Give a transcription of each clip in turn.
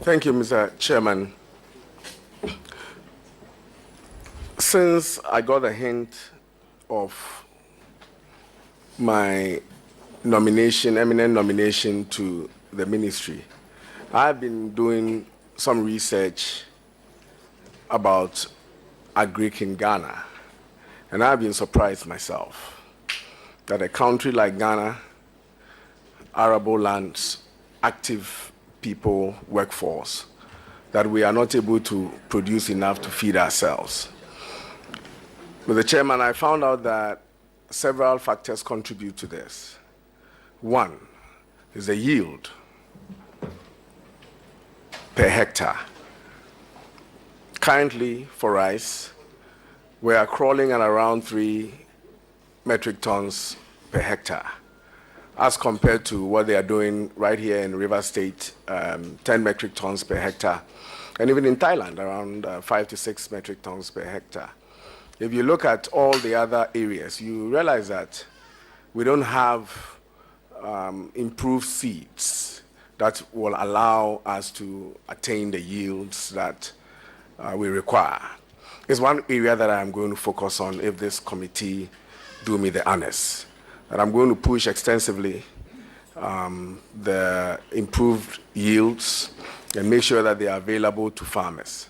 Thank you, Mr. Chairman. Since I got a hint of my nomination, eminent nomination to the ministry, I've been doing some research about agric in Ghana, and I've been surprised myself that a country like Ghana, arable lands, active people, workforce, that we are not able to produce enough to feed ourselves. Mr. Chairman, I found out that several factors contribute to this. One is the yield per hectare. Currently, for rice, we are crawling at around 3 metric tons per hectare, as compared to what they are doing right here in River State, 10 metric tons per hectare, and even in Thailand, around 5 to 6 metric tons per hectare. If you look at all the other areas, you realize that we don't have improved seeds that will allow us to attain the yields that we require. It's one area that I'm going to focus on if this committee do me the honors. And I'm going to push extensively the improved yields and make sure that they are available to farmers.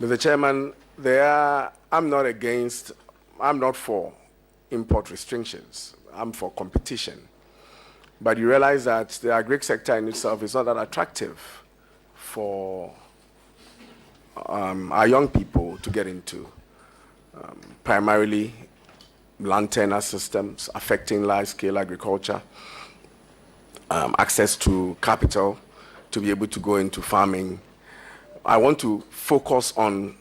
Mr. Chairman, I'm not for import restrictions. I'm for competition. But you realize that the agri sector in itself is not that attractive for our young people to get into, primarily land tenure systems affecting large-scale agriculture, access to capital to be able to go into farming. I want to focus on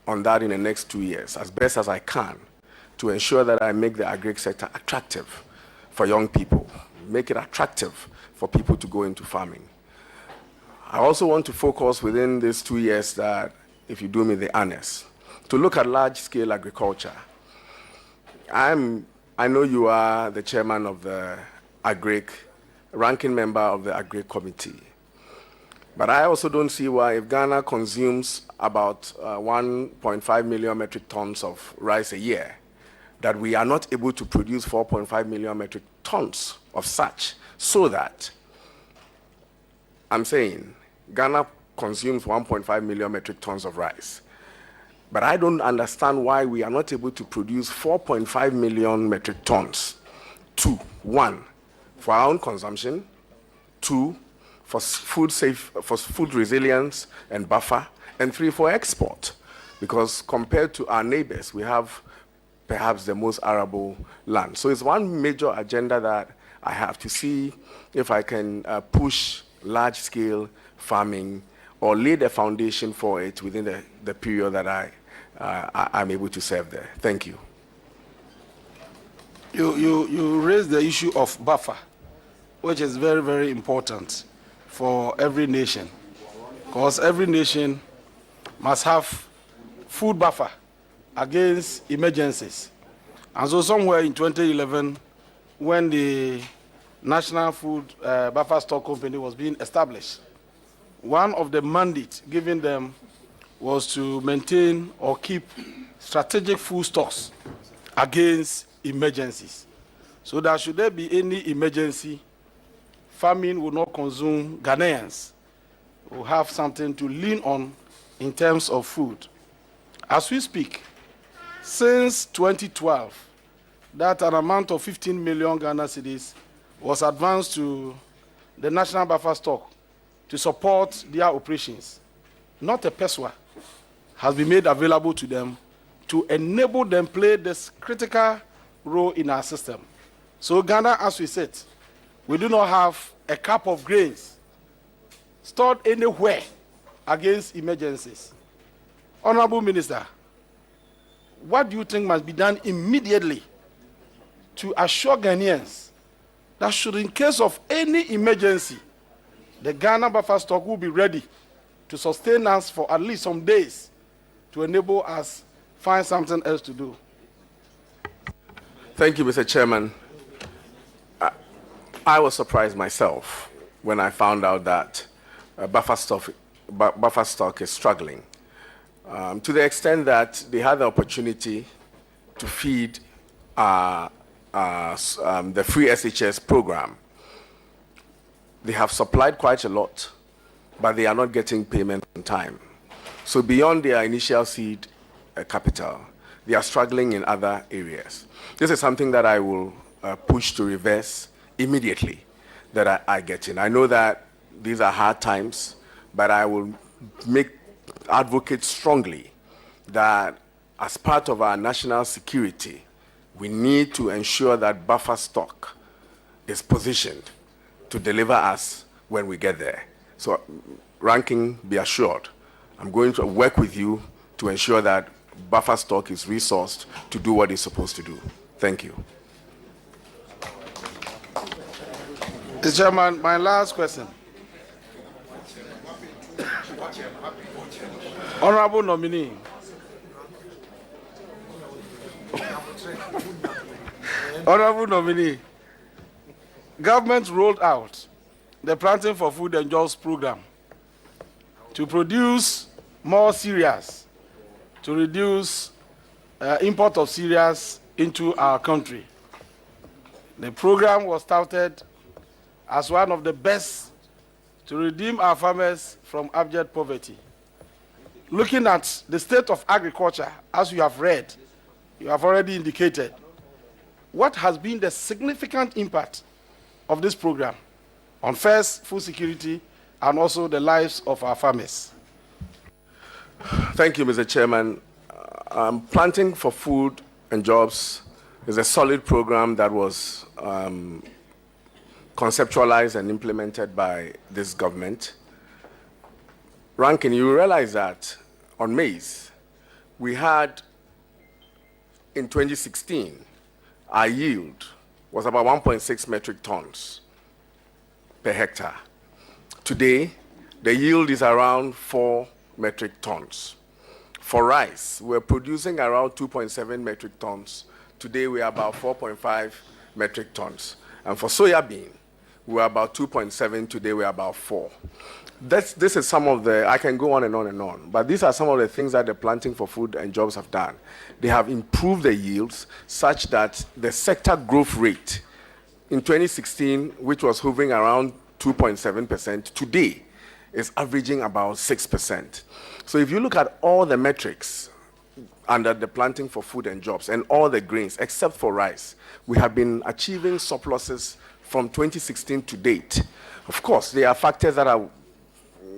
that in the next 2 years as best as I can to ensure that I make the agri sector attractive for young people, make it attractive for people to go into farming. I also want to focus within these 2 years that, if you do me the honors, to look at large-scale agriculture. I know you are the chairman of the agric, ranking member of the agric committee. But I also don't see why, if Ghana consumes about 1.5 million metric tons of rice a year, that we are not able to produce 4.5 million metric tons of such, so that, I'm saying, Ghana consumes 1.5 million metric tons of rice. But I don't understand why we are not able to produce 4.5 million metric tons. 2, 1, for our own consumption. 2, for food resilience and buffer. And 3, for export. Because compared to our neighbors, we have perhaps the most arable land. So it's one major agenda that I have to see if I can push large-scale farming or lay the foundation for it within the period that I'm able to serve there. Thank you. You raised the issue of buffer, which is very, very important for every nation, because every nation must have food buffer against emergencies. And so somewhere in 2011, when the National Food Buffer Stock Company was being established, one of the mandates given them was to maintain or keep strategic food stocks against emergencies. So that should there be any emergency, famine will not consume Ghanaians, will have something to lean on in terms of food. As we speak, since 2012, that an amount of 15 million Ghana cedis was advanced to the National Buffer Stock to support their operations. Not a pesewa has been made available to them to enable them play this critical role in our system. So Ghana, as we said, we do not have a cup of grains stored anywhere against emergencies. Honorable Minister, what do you think must be done immediately to assure Ghanaians that should, in case of any emergency, the Ghana buffer stock will be ready to sustain us for at least some days to enable us find something else to do? Thank you, Mr. Chairman. I was surprised myself when I found out that buffer stock is struggling, to the extent that they had the opportunity to feed the free SHS program. They have supplied quite a lot, but they are not getting payment on time. So beyond their initial seed capital, they are struggling in other areas. This is something that I will push to reverse immediately, that I get in. I know that these are hard times, but I will advocate strongly that as part of our national security, we need to ensure that buffer stock is positioned to deliver us when we get there. So, Ranking, be assured, I'm going to work with you to ensure that buffer stock is resourced to do what it's supposed to do. Thank you. Mr. Chairman, my last question. Honorable nominee. Honorable nominee, government rolled out the Planting for Food and Jobs program to produce more cereals, to reduce import of cereals into our country. The program was touted as one of the best to redeem our farmers from abject poverty. Looking at the state of agriculture, as you have read, you have already indicated, what has been the significant impact of this program on first food security and also the lives of our farmers? Thank you, Mr. Chairman. Planting for Food and Jobs is a solid program that was conceptualized and implemented by this government. Ranking, you realize that on maize, we had, in 2016, our yield was about 1.6 metric tons per hectare. Today, the yield is around 4 metric tons. For rice, we're producing around 2.7 metric tons. Today, we are about 4.5 metric tons. And for soya bean, we're about 2.7. Today, we're about 4. This is some of the, I can go on and on and on, but these are some of the things that the Planting for Food and Jobs have done. They have improved the yields such that the sector growth rate in 2016, which was hovering around 2.7%, today is averaging about 6%. So if you look at all the metrics under the Planting for Food and Jobs and all the grains, except for rice, we have been achieving surpluses from 2016 to date. Of course, there are factors that are,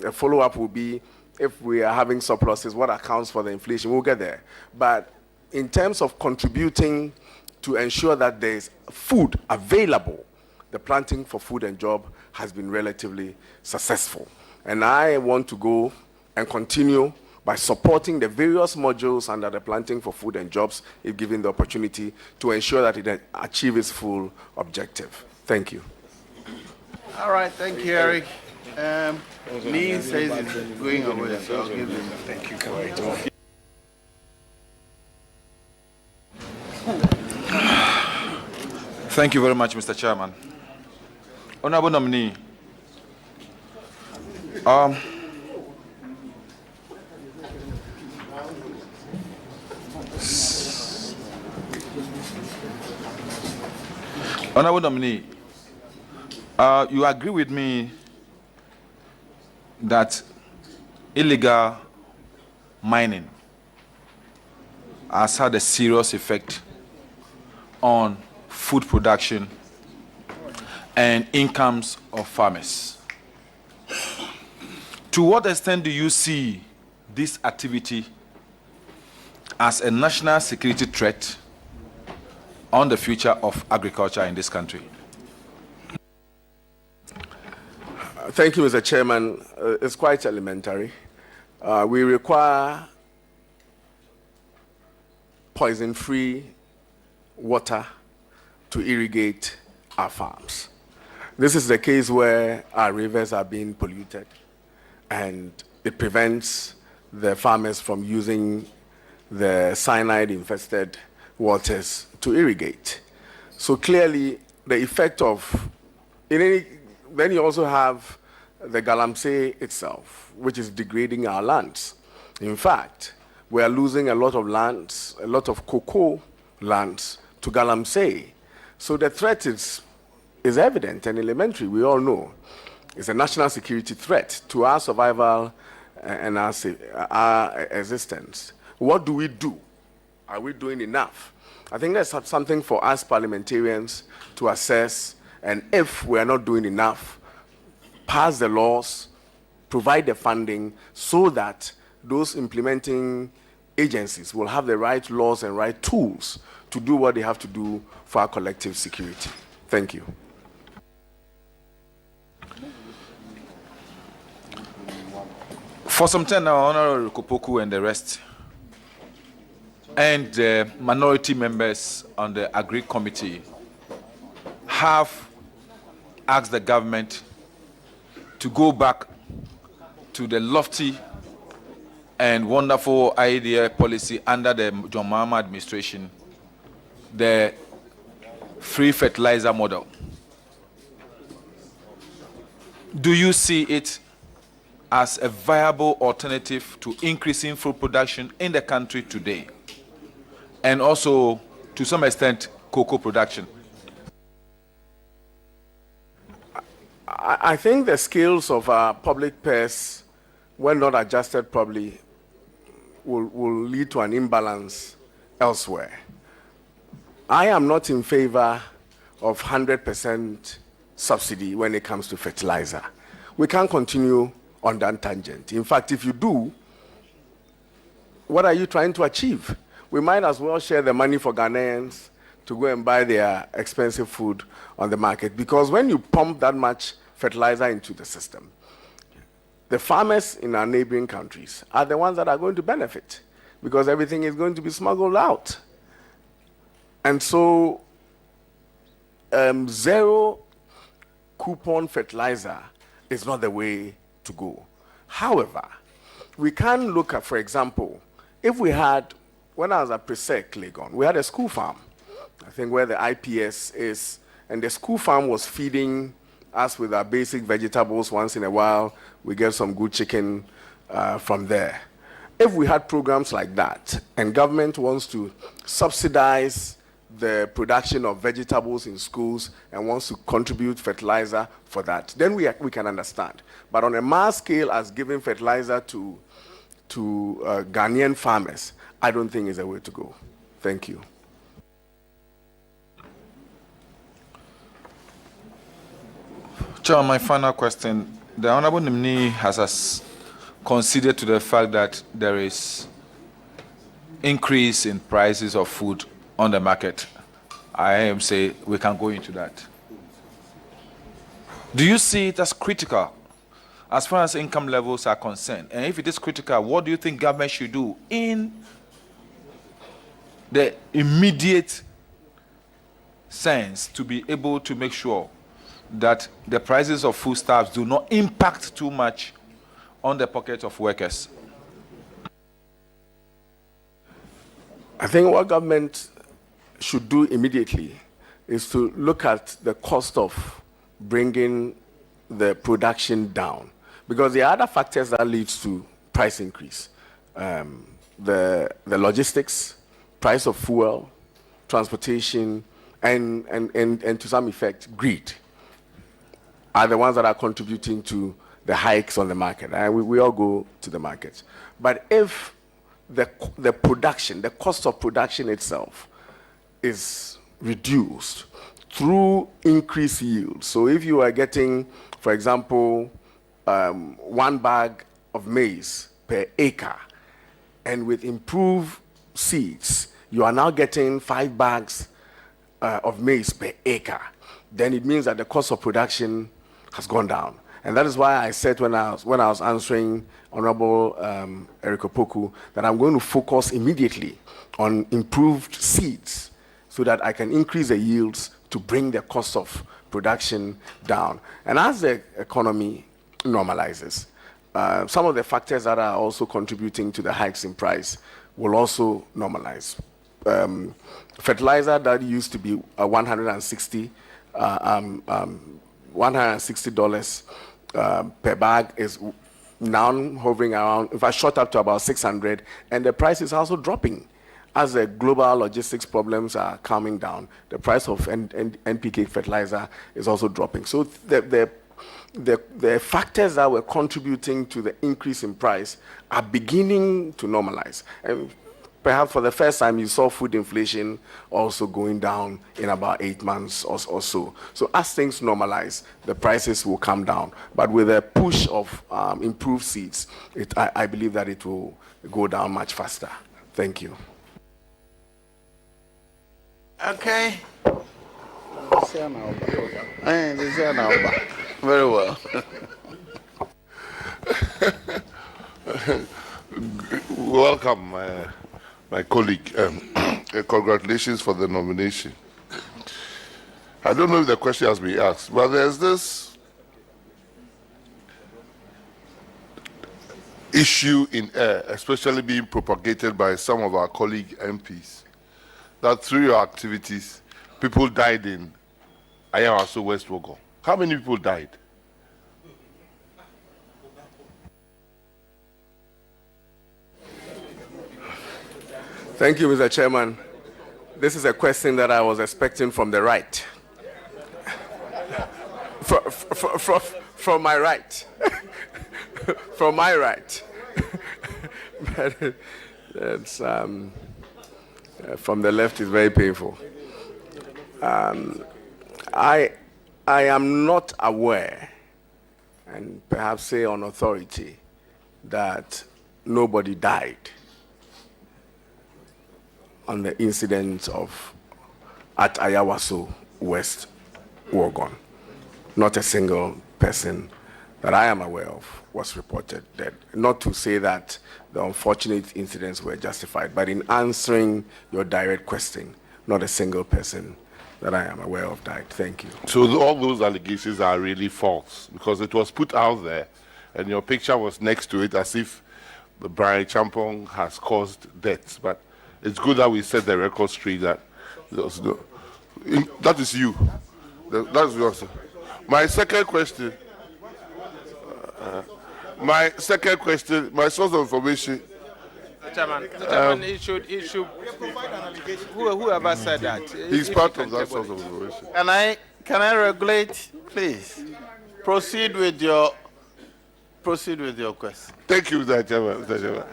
a follow-up will be, if we are having surpluses, what accounts for the inflation? We'll get there. But in terms of contributing to ensure that there is food available, the Planting for Food and Job has been relatively successful. And I want to go and continue by supporting the various modules under the Planting for Food and Jobs, if given the opportunity, to ensure that it achieves its full objective. Thank you. All right, thank you, Eric. Lee says it's going away, so I'll give him. Thank you. Thank you very much, Mr. Chairman. Honorable nominee, you agree with me that illegal mining has had a serious effect on food production and incomes of farmers. To what extent do you see this activity as a national security threat on the future of agriculture in this country? Thank you, Mr. Chairman. It's quite elementary. We require poison-free water to irrigate our farms. This is the case where our rivers are being polluted, and it prevents the farmers from using the cyanide-infested waters to irrigate. So clearly, the effect of, then you also have the galamsey itself, which is degrading our lands. In fact, we are losing a lot of lands, a lot of cocoa lands to galamsey. So the threat is evident and elementary. We all know it's a national security threat to our survival and our existence. What do we do? Are we doing enough? I think that's something for us parliamentarians to assess, and if we are not doing enough, pass the laws, provide the funding so that those implementing agencies will have the right laws and right tools to do what they have to do for our collective security. Thank you. For some time now, Honorable Kopoku and the rest, and the minority members on the Agri Committee have asked the government to go back to the lofty and wonderful idea policy under the John Mahama administration, the free fertilizer model. Do you see it as a viable alternative to increasing food production in the country today, and also, to some extent, cocoa production? I think the scales of our public purse, when not adjusted properly, will lead to an imbalance elsewhere. I am not in favor of 100% subsidy when it comes to fertilizer. We can't continue on that tangent. In fact, if you do, what are you trying to achieve? We might as well share the money for Ghanaians to go and buy their expensive food on the market, because when you pump that much fertilizer into the system, the farmers in our neighboring countries are the ones that are going to benefit, because everything is going to be smuggled out. And so, zero coupon fertilizer is not the way to go. However, we can look at, for example, if we had, when I was at Presec, Legon, we had a school farm, I think where the IPS is, and the school farm was feeding us with our basic vegetables. Once in a while, we get some good chicken from there. If we had programs like that, and government wants to subsidize the production of vegetables in schools and wants to contribute fertilizer for that, then we can understand. But on a mass scale, as giving fertilizer to Ghanaian farmers, I don't think is a way to go. Thank you. Chair, my final question. The Honorable Nominee has conceded to the fact that there is increase in prices of food on the market. I am saying we can go into that. Do you see it as critical as far as income levels are concerned? And if it is critical, what do you think government should do in the immediate sense to be able to make sure that the prices of foodstuffs do not impact too much on the pocket of workers? I think what government should do immediately is to look at the cost of bringing the production down, because there are other factors that leads to price increase. The logistics, price of fuel, transportation, and to some effect, greed are the ones that are contributing to the hikes on the market. And we all go to the market. But if the production, the cost of production itself is reduced through increased yield. So if you are getting, for example, 1 bag of maize per acre, and with improved seeds, you are now getting 5 bags of maize per acre, then it means that the cost of production has gone down. And that is why I said when I was answering Honorable Eric Opoku that I'm going to focus immediately on improved seeds so that I can increase the yields to bring the cost of production down. And as the economy normalizes, some of the factors that are also contributing to the hikes in price will also normalize. Fertilizer that used to be $160 per bag is now hovering around, if I shot up to about 600, and the price is also dropping. As the global logistics problems are calming down, the price of NPK fertilizer is also dropping. So the factors that were contributing to the increase in price are beginning to normalize. And perhaps for the first time, you saw food inflation also going down in about 8 months or so. So as things normalize, the prices will come down. But with a push of improved seeds, I believe that it will go down much faster. Thank you. Okay. Very well. Welcome, my colleague. Congratulations for the nomination. I don't know if the question has been asked, but there's this issue in air, especially being propagated by some of our colleague MPs, that through your activities, people died in Ayawaso, West Wogo. How many people died? Thank you, Mr. Chairman. This is a question that I was expecting from the right. From my right. From my right. But it's, from the left is very painful. I am not aware, and perhaps say on authority, that nobody died on the incident at Ayawaso, West Wogon. Not a single person that I am aware of was reported dead. Not to say that the unfortunate incidents were justified, but in answering your direct question, not a single person that I am aware of died. Thank you. So all those allegations are really false, because it was put out there and your picture was next to it as if the Bryan Acheampong has caused deaths. But it's good that we set the record straight that that is you. That's yours. My second question, my source of information. Chairman, it should whoever said that. He's part of that source of information. Can I regulate, please? Proceed with your question. Thank you, Mr. Chairman. Mr. Chairman.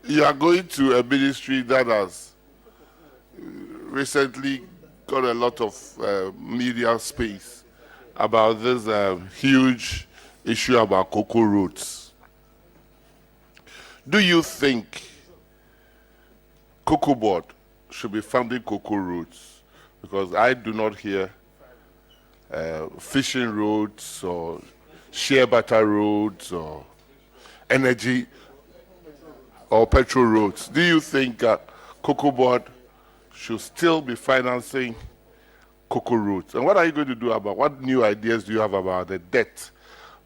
You are going to a ministry that has recently got a lot of media space about this huge issue about cocoa roads. Do you think Cocoa Board should be funding cocoa roads? Because I do not hear fishing roads or shea butter roads or energy or petrol roads. Do you think Cocoa Board should still be financing cocoa roads? And what are you going to do what new ideas do you have about the debt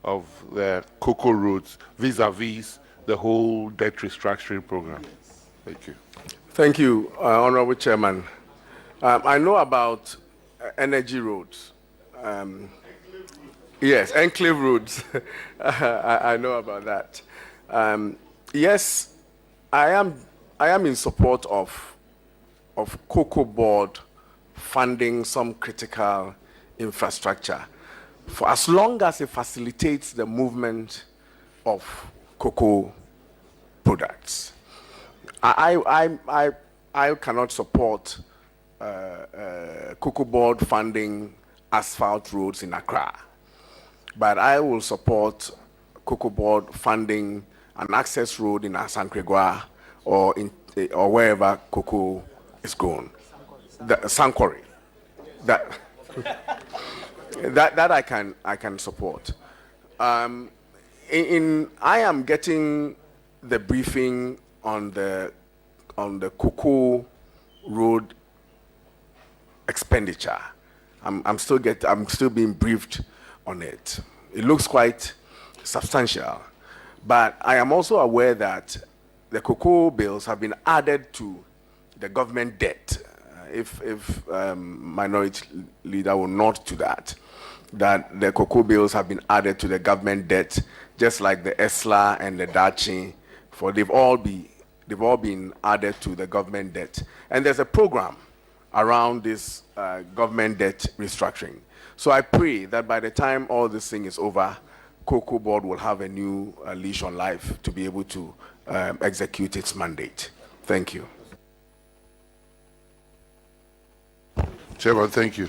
of the cocoa roads vis-a-vis the whole debt restructuring program? Thank you. Thank you, Honorable Chairman. I know about energy roads. Yes, enclave roads. I know about that. Yes, I am in support of Cocoa Board funding some critical infrastructure for as long as it facilitates the movement of cocoa products. I cannot support Cocoa Board funding asphalt roads in Accra, but I will support Cocoa Board funding an access road in Asankregwa or wherever cocoa is grown. Sankore. That I can support. I am getting the briefing on the cocoa road expenditure. I'm still being briefed on it. It looks quite substantial, but I am also aware that the cocoa bills have been added to the government debt, if Minority Leader will nod to that the cocoa bills have been added to the government debt, just like the ESLA and the Dachi, they've all been added to the government debt. And there's a program around this government debt restructuring. So I pray that by the time all this thing is over, Cocoa Board will have a new leash on life to be able to execute its mandate. Thank you. Chairman, thank you.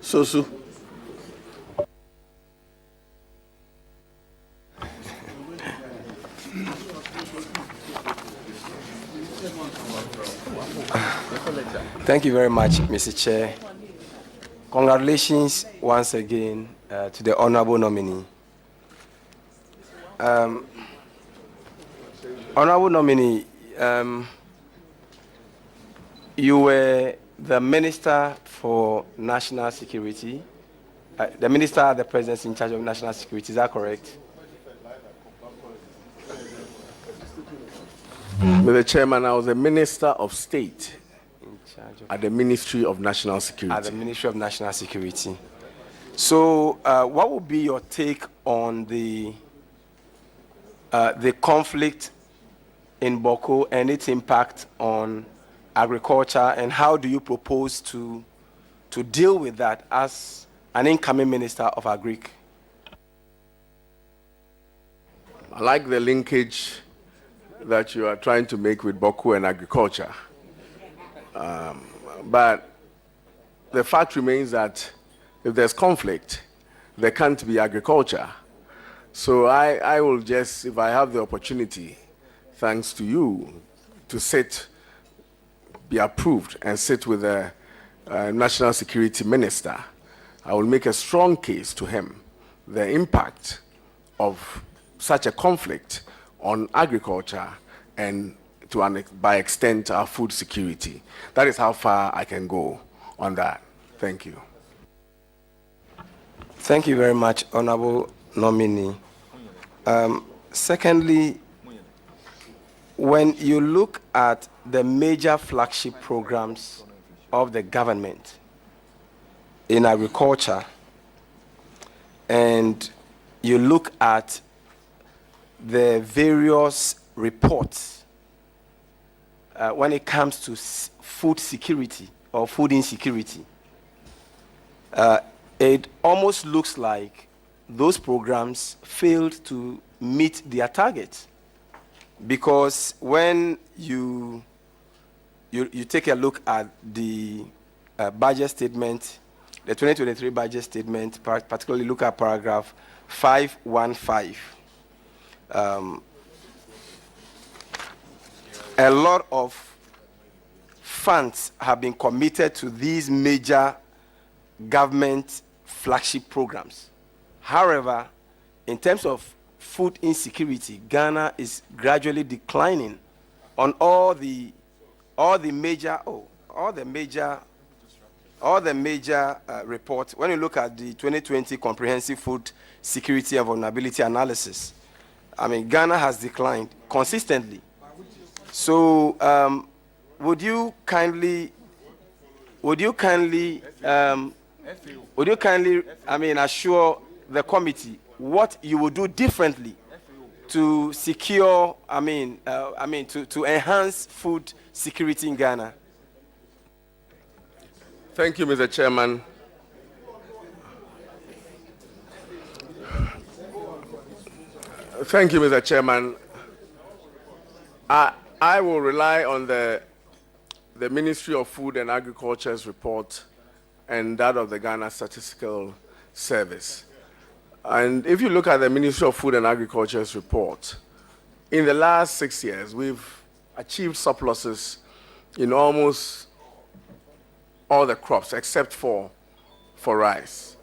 Sosu. Thank you very much, Mr. Chair. Congratulations once again to the Honorable Nominee. Honorable Nominee, you were the Minister for National Security, the Minister at the Presidency in charge of National Security, is that correct? Mr. Chairman, I was a Minister of State at the Ministry of National Security. At the Ministry of National Security. So, what would be your take on the conflict in Boko and its impact on agriculture, and how do you propose to deal with that as an incoming Minister of Agric? I like the linkage that you are trying to make with Boko and agriculture. But the fact remains that if there's conflict, there can't be agriculture. So I will just, if I have the opportunity, thanks to you, to be approved and sit with the National Security Minister, I will make a strong case to him the impact of such a conflict on agriculture and by extent our food security. That is how far I can go on that. Thank you. Thank you very much, Honorable Nominee. Secondly, when you look at the major flagship programs of the government in agriculture, and you look at the various reports when it comes to food security or food insecurity, it almost looks like those programs failed to meet their targets. Because when you take a look at the budget statement, the 2023 budget statement, particularly look at paragraph 515, a lot of funds have been committed to these major government flagship programs. However, in terms of food insecurity, Ghana is gradually declining on all the major reports. When you look at the 2020 Comprehensive Food Security and Vulnerability Analysis, I mean, Ghana has declined consistently. So, would you kindly, assure the committee what you will do differently to secure, to enhance food security in Ghana? Thank you, Mr. Chairman. Thank you, Mr. Chairman. I will rely on the Ministry of Food and Agriculture's report and that of the Ghana Statistical Service. And if you look at the Ministry of Food and Agriculture's report, in the last 6 years, we've achieved surpluses in almost all the crops except for rice.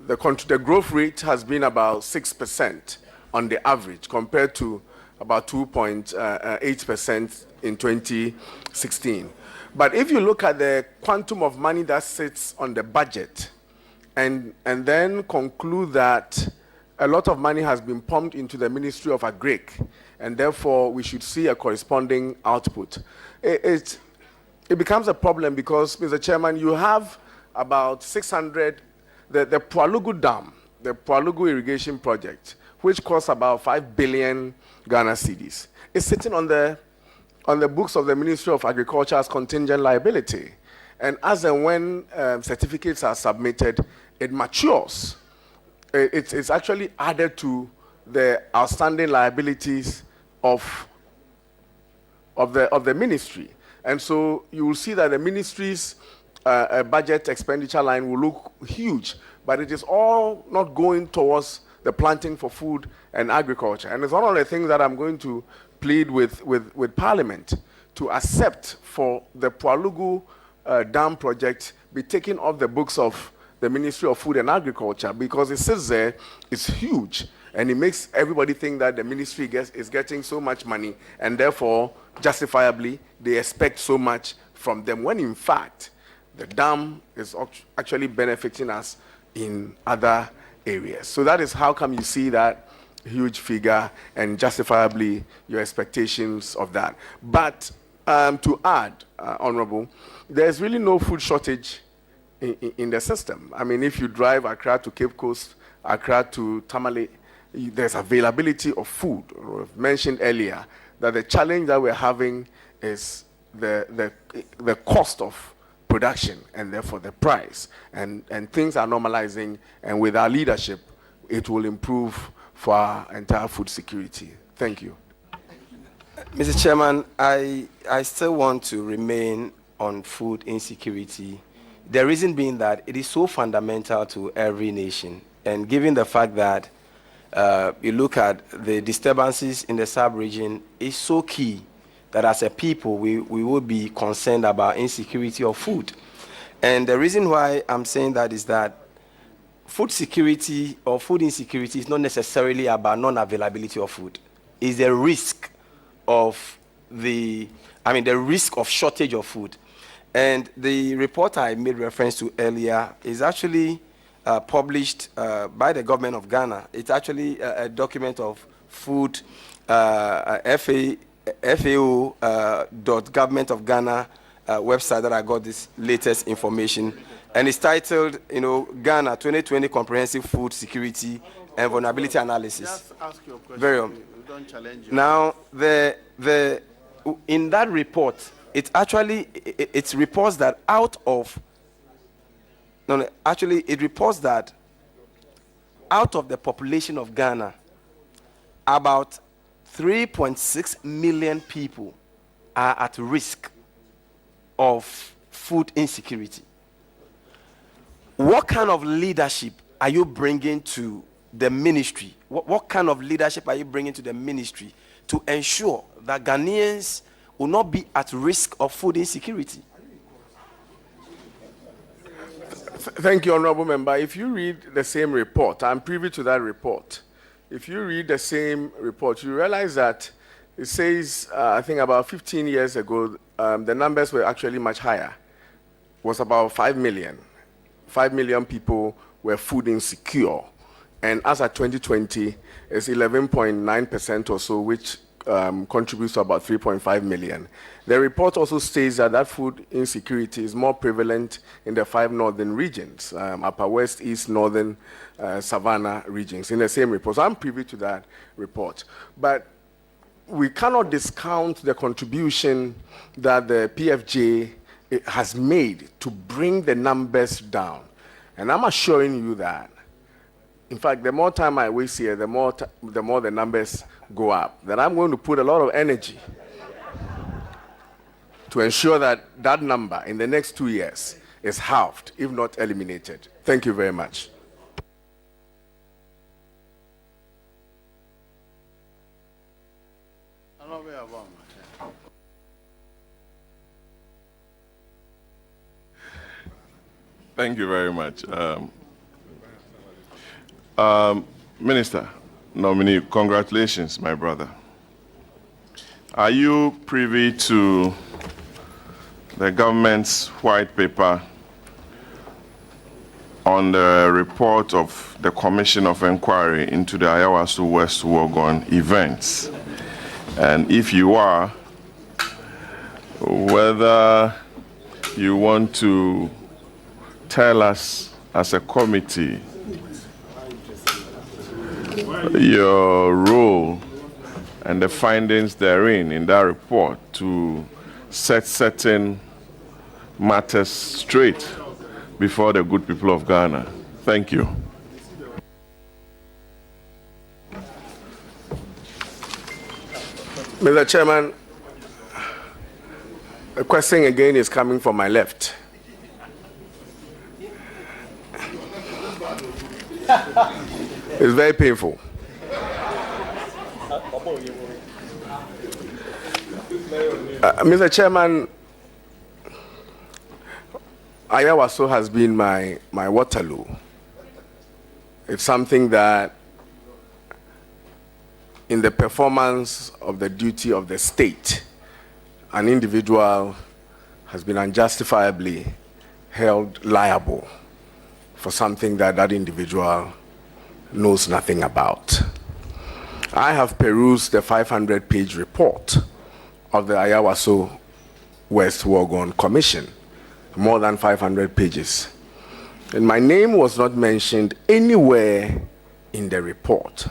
The growth rate has been about 6% on the average compared to about 2.8% in 2016. But if you look at the quantum of money that sits on the budget and then conclude that a lot of money has been pumped into the Ministry of Agric, and therefore we should see a corresponding output. It becomes a problem because, Mr. Chairman, you have about 600, the Pualugu Dam, the Pualugu Irrigation Project, which costs about 5 billion Ghana cedis, is sitting on the books of the Ministry of Agriculture as contingent liability. And as and when certificates are submitted, it matures. It's actually added to the outstanding liabilities of the ministry. And so you will see that the ministry's budget expenditure line will look huge, but it is all not going towards the planting for food and agriculture. And it's one of the things that I'm going to plead with Parliament to accept for the Pualugu Dam project be taken off the books of the Ministry of Food and Agriculture, because it sits there, it's huge, and it makes everybody think that the ministry is getting so much money, and therefore, justifiably, they expect so much from them, when in fact, the dam is actually benefiting us in other areas. So that is how come you see that huge figure, and justifiably your expectations of that. But to add, Honorable, there's really no food shortage in the system. I mean, if you drive Accra to Cape Coast, Accra to Tamale, there's availability of food. I've mentioned earlier that the challenge that we're having is the cost of production, and therefore the price. And things are normalizing, and with our leadership, it will improve for our entire food security. Thank you. Mr. Chairman, I still want to remain on food insecurity. The reason being that it is so fundamental to every nation. And given the fact that you look at the disturbances in the sub-region, it's so key that as a people, we will be concerned about insecurity of food. And the reason why I'm saying that is that food security or food insecurity is not necessarily about non-availability of food. It's the risk of the risk of shortage of food. And the report I made reference to earlier is actually published by the government of Ghana. It's actually a document of food, FAO.Government of Ghana website that I got this latest information. And it's titled, Ghana 2020 Comprehensive Food Security and Vulnerability Analysis. Just ask your question. Very We don't challenge you. Now, in that report, it reports that it reports that out of the population of Ghana, about 3.6 million people are at risk of food insecurity. What kind of leadership are you bringing to the ministry? What kind of leadership are you bringing to the ministry to ensure that Ghanaians will not be at risk of food insecurity? Thank you, Honorable Member. If you read the same report, I'm privy to that report. If you read the same report, you realize that it says, I think about 15 years ago, the numbers were actually much higher. It was about 5 million. 5 million people were food insecure. And as at 2020, it's 11.9% or so, which contributes to about 3.5 million. The report also states that food insecurity is more prevalent in the 5 northern regions, Upper West, East, Northern, Savannah regions, in the same report. So I'm privy to that report. But we cannot discount the contribution that the PFJ has made to bring the numbers down. And I'm assuring you that, in fact, the more time I waste here, the more the numbers go up. Then I'm going to put a lot of energy to ensure that that number in the next 2 years is halved, if not eliminated. Thank you very much. Thank you very much. Minister, nominee, congratulations, my brother. Are you privy to the government's white paper on the report of the Commission of Inquiry into the Ayawaso West Wuogon events. And if you are, whether you want to tell us as a committee your role and the findings therein in that report to set certain matters straight before the good people of Ghana. Thank you. Mr. Chairman, a question again is coming from my left. It's very painful. Mr. Chairman, Ayawaso has been my Waterloo. It's something that in the performance of the duty of the state, an individual has been unjustifiably held liable for something that that individual knows nothing about. I have perused the 500-page report of the Ayawaso West Wuogon Commission, more than 500 pages. And my name was not mentioned anywhere in the report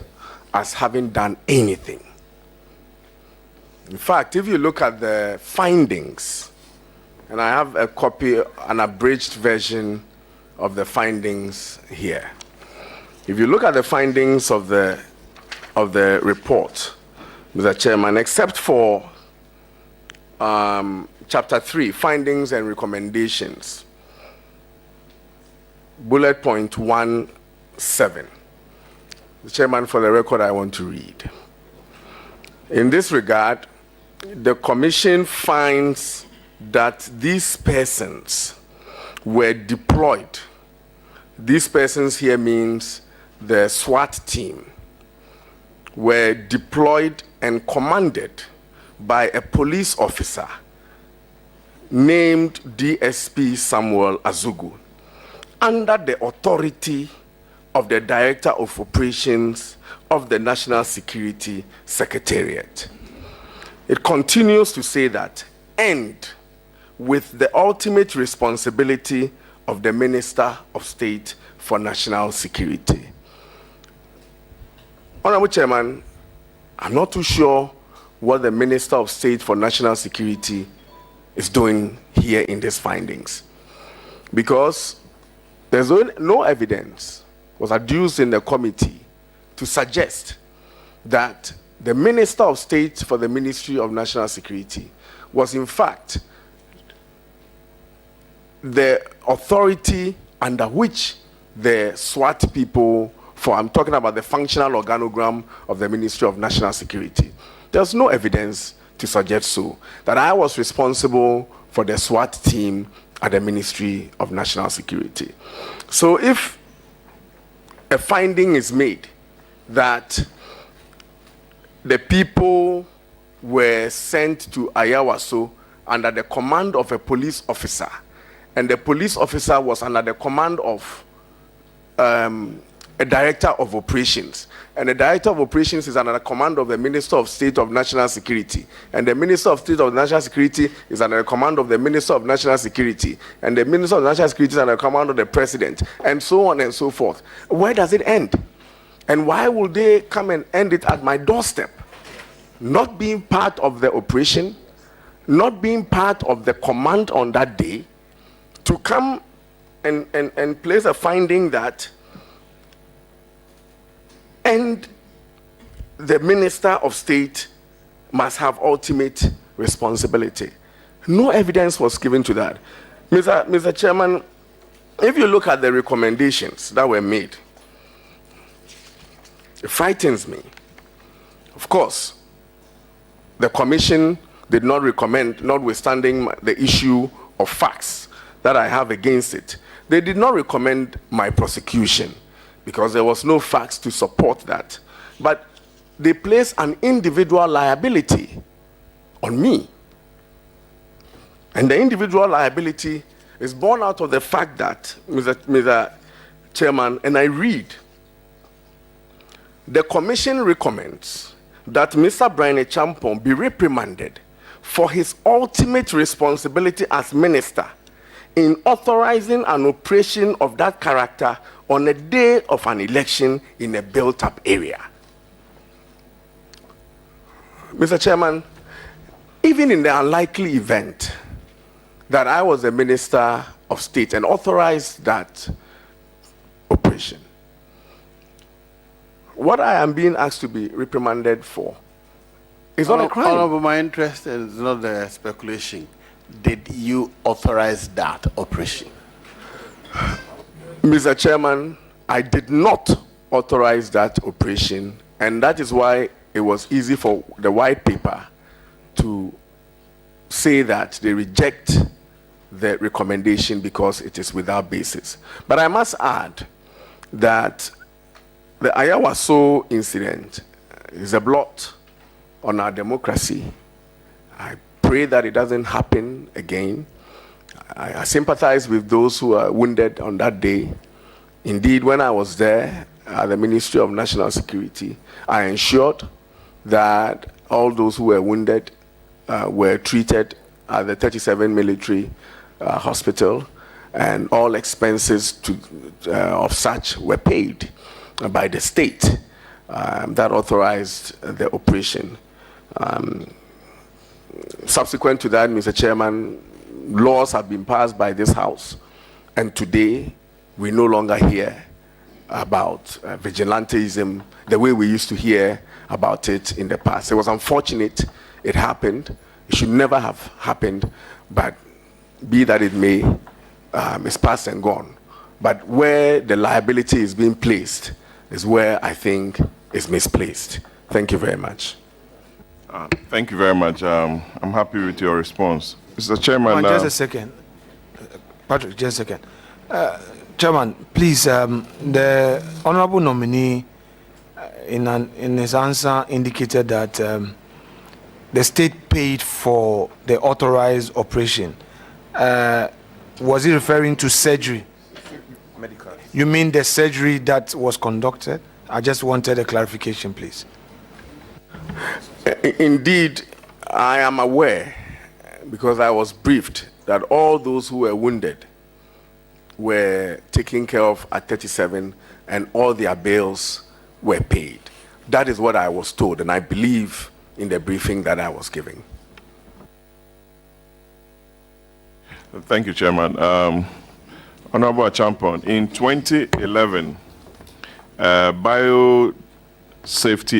as having done anything. In fact, if you look at the findings, and I have a copy, an abridged version of the findings here. If you look at the findings of the report, Mr. Chairman, except for Chapter 3, Findings and Recommendations, bullet point 1.7. The Chairman, for the record, I want to read. In this regard, the Commission finds that these persons were deployed. These persons here means the SWAT team were deployed and commanded by a police officer named DSP Samuel Azugu under the authority of the Director of Operations of the National Security Secretariat. It continues to say that, and with the ultimate responsibility of the Minister of State for National Security. Honorable Chairman, I'm not too sure what the Minister of State for National Security is doing here in these findings, because there's no evidence was adduced in the committee to suggest that the Minister of State for the Ministry of National Security was in fact the authority under which the SWAT people, I'm talking about the functional organogram of the Ministry of National Security. There's no evidence to suggest so, that I was responsible for the SWAT team at the Ministry of National Security. So if a finding is made that the people were sent to Ayawaso under the command of a police officer, and the police officer was under the command of a Director of Operations, and the Director of Operations is under the command of the Minister of State of National Security, and the Minister of State of National Security is under the command of the Minister of National Security, and the Minister of National Security is under the command of the President, and so on and so forth. Where does it end? And why will they come and end it at my doorstep? Not being part of the operation, not being part of the command on that day, to come and place a finding that and the Minister of State must have ultimate responsibility. No evidence was given to that. Mr. Chairman, if you look at the recommendations that were made, it frightens me. Of course, the Commission did not recommend, notwithstanding the issue of facts that I have against it, they did not recommend my prosecution, because there was no facts to support that. But they placed an individual liability on me. And the individual liability is born out of the fact that, Mr. Chairman, and I read, the commission recommends that Mr. Bryan Acheampong be reprimanded for his ultimate responsibility as minister in authorizing an operation of that character on a day of an election in a built-up area. Mr. Chairman, even in the unlikely event that I was a minister of state and authorized that operation, what I am being asked to be reprimanded for is not a crime. Honorable, my interest is not the speculation. Did you authorize that operation? Mr. Chairman, I did not authorize that operation, and that is why it was easy for the white paper to say that they reject the recommendation because it is without basis. But I must add that the Ayawaso incident is a blot on our democracy. I pray that it doesn't happen again. I sympathize with those who are wounded on that day. Indeed, when I was there at the Ministry of National Security, I ensured that all those who were wounded were treated at the 37 military hospital, and all expenses of such were paid by the state that authorized the operation. Subsequent to that, Mr. Chairman, laws have been passed by this House, and today we no longer hear about vigilantism the way we used to hear about it in the past. It was unfortunate it happened. It should never have happened, but be that it may, it's past and gone. But where the liability is being placed is where I think is misplaced. Thank you very much. Thank you very much. I'm happy with your response. Mr. Chairman. Just a second. Patrick, just a second. Chairman, please, the honorable nominee in his answer indicated that the state paid for the authorized operation. Was he referring to surgery? Medical. You mean the surgery that was conducted? I just wanted a clarification, please. Indeed, I am aware, because I was briefed, that all those who were wounded were taken care of at 37 and all their bills were paid. That is what I was told, and I believe in the briefing that I was giving. Thank you, Chairman. Honorable Acheampong, in 2011, Biosafety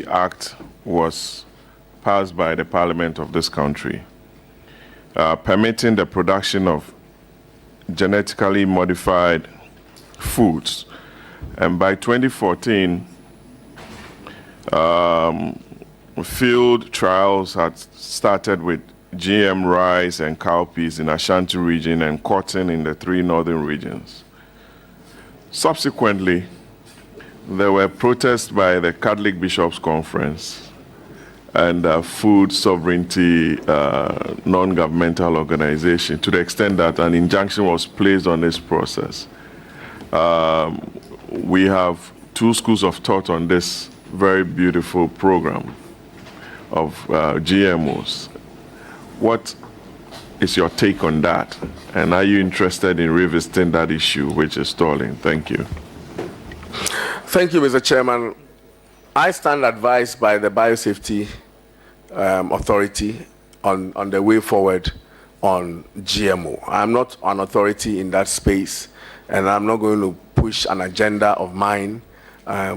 Act was passed by the Parliament of this country, permitting the production of genetically modified foods. And by 2014, field trials had started with GM rice and cowpeas in Ashanti region and cotton in the 3 northern regions. Subsequently, there were protests by the Catholic Bishops' Conference and food sovereignty non-governmental organization, to the extent that an injunction was placed on this process. We have 2 schools of thought on this very beautiful program of GMOs. What is your take on that? And are you interested in revisiting that issue, which is stalling? Thank you. Thank you, Mr. Chairman. I stand advised by the Biosafety Authority on the way forward on GMO. I'm not an authority in that space, and I'm not going to push an agenda of mine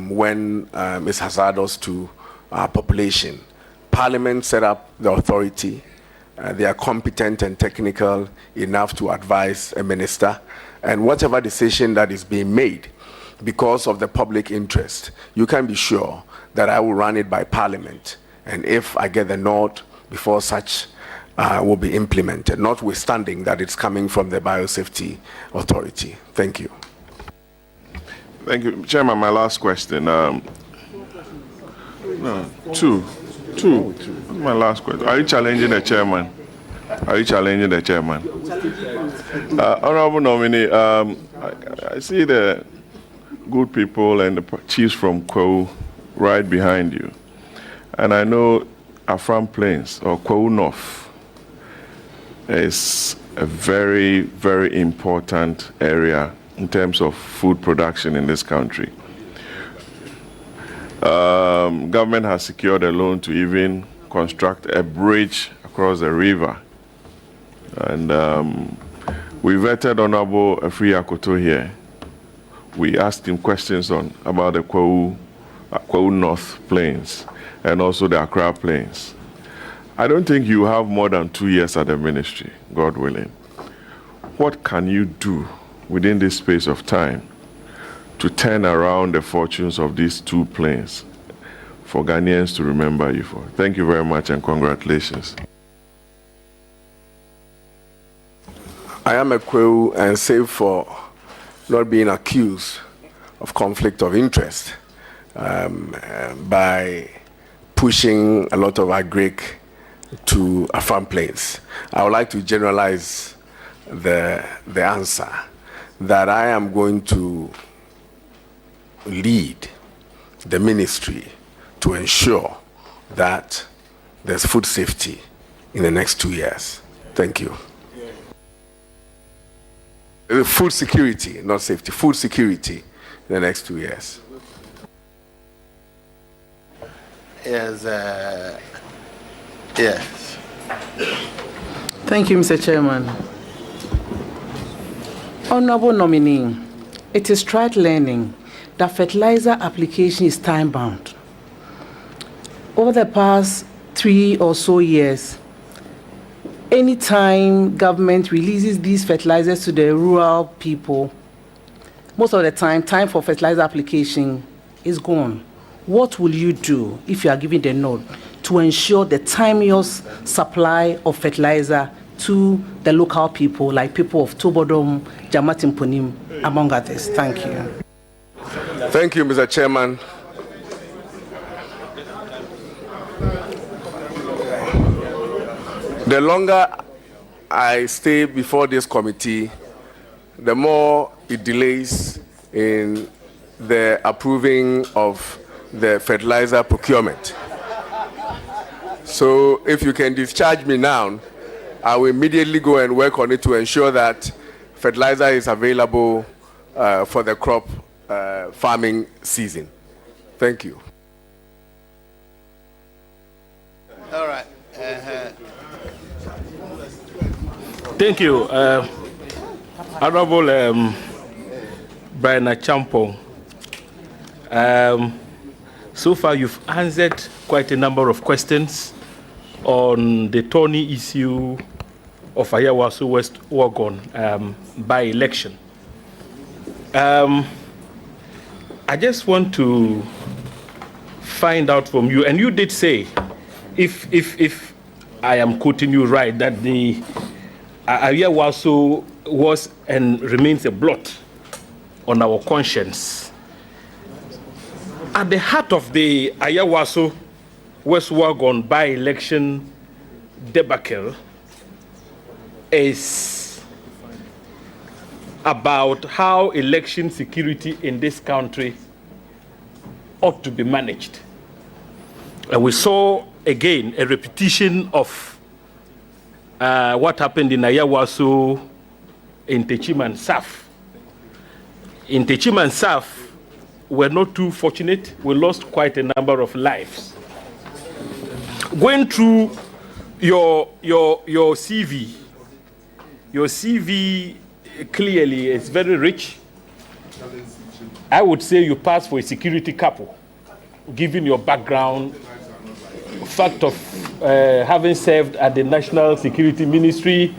when it's hazardous to our population. Parliament set up the authority. They are competent and technical enough to advise a minister, and whatever decision that is being made because of the public interest, you can be sure that I will run it by Parliament, and if I get the nod before such will be implemented, notwithstanding that it's coming from the Biosafety Authority. Thank you. Thank you. Chairman, my last question. No, two. My last question. Are you challenging the chairman? Are you challenging the chairman? Honorable nominee, I see the good people and the chiefs from Kwau right behind you. And I know Afram Plains or Kwau North is a very, very important area in terms of food production in this country. Government has secured a loan to even construct a bridge across the river. And we vetted Honorable Afri Akoto here. We asked him questions about the Kwau North Plains and also the Accra Plains. I don't think you have more than 2 years at the ministry, God willing. What can you do within this space of time to turn around the fortunes of these two plains for Ghanaians to remember you for? Thank you very much and congratulations. I am a Kwau, and save for not being accused of conflict of interest by pushing a lot of agric to Afam Plains, I would like to generalize the answer that I am going to lead the ministry to ensure that there's food safety in the next 2 years. Thank you. Food security, not safety, food security in the next 2 years. Yes. Yes. Thank you, Mr. Chairman. Honorable nominee, it is trite learning that fertilizer application is time-bound. Over the past 3 or so years, anytime government releases these fertilizers to the rural people, most of the time for fertilizer application is gone. What will you do if you are given the nod to ensure the timeous supply of fertilizer to the local people, like people of Tobodom, Jamatimponim, among others? Thank you. Thank you, Mr. Chairman. The longer I stay before this committee, the more it delays in the approving of the fertilizer procurement. So if you can discharge me now, I will immediately go and work on it to ensure that fertilizer is available for the crop farming season. Thank you. All right. Thank you, Honorable Bryan Acheampong. So far, you've answered quite a number of questions on the thorny issue of Ayawaso West Wagon by-election. I just want to find out from you, and you did say, if I am quoting you right, that the Ayawaso was and remains a blot on our conscience. At the heart of the Ayawaso West Wagon by-election debacle is about how election security in this country ought to be managed. And we saw again a repetition of what happened in Ayawaso, in Techim and Saf. In Techim and Saf, we're not too fortunate. We lost quite a number of lives. Going through your CV clearly is very rich. I would say you pass for a security couple, given your background, fact of having served at the National Security Ministry,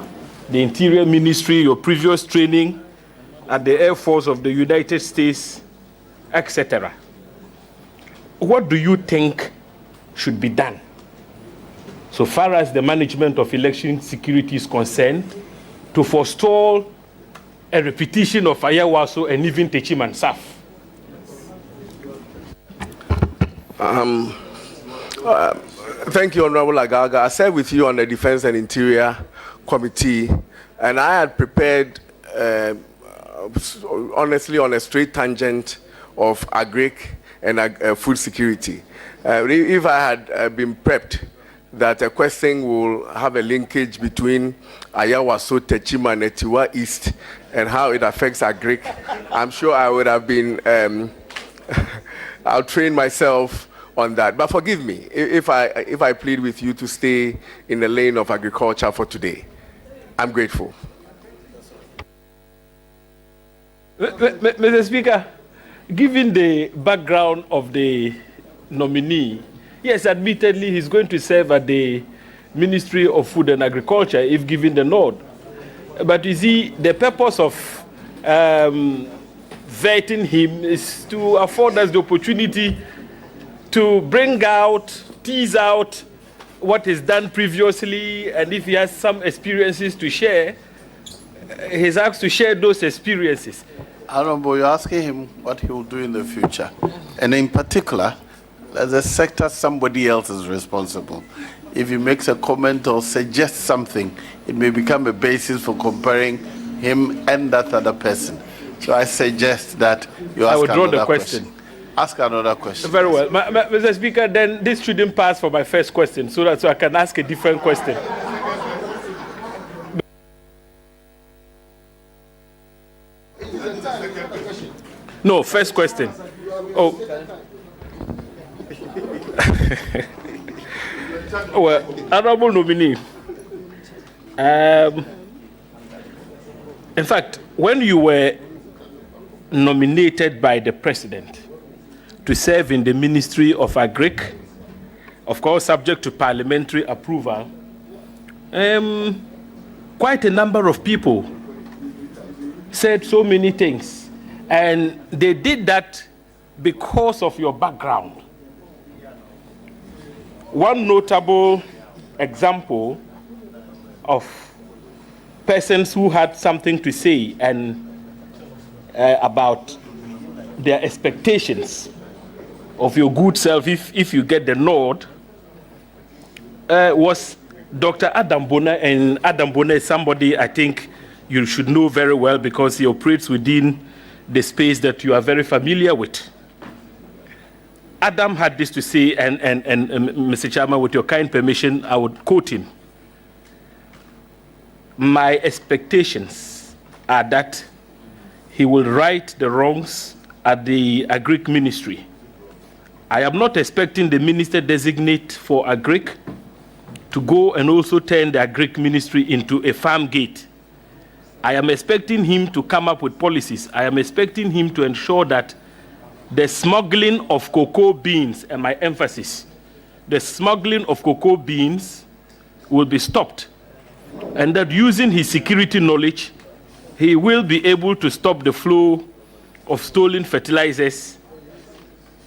the Interior Ministry, your previous training at the Air Force of the United States, etc. What do you think should be done so far as the management of election security is concerned to forestall a repetition of Ayawaso and even Techim and Saf? Thank you, Honorable Agaga. I sat with you on the Defense and Interior Committee, and I had prepared, honestly, on a straight tangent of agric and food security. If I had been prepped that a question will have a linkage between Ayawaso, Techima, and Etiwa East and how it affects agric, I'm sure I would have been, I'll train myself on that. But forgive me if I plead with you to stay in the lane of agriculture for today. I'm grateful. Mr. Speaker, given the background of the nominee, yes, admittedly, he's going to serve at the Ministry of Food and Agriculture if given the nod. But you see, the purpose of vetting him is to afford us the opportunity to bring out, tease out what is done previously, and if he has some experiences to share, he's asked to share those experiences. Honorable, you're asking him what he will do in the future. And in particular, as a sector, somebody else is responsible. If he makes a comment or suggests something, it may become a basis for comparing him and that other person. So I suggest that you ask another question. Ask another question. Very well. Mr. Speaker, then this shouldn't pass for my first question, so that I can ask a different question. No, first question. Oh. Well, honorable nominee. In fact, when you were nominated by the president to serve in the Ministry of Agric, of course, subject to parliamentary approval, quite a number of people said so many things. And they did that because of your background. One notable example of persons who had something to say and about their expectations of your good self, if you get the nod, was Dr. Adam Bona. And Adam Bona is somebody I think you should know very well because he operates within the space that you are very familiar with. Adam had this to say, and Mr. Chairman, with your kind permission, I would quote him. My expectations are that he will right the wrongs at the Agric Ministry. I am not expecting the Minister Designate for Agric to go and also turn the Agric Ministry into a farm gate. I am expecting him to come up with policies. I am expecting him to ensure that the smuggling of cocoa beans, and my emphasis, the smuggling of cocoa beans will be stopped. And that using his security knowledge, he will be able to stop the flow of stolen fertilizers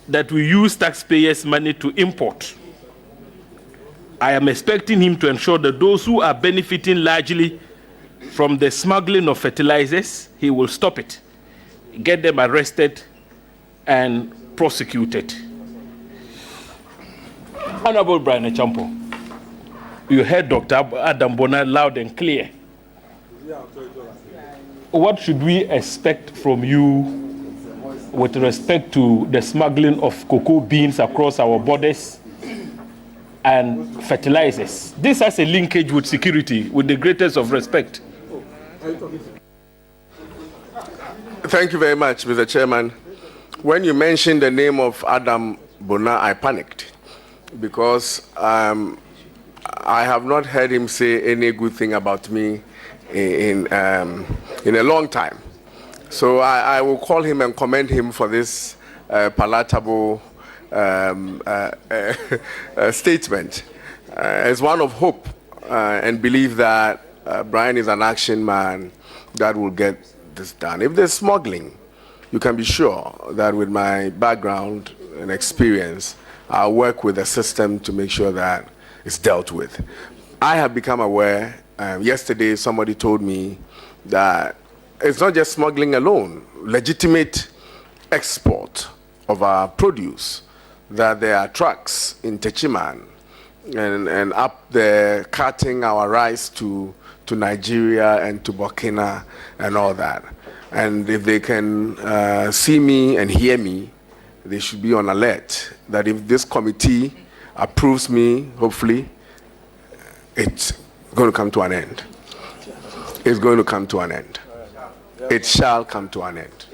that we use taxpayers' money to import. I am expecting him to ensure that those who are benefiting largely from the smuggling of fertilizers, he will stop it, get them arrested and prosecuted. Honorable Bryan Acheampong, you heard Dr. Adam Bona loud and clear. What should we expect from you with respect to the smuggling of cocoa beans across our borders and fertilizers? This has a linkage with security, with the greatest of respect. Thank you very much, Mr. Chairman. When you mentioned the name of Adam Bona, I panicked because I have not heard him say any good thing about me in a long time. So I will call him and commend him for this palatable statement. As one of hope and believe that Bryan is an action man that will get this done. If there's smuggling, you can be sure that with my background and experience, I'll work with the system to make sure that it's dealt with. I have become aware, yesterday somebody told me that it's not just smuggling alone, legitimate export of our produce, that there are trucks in Techiman and up there carting our rice to to Nigeria and to Burkina and all that. And if they can see me and hear me, they should be on alert that if this committee approves me, hopefully, it's going to come to an end. It's going to come to an end. It shall come to an end.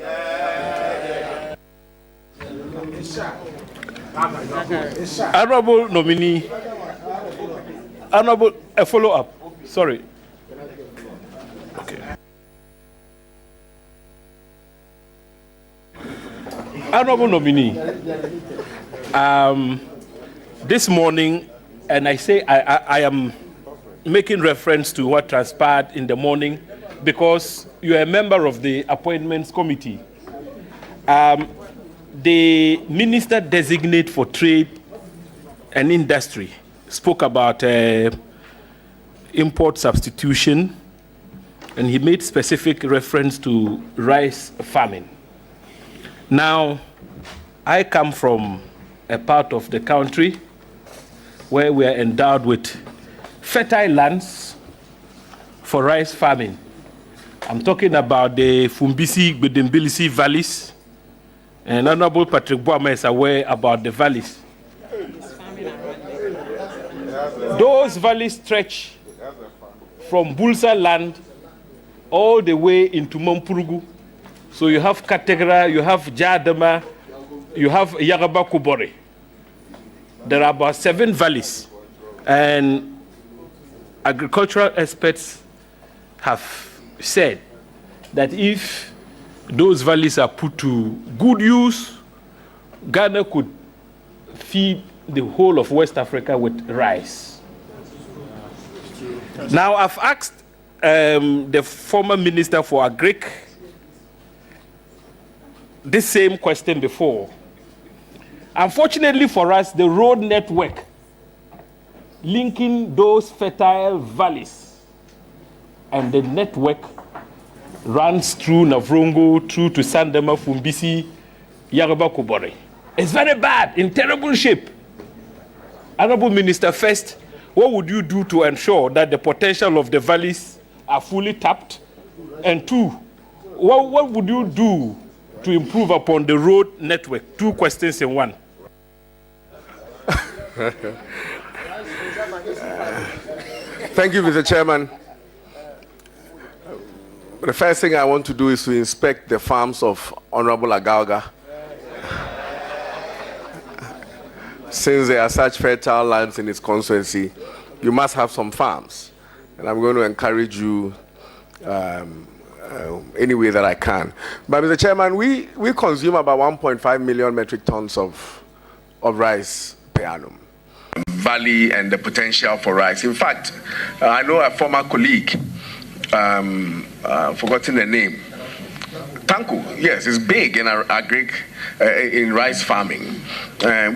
Honorable nominee, honorable, a follow-up. Sorry. Okay. Honorable nominee, this morning, and I say I am making reference to what transpired in the morning because you are a member of the appointments committee. The minister designate for trade and industry spoke about import substitution, and he made specific reference to rice farming. Now, I come from a part of the country where we are endowed with fertile lands for rice farming. I'm talking about the Fumbisi, Gbedembilisi valleys, and Honorable Patrick Boama is aware about the valleys. Those valleys stretch from Bulsa land all the way into Mampurugu. So you have Kategra, you have Jadama, you have Yaraba Kubore. There are about 7 valleys. And agricultural experts have said that if those valleys are put to good use, Ghana could feed the whole of West Africa with rice. Now, I've asked the former Minister for Agric this same question before. Unfortunately for us, the road network linking those fertile valleys and the network runs through Navrongo, through to Sandema, Fumbisi, Yaraba Kubore. It's very bad, in terrible shape. Honorable Minister, first, what would you do to ensure that the potential of the valleys are fully tapped? And 2, what would you do to improve upon the road network? 2 questions in one. Thank you, Mr. Chairman. The first thing I want to do is to inspect the farms of Honorable Agalga. Since there are such fertile lands in its constituency, you must have some farms. And I'm going to encourage you any way that I can. But Mr. Chairman, we consume about 1.5 million metric tons of rice per annum. Valley and the potential for rice. In fact, I know a former colleague, forgotten the name, Tanku, yes, is big in our agric, in rice farming.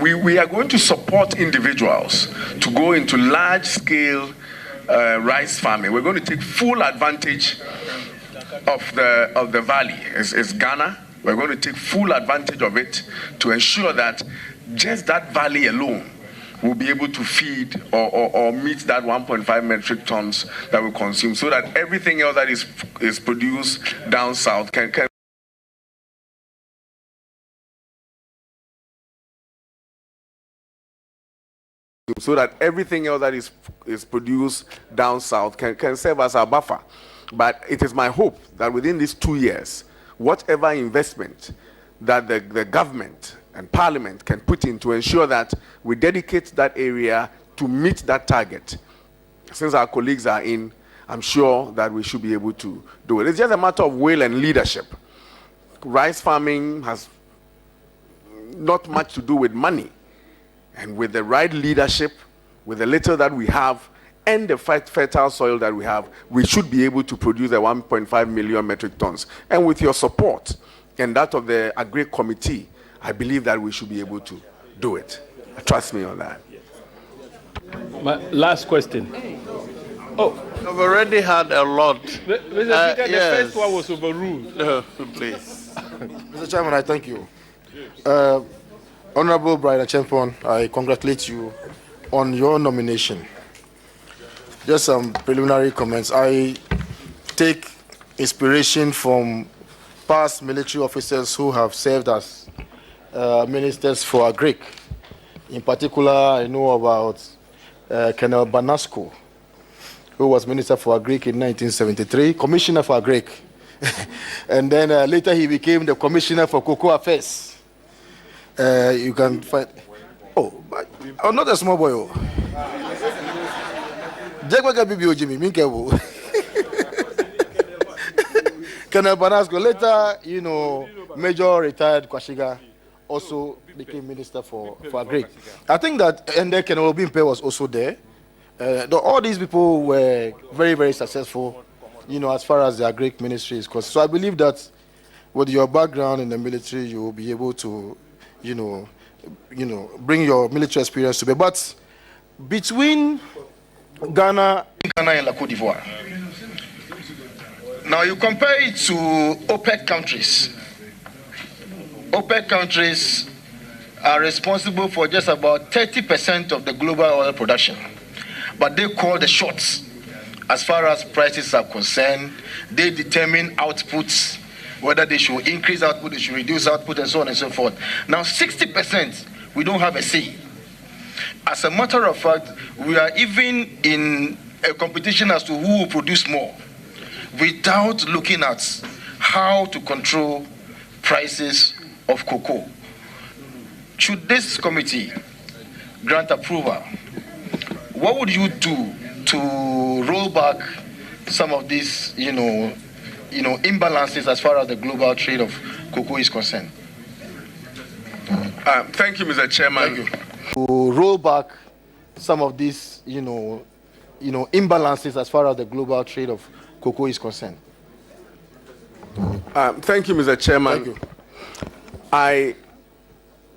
We are going to support individuals to go into large-scale rice farming. We're going to take full advantage of the valley. It's Ghana. We're going to take full advantage of it to ensure that just that valley alone will be able to feed or meet that 1.5 metric tons that we consume, so that everything else that is produced down south can so that everything else that is produced down south can serve as a buffer. But it is my hope that within these 2 years, whatever investment that the government and Parliament can put in to ensure that we dedicate that area to meet that target. Since our colleagues are in, I'm sure that we should be able to do it. It's just a matter of will and leadership. Rice farming has not much to do with money. And with the right leadership, with the little that we have, and the fertile soil that we have, we should be able to produce the 1.5 million metric tons. And with your support and that of the Agri Committee, I believe that we should be able to do it. Trust me on that. My last question. Oh, I've already had a lot. Mr. Speaker, the first one was overruled. No, please. Mr. Chairman, I thank you. Honorable Bryan Acheampong, I congratulate you on your nomination. Just some preliminary comments. I take inspiration from past military officers who have served as ministers for Agric. In particular, I know about Colonel Banasco, who was Minister for Agric in 1973, Commissioner for Agric. And then later he became the Commissioner for Cocoa Affairs. You can find... Oh, but I'm not a small boy. Colonel Banasco, later, you know, Major retired Kwashiga also became Minister for Agric. I think that, and then Colonel Obimpe was also there. All these people were very, very successful, you know, as far as the Agric ministry is concerned. So I believe that with your background in the military, you will be able to, you know, bring your military experience to bear. But between Ghana and La Côte d'Ivoire, now you compare it to OPEC countries. OPEC countries are responsible for just about 30% of the global oil production, but they call the shots as far as prices are concerned. They determine outputs, whether they should increase output, they should reduce output, and so on and so forth. Now 60%, we don't have a say. As a matter of fact, we are even in a competition as to who will produce more, without looking at how to control prices of cocoa. Should this committee grant approval, what would you do to roll back some of these, imbalances as far as the global trade of cocoa is concerned? Thank you, Mr. Chairman. Thank you. To roll back some of these, imbalances as far as the global trade of cocoa is concerned. Thank you, Mr. Chairman. Thank you. I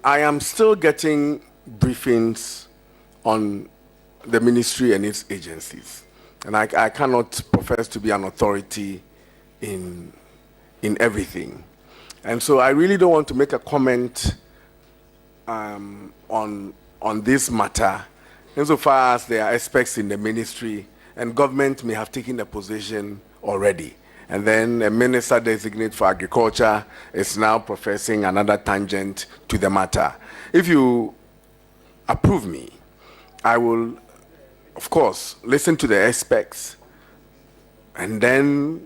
am still getting briefings on the ministry and its agencies, and I cannot profess to be an authority in everything, and so I really don't want to make a comment on this matter, insofar as there are aspects in the ministry and government may have taken a position already. And then a minister designate for agriculture is now professing another tangent to the matter. If you approve me, I will, of course, listen to the aspects and then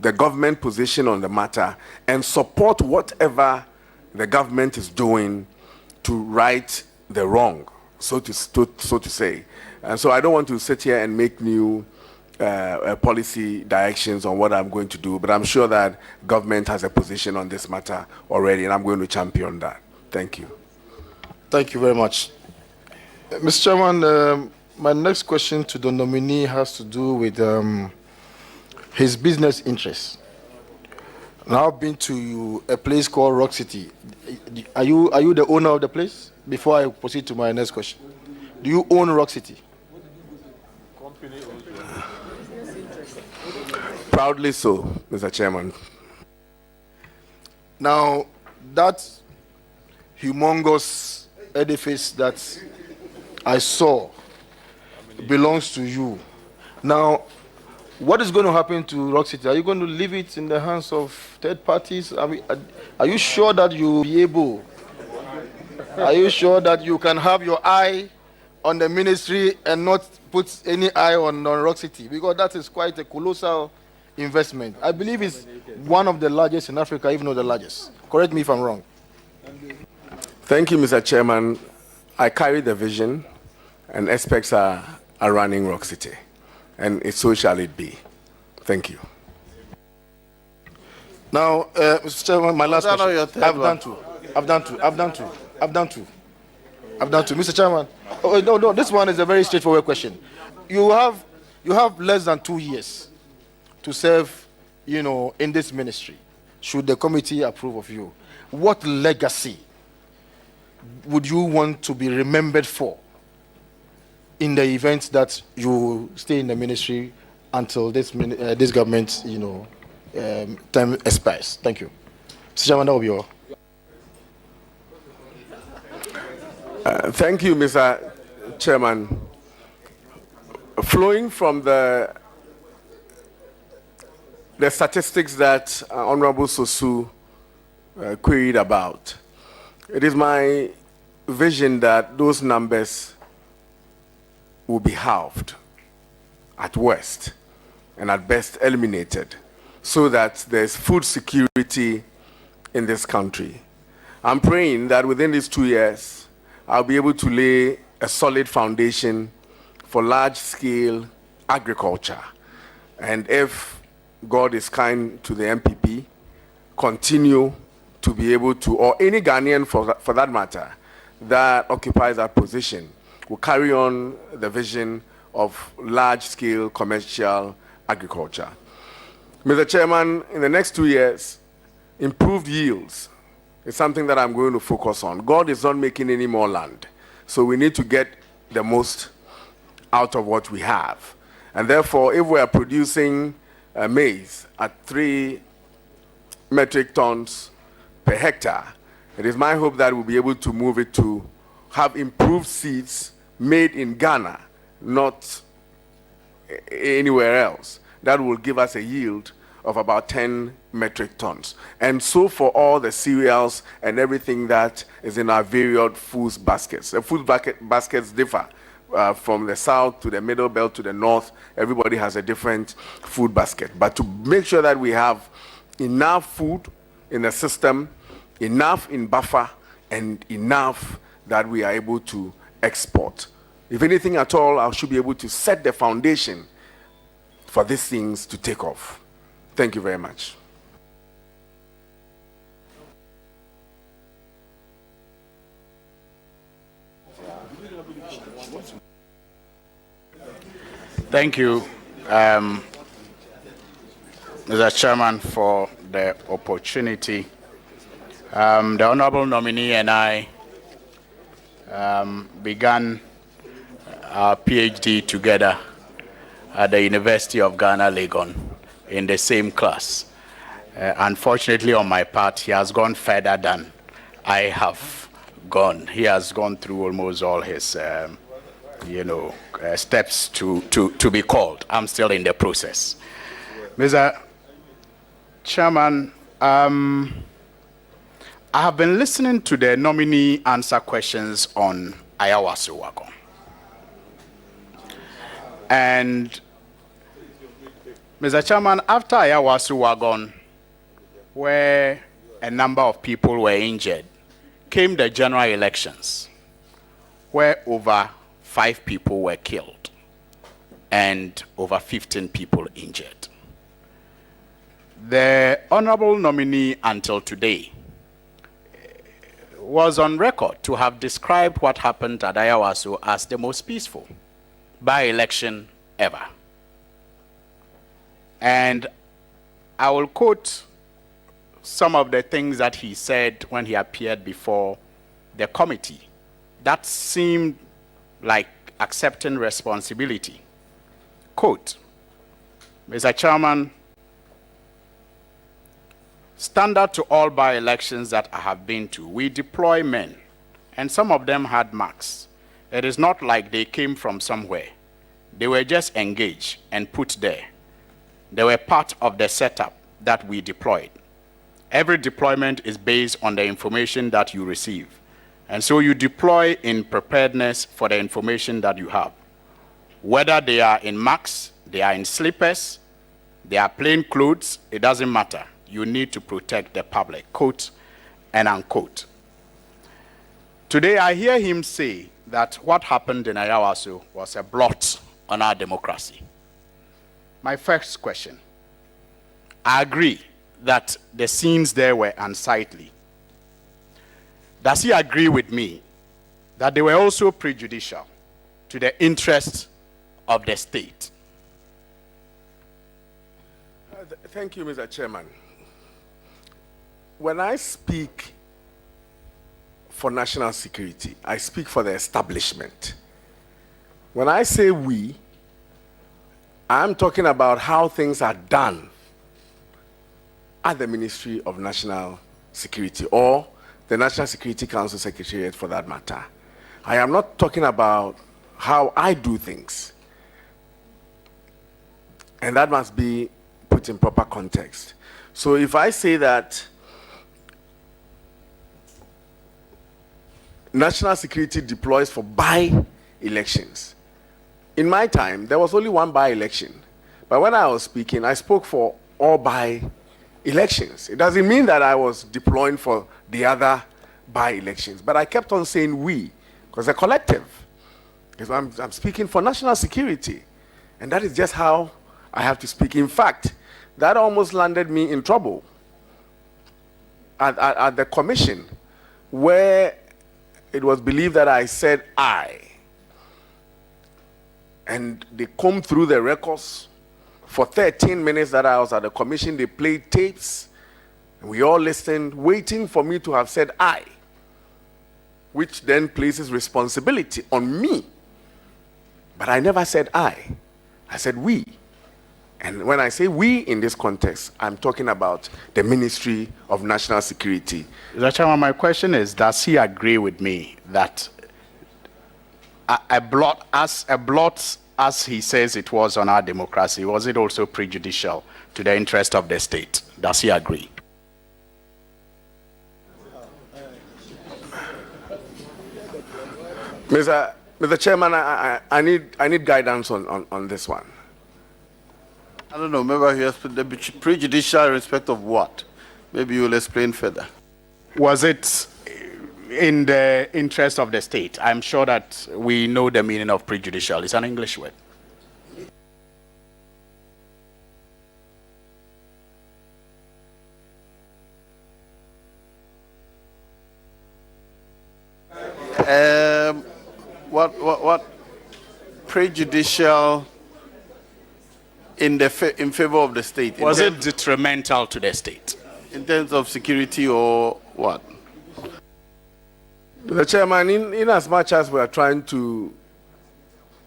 the government position on the matter and support whatever the government is doing to right the wrong, so to say. And so I don't want to sit here and make new policy directions on what I'm going to do, but I'm sure that government has a position on this matter already, and I'm going to champion that. Thank you. Thank you very much. Mr. Chairman, my next question to the nominee has to do with his business interests. Now I've been to a place called Rock City. Are you the owner of the place? Before I proceed to my next question, do you own Rock City? Proudly so, Mr. Chairman. Now, that humongous edifice that I saw belongs to you. Now, what is going to happen to Rock City? Are you going to leave it in the hands of third parties? I mean, are you sure that you'll be able? Are you sure that you can have your eye on the ministry and not put any eye on Rock City? Because that is quite a colossal investment. I believe it's one of the largest in Africa, if not the largest. Correct me if I'm wrong. Thank you, Mr. Chairman. I carry the vision, and aspects are running Rock City, and so shall it be. Thank you. Now, Mr. Chairman, my last question. I've done two. Mr. Chairman, no, this one is a very straightforward question. You have less than 2 years to serve, in this ministry. Should the committee approve of you, what legacy would you want to be remembered for in the event that you stay in the ministry until this government, term expires? Thank you. Mr. Chairman, that will be all. Thank you, Mr. Chairman. Flowing from the statistics that Honorable Sosu queried about, it is my vision that those numbers will be halved at worst and at best eliminated so that there's food security in this country. I'm praying that within these 2 years, I'll be able to lay a solid foundation for large-scale agriculture. And if God is kind to the MPP, continue to be able to, or any Ghanaian for that matter, that occupies that position, will carry on the vision of large-scale commercial agriculture. Mr. Chairman, in the next 2 years, improved yields is something that I'm going to focus on. God is not making any more land, so we need to get the most out of what we have. And therefore, if we are producing maize at 3 metric tons per hectare, it is my hope that we'll be able to move it to have improved seeds made in Ghana, not anywhere else. That will give us a yield of about 10 metric tons. And so for all the cereals and everything that is in our various food baskets. The food baskets differ from the south to the middle belt to the north. Everybody has a different food basket. But to make sure that we have enough food in the system, enough in buffer, and enough that we are able to export. If anything at all, I should be able to set the foundation for these things to take off. Thank you very much. Thank you, Mr. Chairman, for the opportunity. The Honorable Nominee and I began our PhD together at the University of Ghana, Legon, in the same class. Unfortunately, on my part, he has gone further than I have gone. He has gone through almost all his, steps to be called. I'm still in the process. Mr. Chairman, I have been listening to the nominee answer questions on Ayawaso Wagon. And Mr. Chairman, after Ayawaso Wagon, where a number of people were injured, came the general elections, where over 5 people were killed and over 15 people injured. The Honorable Nominee until today was on record to have described what happened at Ayawaso as the most peaceful by-election ever. And I will quote some of the things that he said when he appeared before the committee that seemed like accepting responsibility. Quote, Mr. Chairman, standard to all by-elections that I have been to, we deploy men, and some of them had marks. It is not like they came from somewhere. They were just engaged and put there. They were part of the setup that we deployed. Every deployment is based on the information that you receive. And so you deploy in preparedness for the information that you have. Whether they are in marks, they are in slippers, they are plain clothes, it doesn't matter. You need to protect the public, quote and unquote. Today I hear him say that what happened in Ayawaso was a blot on our democracy. My first question, I agree that the scenes there were unsightly. Does he agree with me that they were also prejudicial to the interests of the state? Thank you, Mr. Chairman. When I speak for national security, I speak for the establishment. When I say we, I'm talking about how things are done at the Ministry of National Security or the National Security Council Secretariat for that matter. I am not talking about how I do things. And that must be put in proper context. So if I say that national security deploys for by-elections, in my time, there was only one by-election. But when I was speaking, I spoke for all by-elections. It doesn't mean that I was deploying for the other by-elections. But I kept on saying we, because a collective. Because I'm speaking for national security. And that is just how I have to speak. In fact, that almost landed me in trouble at the commission, where it was believed that I said I. And they combed through the records. For 13 minutes that I was at the commission, they played tapes. And we all listened, waiting for me to have said I, which then places responsibility on me. But I never said I said we. And when I say we in this context, I'm talking about the Ministry of National Security. Mr. Chairman, my question is, does he agree with me that a blot as he says it was on our democracy, was it also prejudicial to the interest of the state? Does he agree? Mr. Chairman, I need guidance on this one. I don't know, maybe he has the prejudicial in respect of what? Maybe you'll explain further. Was it in the interest of the state? I'm sure that we know the meaning of prejudicial. It's an English word. What prejudicial in favor of the state? Was it detrimental to the state? In terms of security or what? The chairman, in as much as we are trying to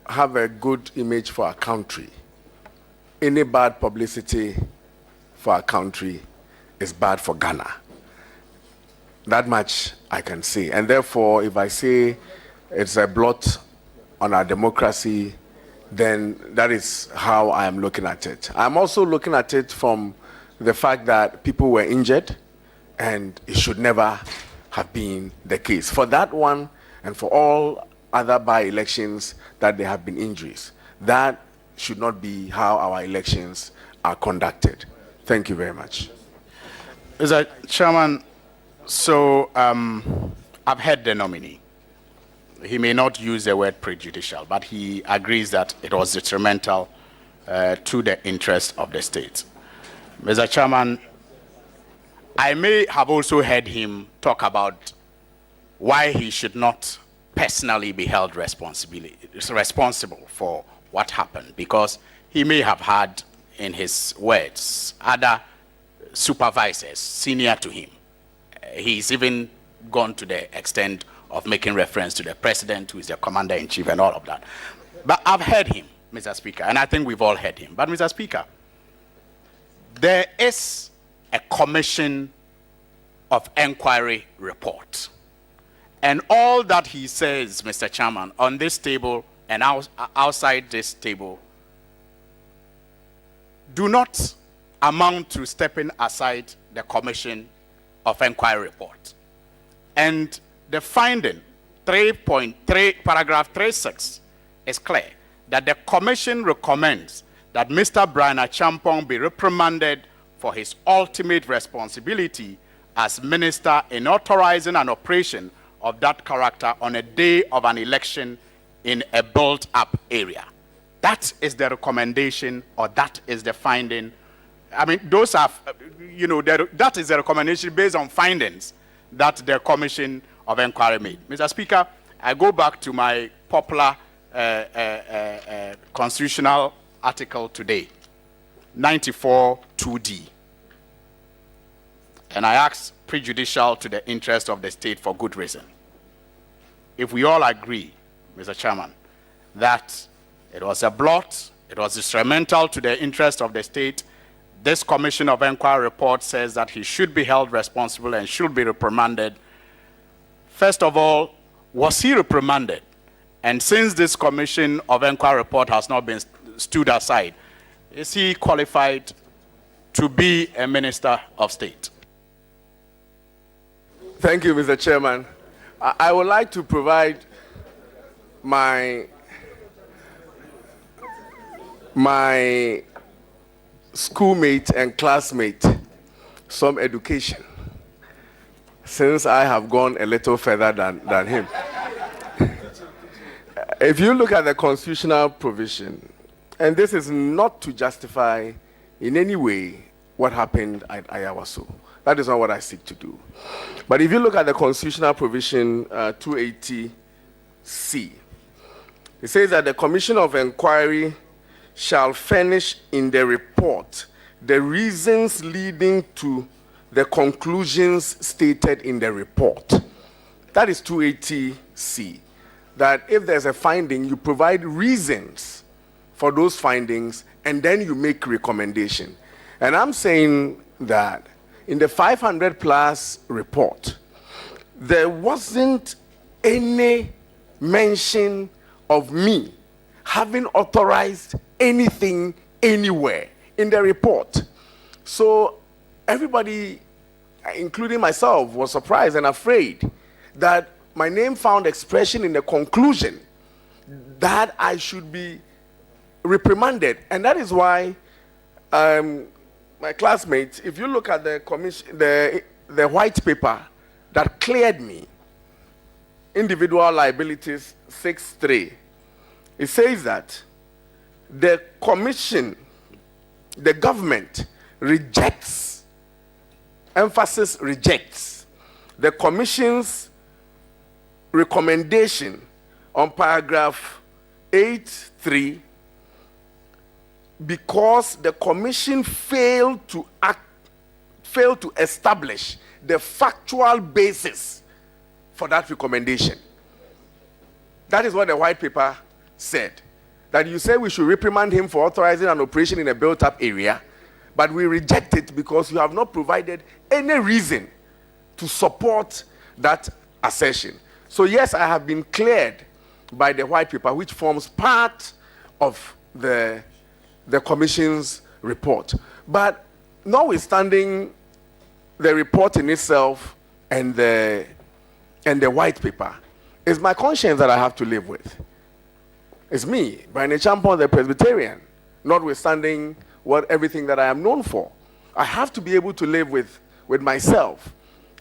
have a good image for our country, any bad publicity for our country is bad for Ghana. That much I can say. And therefore, if I say it's a blot on our democracy, then that is how I am looking at it. I'm also looking at it from the fact that people were injured, and it should never have been the case. For that one, and for all other by-elections that there have been injuries, that should not be how our elections are conducted. Thank you very much. Mr. Chairman, so I've heard the nominee. He may not use the word prejudicial, but he agrees that it was detrimental to the interest of the state. Mr. Chairman, I may have also heard him talk about why he should not personally be held responsible for what happened, because he may have had, in his words, other supervisors senior to him. He's even gone to the extent of making reference to the president, who is the commander-in-chief, and all of that. But I've heard him, Mr. Speaker, and I think we've all heard him. But, Mr. Speaker, there is a commission of inquiry report. And all that he says, Mr. Chairman, on this table and outside this table do not amount to stepping aside the commission of inquiry report. And the finding, 3.3, paragraph 36, is clear that the commission recommends that Mr. Bryan Acheampong be reprimanded for his ultimate responsibility as minister in authorizing an operation of that character on a day of an election in a built-up area. That is the recommendation, or that is the finding. I mean, those are, that is the recommendation based on findings that the Commission of Inquiry made. Mr. Speaker, I go back to my popular constitutional article today, 94 2D. And I ask prejudicial to the interest of the state for good reason. If we all agree, Mr. Chairman, that it was a blot, it was instrumental to the interest of the state, this Commission of Inquiry report says that he should be held responsible and should be reprimanded. First of all, was he reprimanded? And since this Commission of Inquiry report has not been stood aside, is he qualified to be a minister of state? Thank you, Mr. Chairman. I would like to provide my schoolmate and classmate some education, since I have gone a little further than him. If you look at the constitutional provision, and this is not to justify in any way what happened at Ayawaso. That is not what I seek to do. But if you look at the constitutional provision 280C, it says that the Commission of Inquiry shall furnish in the report the reasons leading to the conclusions stated in the report. That is 280C. That if there's a finding, you provide reasons for those findings, and then you make recommendation. And I'm saying that in the 500 plus report, there wasn't any mention of me having authorized anything anywhere in the report. So everybody, including myself, was surprised and afraid that my name found expression in the conclusion that I should be reprimanded. And that is why my classmates, if you look at the commission, the white paper that cleared me, individual liabilities 6.3, it says that the commission, the government rejects, emphasis rejects, the commission's recommendation on paragraph 8.3 because the commission failed to establish the factual basis for that recommendation. That is what the white paper said. That you say we should reprimand him for authorizing an operation in a built-up area, but we reject it because you have not provided any reason to support that assertion. So yes, I have been cleared by the white paper, which forms part of the commission's report. But notwithstanding the report in itself and the white paper, it's my conscience that I have to live with. It's me, Bryan Acheampong, the Presbyterian, notwithstanding everything that I am known for. I have to be able to live with myself.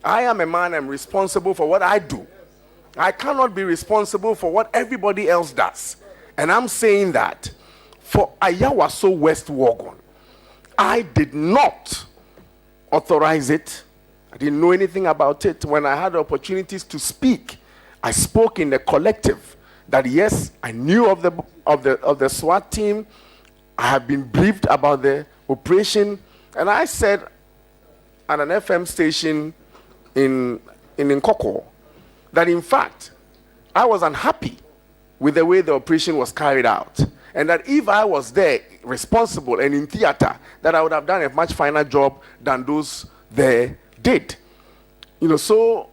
I am a man, I'm responsible for what I do. I cannot be responsible for what everybody else does. And I'm saying that for Ayawaso West Wagon, I did not authorize it. I didn't know anything about it. When I had opportunities to speak, I spoke in the collective that yes, I knew of the SWAT team. I have been briefed about the operation, and I said at an FM station in Nkoko that in fact I was unhappy with the way the operation was carried out, and that if I was there responsible and in theater, that I would have done a much finer job than those there did. So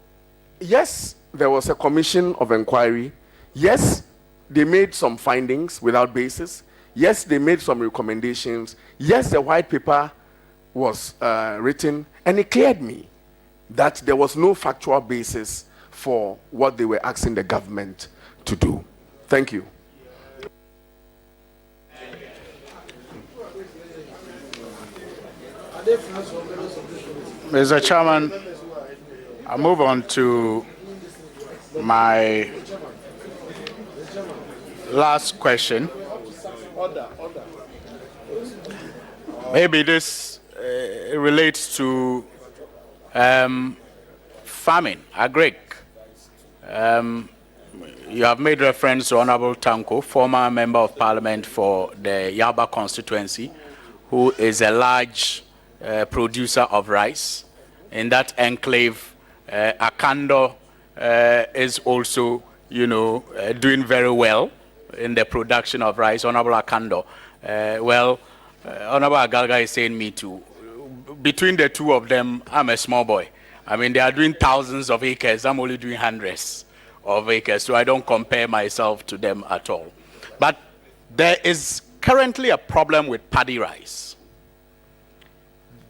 yes, there was a commission of inquiry. Yes, they made some findings without basis. Yes, they made some recommendations. Yes, the white paper was written, and it cleared me that there was no factual basis for what they were asking the government to do. Thank you. Mr. Chairman, I move on to my last question. Maybe this relates to farming, agric. You have made reference to Honorable Tanko, former Member of Parliament for the Yaba constituency, who is a large producer of rice. In that enclave, Akando is also, doing very well in the production of rice. Honorable Akando. Honorable Agalga is saying me too. Between the two of them, I'm a small boy. I mean, they are doing thousands of acres. I'm only doing hundreds of acres, so I don't compare myself to them at all. But there is currently a problem with paddy rice.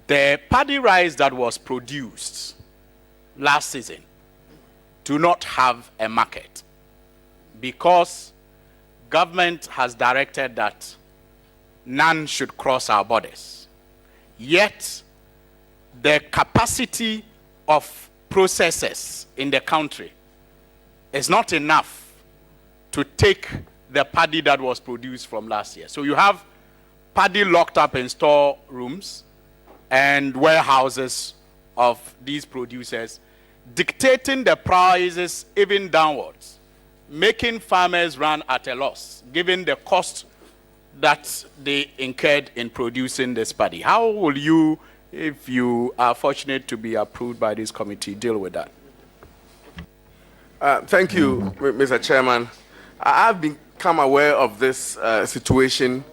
The paddy rice that was produced last season do not have a market because government has directed that none should cross our borders. Yet, the capacity of processors in the country is not enough to take the paddy that was produced from last year. So you have paddy locked up in storerooms and warehouses of these producers, dictating the prices even downwards, making farmers run at a loss, given the cost that they incurred in producing this paddy. How will you, if you are fortunate to be approved by this committee, deal with that? Thank you, Mr. Chairman. I've become aware of this situation,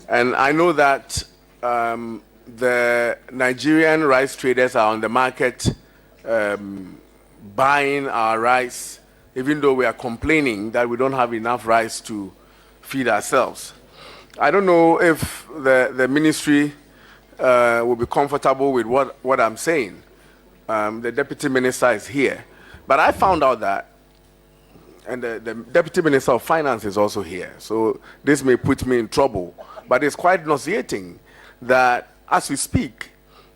and I know that the Nigerian rice traders are on the market buying our rice, even though we are complaining that we don't have enough rice to feed ourselves. I don't know if the ministry will be comfortable with what I'm saying. The deputy minister is here. But I found out that, and the deputy minister of finance is also here, so this may put me in trouble, but it's quite nauseating that as we speak,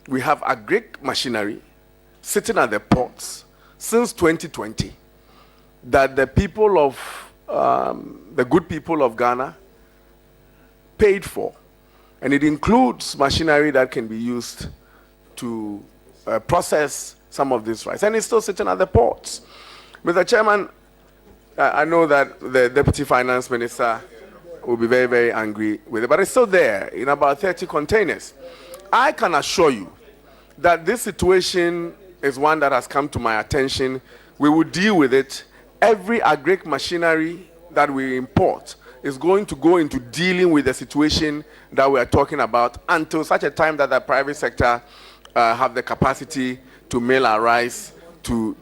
we have agric machinery sitting at the ports since 2020 that the people of, the good people of Ghana paid for. And it includes machinery that can be used to process some of this rice. And it's still sitting at the ports. Mr. Chairman, I know that the Deputy Finance Minister will be very, very angry with it, but it's still there in about 30 containers. I can assure you that this situation is one that has come to my attention. We will deal with it. Every agric machinery that we import is going to go into dealing with the situation that we are talking about until such a time that the private sector have the capacity to mill our rice to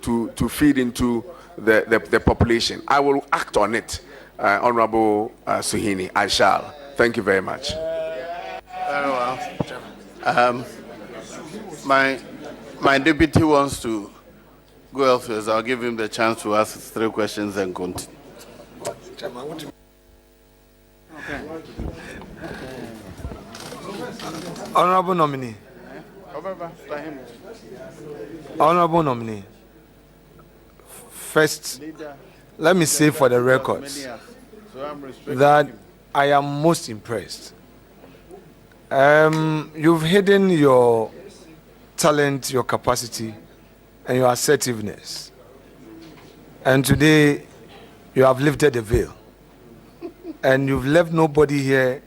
feed into the population. I will act on it, Honorable Suhini. I shall. Thank you very much. Very well. My deputy wants to go elsewhere, so I'll give him the chance to ask 3 questions and continue. Honorable nominee. Honorable nominee. First, let me say for the records that I am most impressed. You've hidden your talent, your capacity, and your assertiveness. And today, you have lifted the veil. And you've left nobody here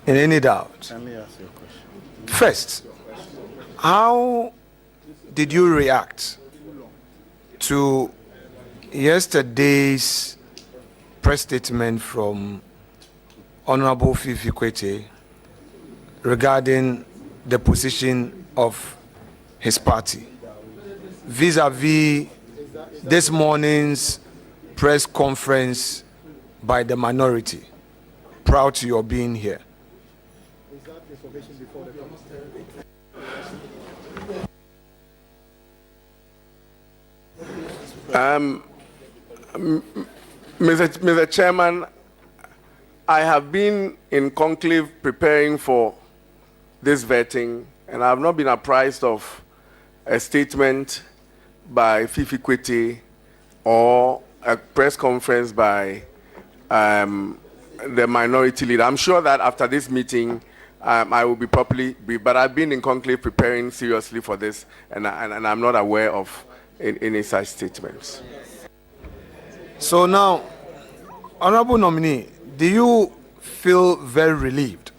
in any doubt. Let me ask you a question. First, how did you react to yesterday's press statement from Honorable Fifi Kwete regarding the position of his party vis-a-vis this morning's press conference by the minority? Proud to your being here. Mr. Chairman, I have been in conclave preparing for this vetting, and I have not been apprised of a statement by Fifi Kwete or a press conference by the minority leader. I'm sure that after this meeting, I will be properly briefed, but I've been in conclave preparing seriously for this, and I'm not aware of any such statements. So now, Honorable Nominee, do you feel very relieved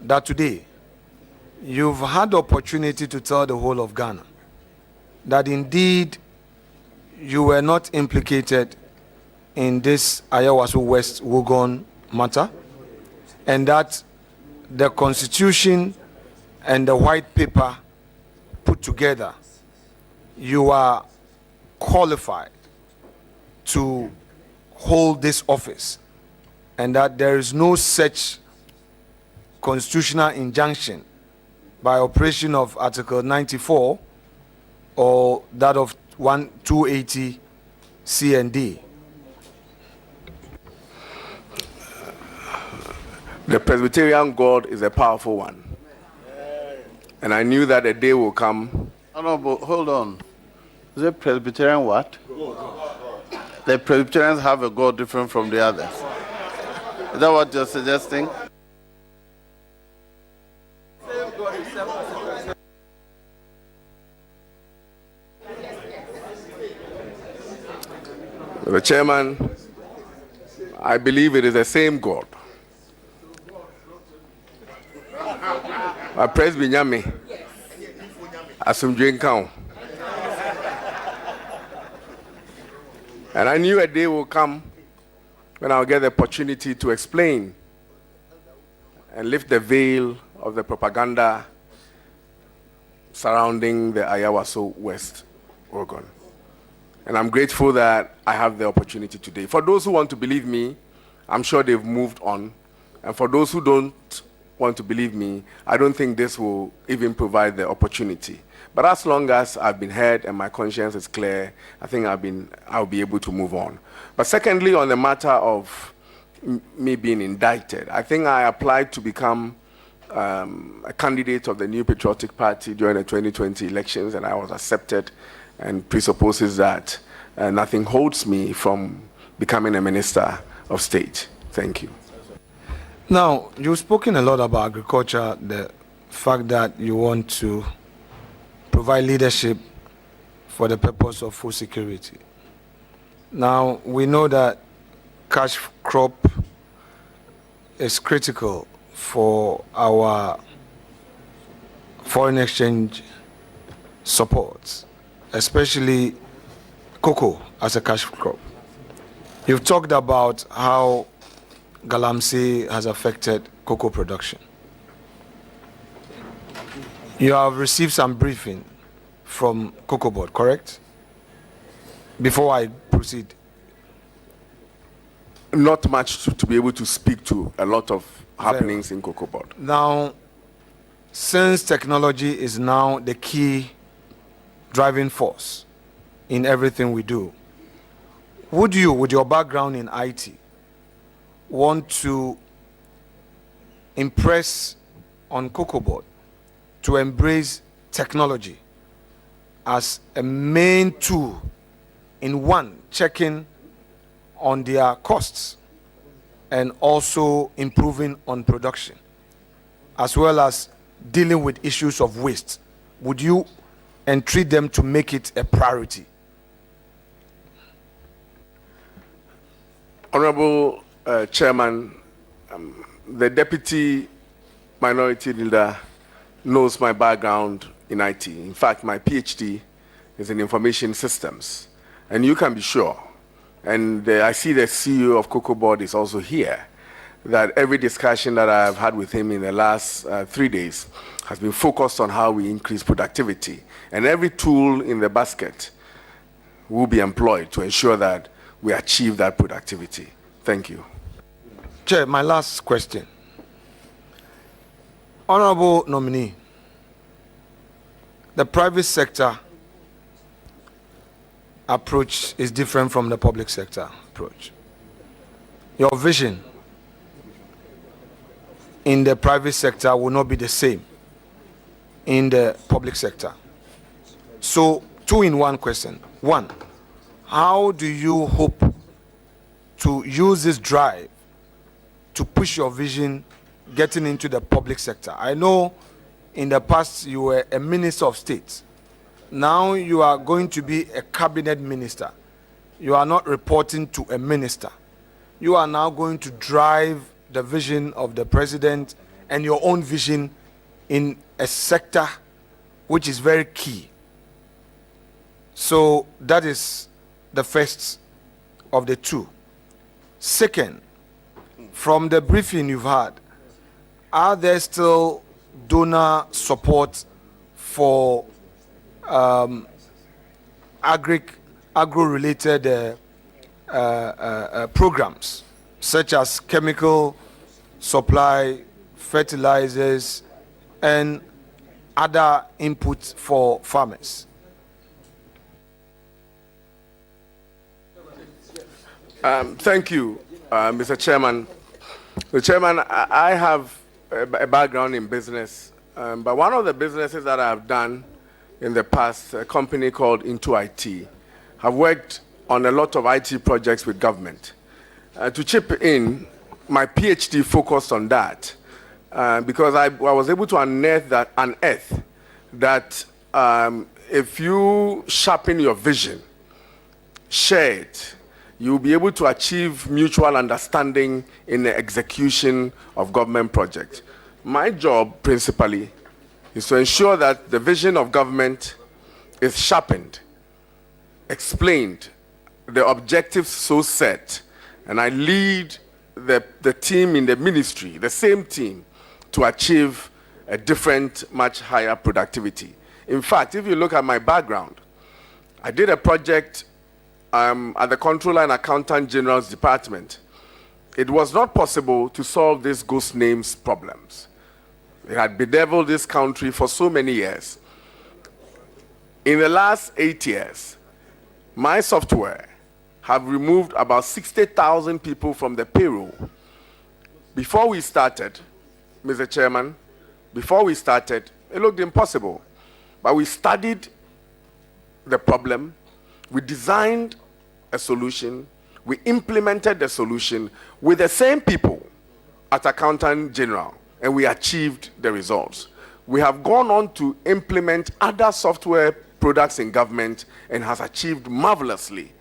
that today you've had the opportunity to tell the whole of Ghana that indeed you were not implicated in this Ayawaso West Wugon matter, and that the Constitution and the white paper put together, you are qualified to hold this office and that there is no such constitutional injunction by operation of Article 94 or that of 280 C and D. The Presbyterian God is a powerful one. And I knew that a day will come. No, but hold on. Is it Presbyterian what? The Presbyterians have a God different from the others. Is that what you're suggesting? The chairman, I believe it is the same God. I praise Binyami. Asumdwe Nkao. And I knew a day will come when I'll get the opportunity to explain and lift the veil of the propaganda surrounding the Ayawaso West organ. And I'm grateful that I have the opportunity today. For those who want to believe me, I'm sure they've moved on. And for those who don't want to believe me, I don't think this will even provide the opportunity. But as long as I've been heard and my conscience is clear, I think I'll be able to move on. But secondly, on the matter of me being indicted, I think I applied to become a candidate of the New Patriotic Party during the 2020 elections, and I was accepted, and presupposes that nothing holds me from becoming a minister of state. Thank you. Now, you've spoken a lot about agriculture, the fact that you want to provide leadership for the purpose of food security. Now, we know that cash crop is critical for our foreign exchange support, especially cocoa as a cash crop. You've talked about how Galamsey has affected cocoa production. You have received some briefing from Cocoa Board, correct? Before I proceed. Not much to be able to speak to a lot of happenings in Cocoa Board. Now, since technology is now the key driving force in everything we do, would you, with your background in IT, want to impress on Cocoa Board to embrace technology as a main tool in one, checking on their costs and also improving on production, as well as dealing with issues of waste? Would you entreat them to make it a priority? Honorable Chairman, the Deputy Minority Leader knows my background in IT. In fact, my PhD is in information systems. And you can be sure, and I see the CEO of Cocoa Board is also here, that every discussion that I've had with him in the last 3 days has been focused on how we increase productivity. And every tool in the basket will be employed to ensure that we achieve that productivity. Thank you. Chair, my last question. Honorable Nominee, the private sector approach is different from the public sector approach. Your vision in the private sector will not be the same in the public sector. So, two-in-one question. One, how do you hope to use this drive to push your vision getting into the public sector? I know in the past you were a minister of state. Now you are going to be a cabinet minister. You are not reporting to a minister. You are now going to drive the vision of the president and your own vision in a sector which is very key. So that is the first of the two. Second, from the briefing you've had, are there still donor support for agro-related programs, such as chemical supply, fertilizers, and other inputs for farmers? Thank you, Mr. Chairman. The Chairman, I have a background in business, but one of the businesses that I've done in the past, a company called Into IT, have worked on a lot of IT projects with government. To chip in, my PhD focused on that because I was able to unearth that if you sharpen your vision, share it, you'll be able to achieve mutual understanding in the execution of government projects. My job, principally, is to ensure that the vision of government is sharpened, explained, the objectives so set, and I lead the team in the ministry, the same team, to achieve a different, much higher productivity. In fact, if you look at my background, I did a project at the Controller and Accountant General's Department. It was not possible to solve these ghost names problems. They had bedeviled this country for so many years. In the last 8 years, my software have removed about 60,000 people from the payroll. Before we started, Mr. Chairman, it looked impossible. But we studied the problem, we designed a solution, we implemented the solution with the same people at Accountant General, and we achieved the results. We have gone on to implement other software products in government and has achieved marvelously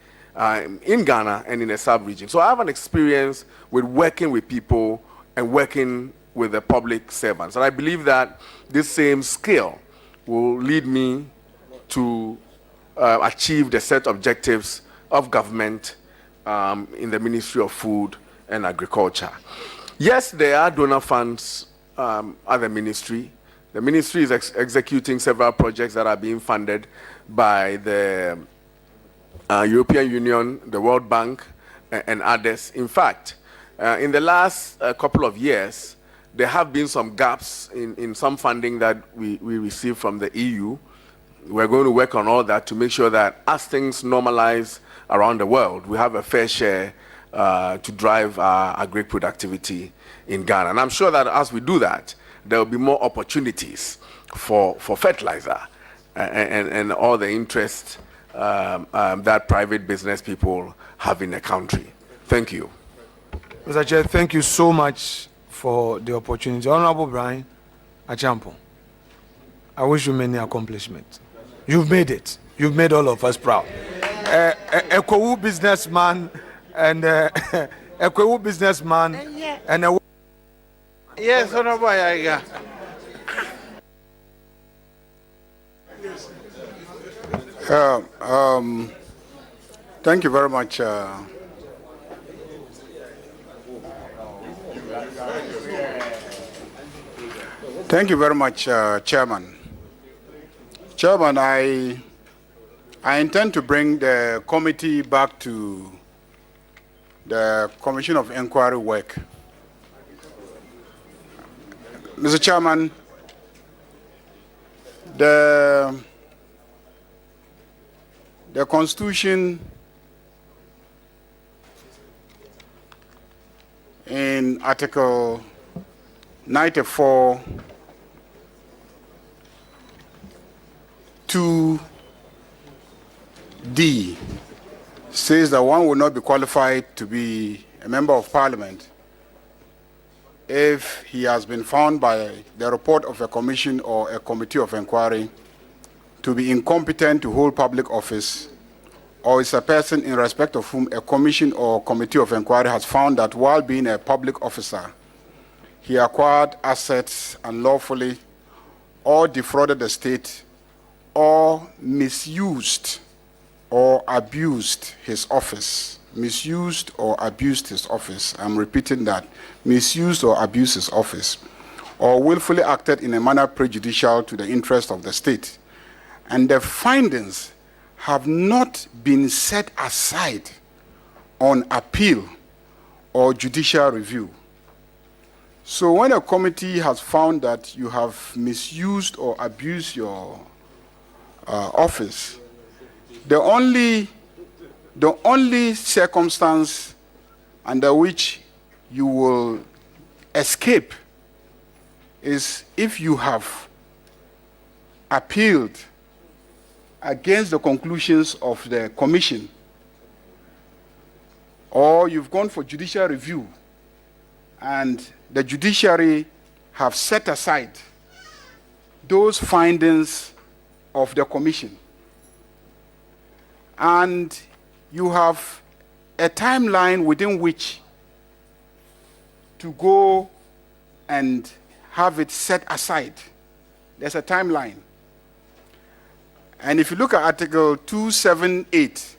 in Ghana and in the sub-region. So I have an experience with working with people and working with the public servants. And I believe that this same skill will lead me to achieve the set objectives of government in the Ministry of Food and Agriculture. Yes, there are donor funds at the ministry. The ministry is executing several projects that are being funded by the European Union, the World Bank, and others. In fact, in the last couple of years, there have been some gaps in some funding that we received from the EU. We're going to work on all that to make sure that as things normalize around the world, we have a fair share to drive our great productivity in Ghana. And I'm sure that as we do that, there will be more opportunities for fertilizer and all the interest that private business people have in the country. Thank you. Mr. Chair, thank you so much for the opportunity. Honorable Bryan, Acheampong, I wish you many accomplishments. You've made it. You've made all of us proud. A Kwewu businessman and a Kwewu businessman and a... Yes, Honorable Ayaga. Thank you very much. Thank you very much, Chairman. Chairman, I intend to bring the committee back to the Commission of Inquiry work. Mr. Chairman, the Constitution in Article 94 2D says that one will not be qualified to be a member of Parliament if he has been found by the report of a commission or a committee of inquiry to be incompetent to hold public office, or is a person in respect of whom a commission or committee of inquiry has found that while being a public officer, he acquired assets unlawfully or defrauded the state or misused or abused his office. Misused or abused his office. I'm repeating that. Misused or abused his office. Or willfully acted in a manner prejudicial to the interest of the state. And the findings have not been set aside on appeal or judicial review. So when a committee has found that you have misused or abused your office, the only circumstance under which you will escape is if you have appealed against the conclusions of the commission, or you've gone for judicial review and the judiciary have set aside those findings of the commission, and you have a timeline within which to go and have it set aside. There's a timeline. And if you look at Article 278,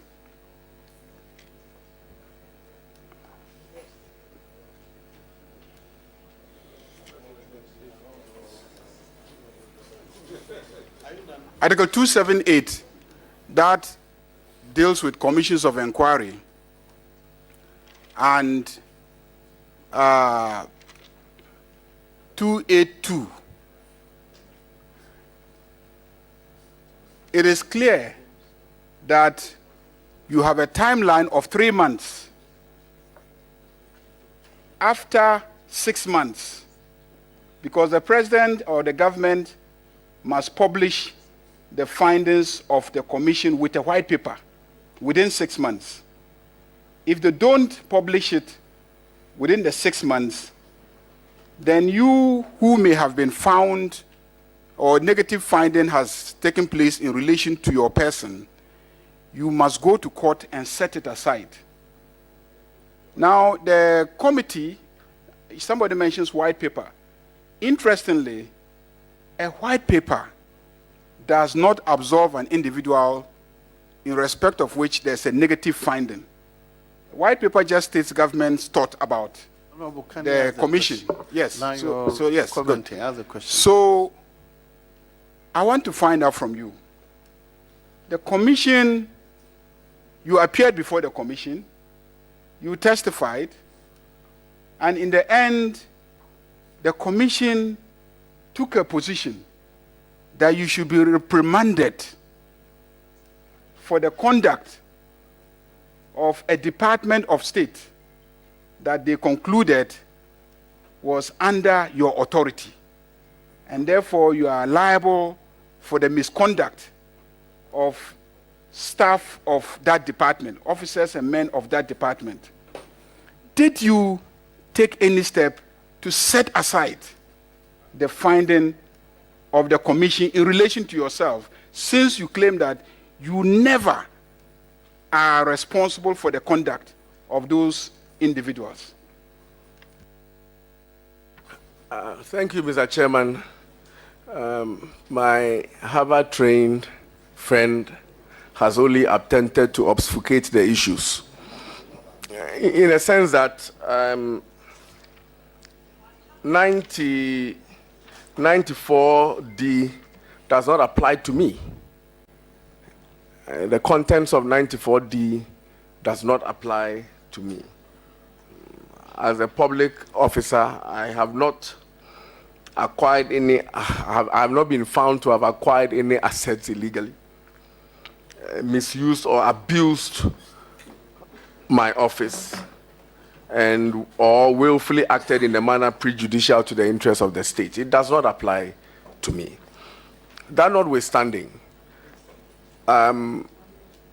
Article 278, that deals with commissions of inquiry, and 282, it is clear that you have a timeline of 3 months. After 6 months, because the president or the government must publish the findings of the commission with a white paper within 6 months. If they don't publish it within the 6 months, then you who may have been found or negative finding has taken place in relation to your person, you must go to court and set it aside. Now, the committee, somebody mentions white paper. Interestingly, a white paper does not absolve an individual in respect of which there's a negative finding. White paper just states government's thought about the commission. Yes. So yes. So I want to find out from you. The commission, you appeared before the commission, you testified, and in the end, the commission took a position that you should be reprimanded for the conduct of a Department of State that they concluded was under your authority. And therefore, you are liable for the misconduct of staff of that department, officers and men of that department. Did you take any step to set aside the finding of the commission in relation to yourself, since you claim that you never are responsible for the conduct of those individuals? Thank you, Mr. Chairman. My Harvard-trained friend has only attempted to obfuscate the issues, in a sense that 94D does not apply to me. The contents of 94D does not apply to me. As a public officer, I have not acquired any, I have not been found to have acquired any assets illegally, misused or abused my office, and or willfully acted in a manner prejudicial to the interests of the state. It does not apply to me. That notwithstanding, Mr.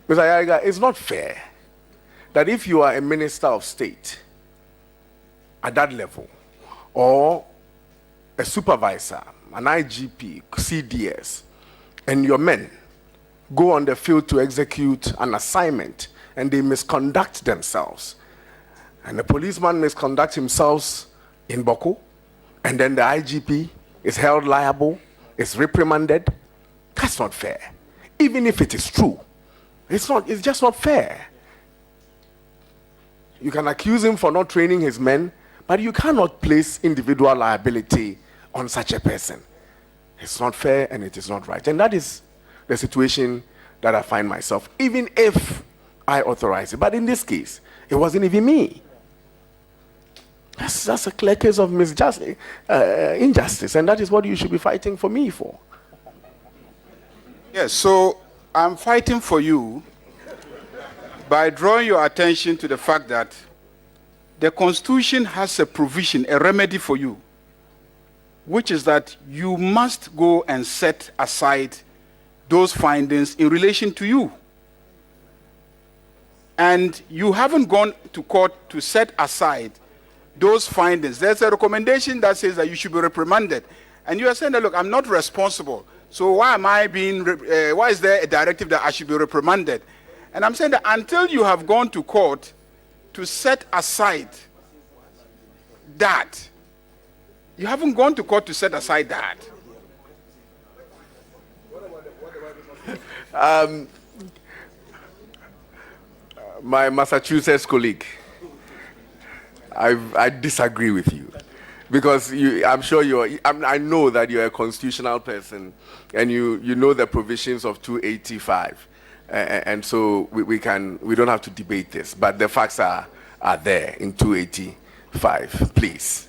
Yariga, it's not fair that if you are a minister of state at that level, or a supervisor, an IGP, CDS, and your men go on the field to execute an assignment and they misconduct themselves, and the policeman misconducts himself in Boko, and then the IGP is held liable, is reprimanded, that's not fair. Even if it is true, it's just not fair. You can accuse him for not training his men, but you cannot place individual liability on such a person. It's not fair and it is not right. And that is the situation that I find myself, even if I authorize it. But in this case, it wasn't even me. That's a clear case of injustice, and that is what you should be fighting for me for. Yes, so I'm fighting for you by drawing your attention to the fact that the Constitution has a provision, a remedy for you, which is that you must go and set aside those findings in relation to you. And you haven't gone to court to set aside those findings. There's a recommendation that says that you should be reprimanded. And you are saying that, look, I'm not responsible. So why am I being, why is there a directive that I should be reprimanded? And I'm saying that until you have gone to court to set aside that, you haven't gone to court to set aside that. My Massachusetts colleague, I disagree with you, because I'm sure I know that you're a constitutional person, and you know the provisions of 285, and so we don't have to debate this, but the facts are there in 285. Please.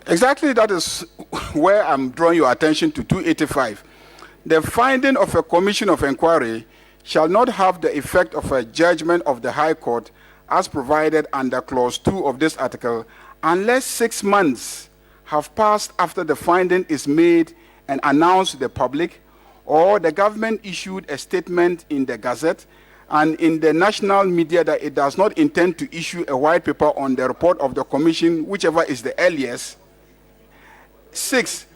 Exactly, that is where I'm drawing your attention to 285. The finding of a commission of inquiry shall not have the effect of a judgment of the High Court as provided under Clause 2 of this article, unless 6 months have passed after the finding is made and announced to the public, or the government issued a statement in the Gazette and in the national media that it does not intend to issue a white paper on the report of the commission, whichever is the earliest. 6,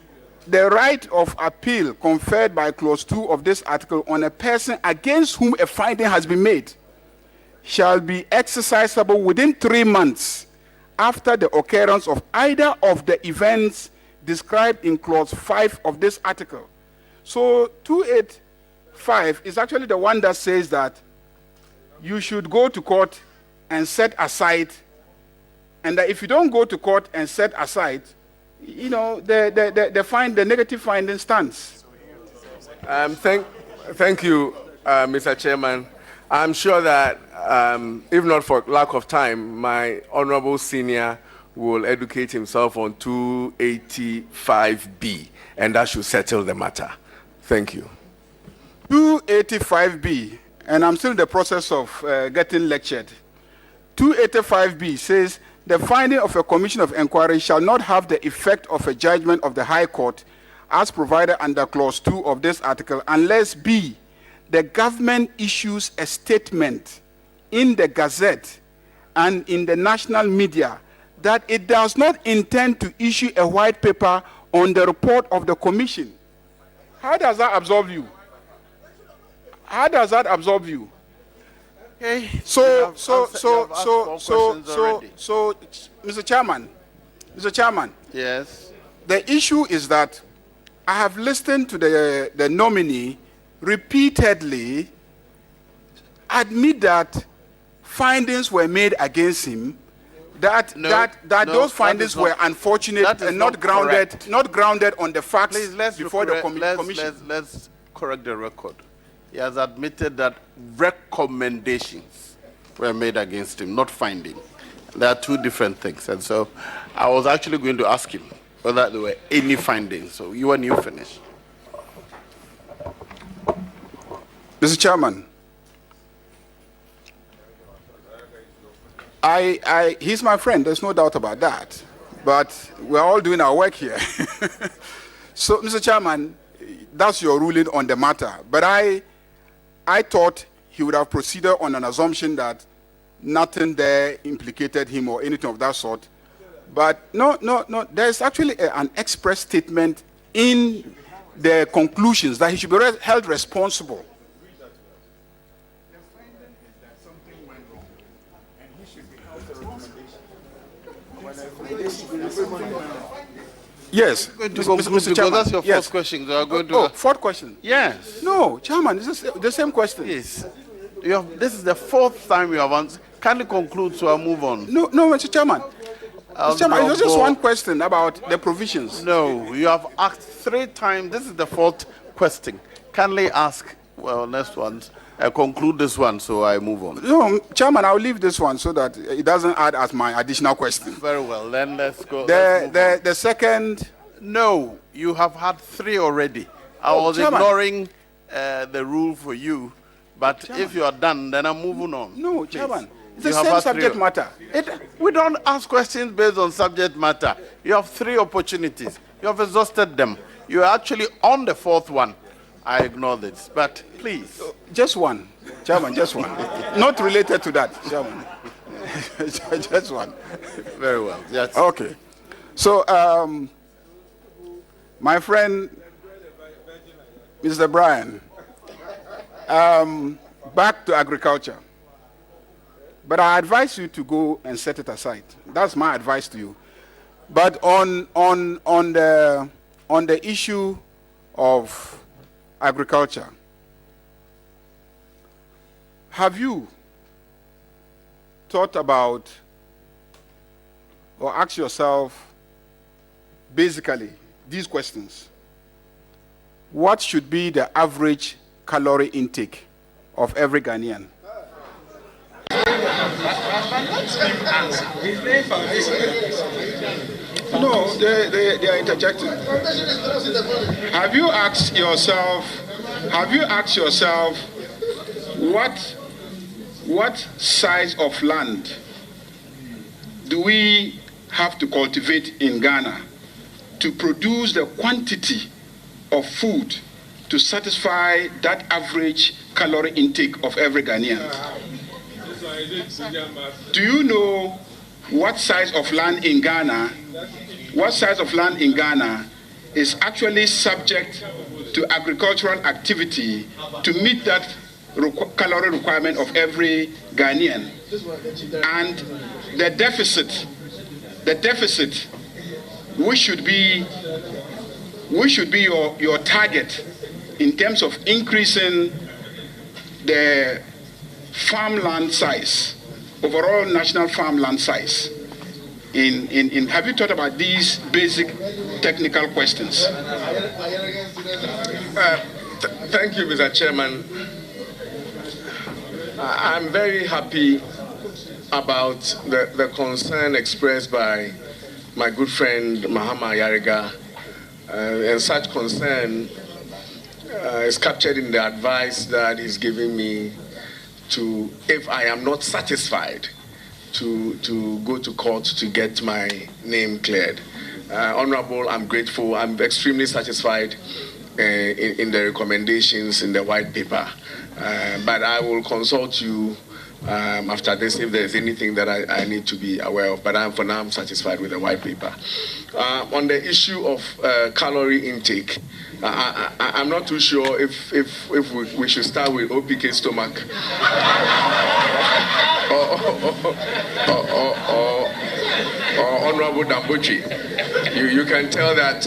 the right of appeal conferred by Clause 2 of this article on a person against whom a finding has been made shall be exercisable within 3 months after the occurrence of either of the events described in Clause 5 of this article. So 285 is actually the one that says that you should go to court and set aside, and that if you don't go to court and set aside, you know, the negative finding stands. Thank you, Mr. Chairman. I'm sure that, if not for lack of time, my honorable senior will educate himself on 285B, and that should settle the matter. Thank you. 285B, and I'm still in the process of getting lectured. 285B says, the finding of a commission of inquiry shall not have the effect of a judgment of the High Court as provided under Clause 2 of this article, unless B, the government issues a statement in the Gazette and in the national media that it does not intend to issue a white paper on the report of the commission. How does that absolve you? How does that absolve you? Okay. So, Mr. Chairman. Yes. The issue is that I have listened to the nominee repeatedly admit that findings were made against him, that those findings were unfortunate and not grounded on the facts. Please, before the commission. Let's correct the record. He has admitted that recommendations were made against him, not finding. There are two different things. And so I was actually going to ask him whether there were any findings. So you finish. Mr. Chairman, he's my friend, there's no doubt about that. But we're all doing our work here. So, Mr. Chairman, that's your ruling on the matter. But I thought he would have proceeded on an assumption that nothing there implicated him or anything of that sort. But no. There's actually an express statement in the conclusions that he should be held responsible. Yes, Mr. Chairman. That's your first question. Fourth question. Yes. No, Chairman, this is the same question. Yes. This is the fourth time you have answered. Kindly conclude so I'll move on. No, Mr. Chairman. Mr. Chairman, it was just one question about the provisions. No, you have asked 3 times. This is the 4th question. Kindly ask, next one. conclude this one so I move on. No, Chairman, I'll leave this one so that it doesn't add as my additional question. Very well, then let's go. The second... No, you have had 3 already. I was Chairman. ignoring the rule for you, but Chairman, if you are done, then I'm moving on. No, Please. Chairman, it's You the have same had subject 3. matter. We don't ask questions based on subject matter. You have 3 opportunities. You have exhausted them. You are actually on the 4th one. I ignore this, but please. Just one, Chairman, just one. Not related to that, Chairman. Just one. Very well. Yes. Okay. So, my friend, Mr. Bryan, back to agriculture. But I advise you to go and set it aside. That's my advice to you. But on the issue of agriculture, have you thought about or asked yourself basically these questions? What should be the average calorie intake of every Ghanaian? No, they are interjecting. Have you asked yourself what size of land do we have to cultivate in Ghana to produce the quantity of food to satisfy that average calorie intake of every Ghanaian? Do you know what size of land in Ghana is actually subject to agricultural activity to meet that calorie requirement of every Ghanaian? And the deficit, which should be your target in terms of increasing the farmland size, overall national farmland size. Have you thought about these basic technical questions? Thank you, Mr. Chairman. I'm very happy about the concern expressed by my good friend Mahama Yariga, and such concern is captured in the advice that he's giving me to, if I am not satisfied, to go to court to get my name cleared. Honorable, I'm grateful. I'm extremely satisfied in the recommendations in the white paper. But I will consult you after this if there's anything that I need to be aware of. But for now, I'm satisfied with the white paper. On the issue of calorie intake, I'm not too sure if we should start with OPK stomach or Honorable Dambuchi. You can tell that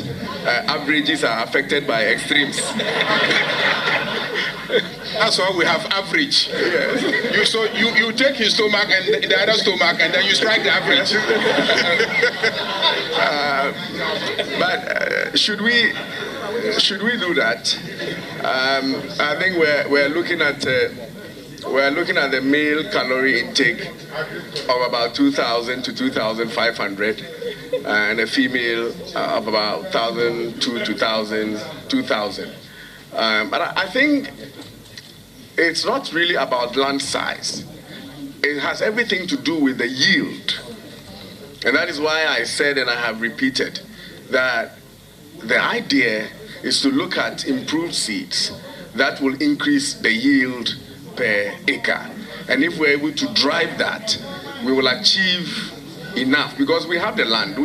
averages are affected by extremes. That's why we have average. Yes. You take his stomach and the other stomach, and then you strike the average. But should we do that? I think we're looking at the male calorie intake of about 2,000 to 2,500, and a female of about 1,000 to 2,000. But I think it's not really about land size. It has everything to do with the yield. And that is why I said, and I have repeated, that the idea is to look at improved seeds that will increase the yield per acre. And if we're able to drive that, we will achieve enough, because we have the land.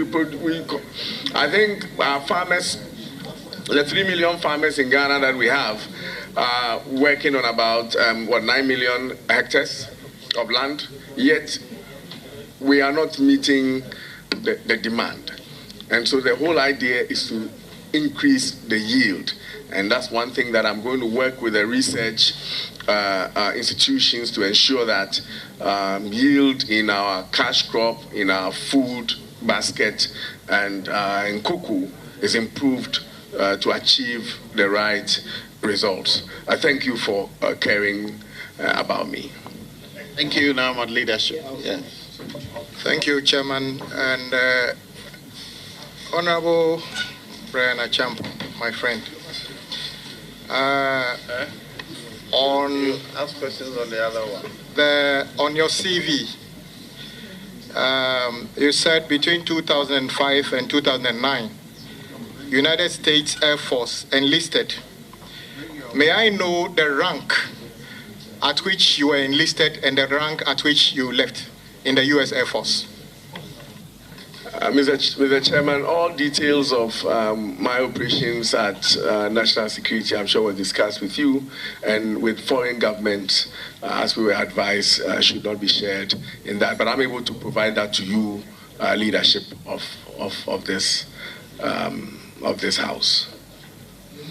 I think our farmers, the 3 million farmers in Ghana that we have, are working on about 9 million hectares of land, yet we are not meeting the demand. And so the whole idea is to increase the yield. And that's one thing that I'm going to work with the research institutions to ensure that yield in our cash crop, in our food basket, and in cocoa is improved to achieve the right results. I thank you for caring about me. Thank you, now on leadership. Yeah. Thank you, Chairman. And Honorable Bryan Acheampong, my friend. You ask questions on the other one. On your CV, you said between 2005 and 2009, United States Air Force enlisted. May I know the rank at which you were enlisted and the rank at which you left in the U.S. Air Force? Mr. Chairman, all details of my operations at national security, I'm sure, were discussed with you and with foreign governments, as we were advised, should not be shared in that. But I'm able to provide that to you, leadership of this House.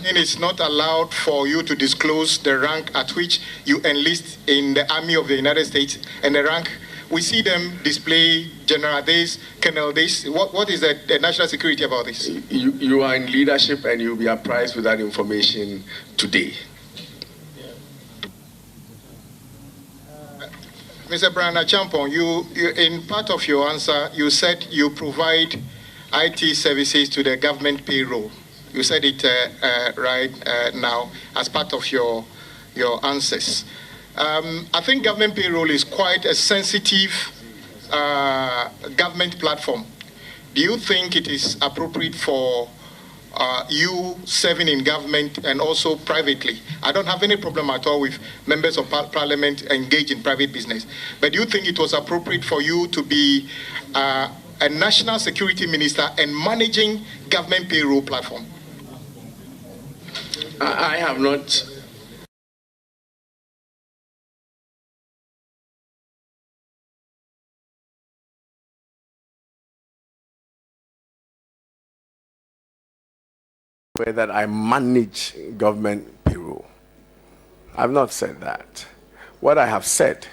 And it's not allowed for you to disclose the rank at which you enlist in the Army of the United States and the rank. We see them display General this, Colonel this. What is the national security about this? You are in leadership and you'll be apprised with that information today. Mr. Bryan Acheampong, you in part of your answer, you said you provide IT services to the government payroll. You said it right now as part of your answers. I think government payroll is quite a sensitive government platform. Do you think it is appropriate for you serving in government and also privately? I don't have any problem at all with members of parliament engaged in private business. But do you think it was appropriate for you to be a national security minister and managing government payroll platform? I have not. That I manage government payroll. I've not said that. What I have said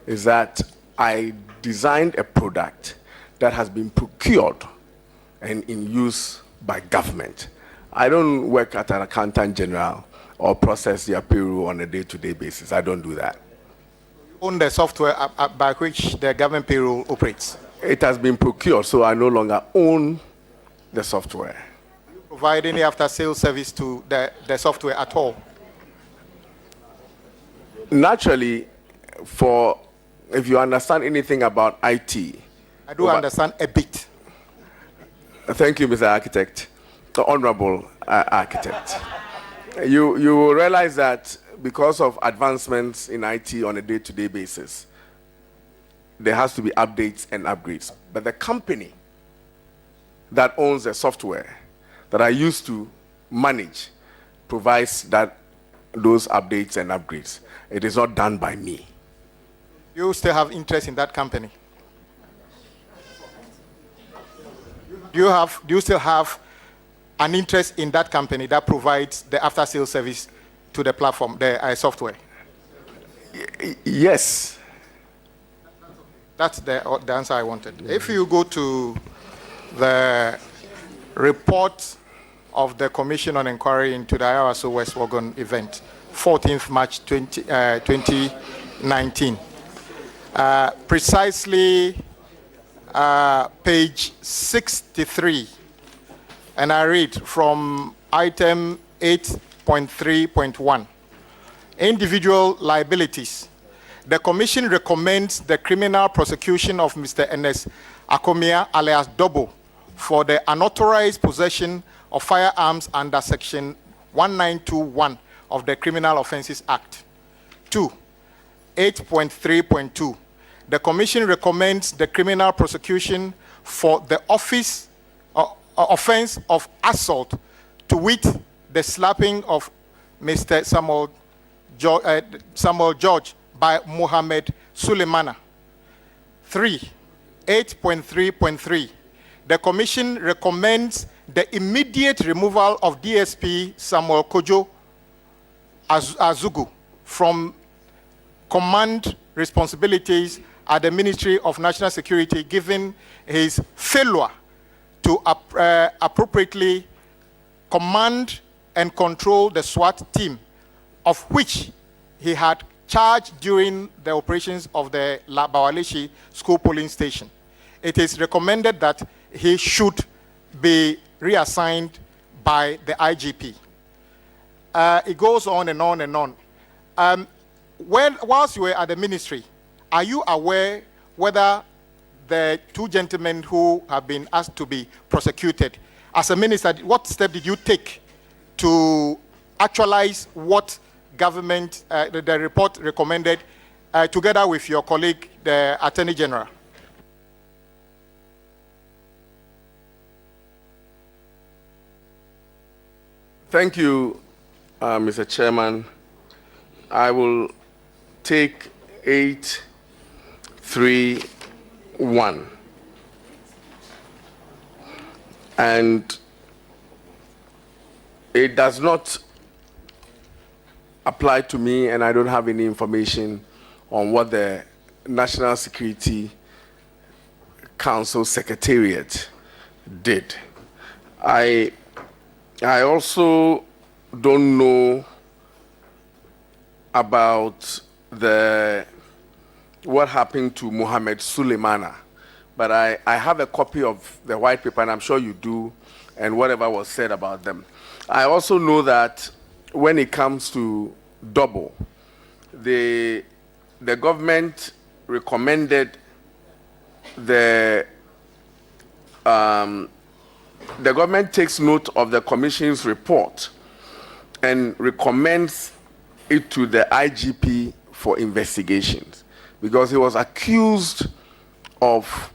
is that I designed a product that has been procured and in use by government. I don't work at an accountant general or process their payroll on a day-to-day basis. I don't do that. You own the software by which the government payroll operates? It has been procured, so I no longer own the software. Provide any after-sales service to the software at all? Naturally, if you understand anything about IT. I do understand a bit. Thank you, Mr. Architect, the Honorable Architect. You will realize that because of advancements in IT on a day-to-day basis, there has to be updates and upgrades. But the company that owns the software that I used to manage provides those updates and upgrades. It is not done by me. You still have interest in that company? Do you still have an interest in that company that provides the after-sales service to the platform, the software? Yes. That's the answer I wanted. If you go to the report of the Commission on Inquiry into the IRSO West Wagon event, 14th March 2019. Precisely page 63, and I read from item 8.3.1. Individual liabilities. The Commission recommends the criminal prosecution of Mr. Ernest Akomia alias Dobo for the unauthorized possession of firearms under Section 1921 of the Criminal Offences Act. 2. 8.3.2. The Commission recommends the criminal prosecution for the offense of assault, to wit, the slapping of Mr. Samuel George by Mohammed Suleimana. 3. 8.3.3. The Commission recommends the immediate removal of DSP Samuel Kojo Azugu from command responsibilities at the Ministry of National Security, given his failure to appropriately command and control the SWAT team, of which he had charged during the operations of the Bawaleshi school polling station. It is recommended that he should be reassigned by the IGP. It goes on and on and on. Whilst you were at the ministry, are you aware whether the two gentlemen who have been asked to be prosecuted, as a minister, what step did you take to actualize what government, the report recommended, together with your colleague, the Attorney General? Thank you, Mr. Chairman. I will take 831. And it does not apply to me, and I don't have any information on what the National Security Council Secretariat did. I also don't know about what happened to Mohammed Suleimana, but I have a copy of the white paper, and I'm sure you do, and whatever was said about them. I also know that when it comes to Double, the government recommended the government takes note of the commission's report and recommends it to the IGP for investigations, because he was accused of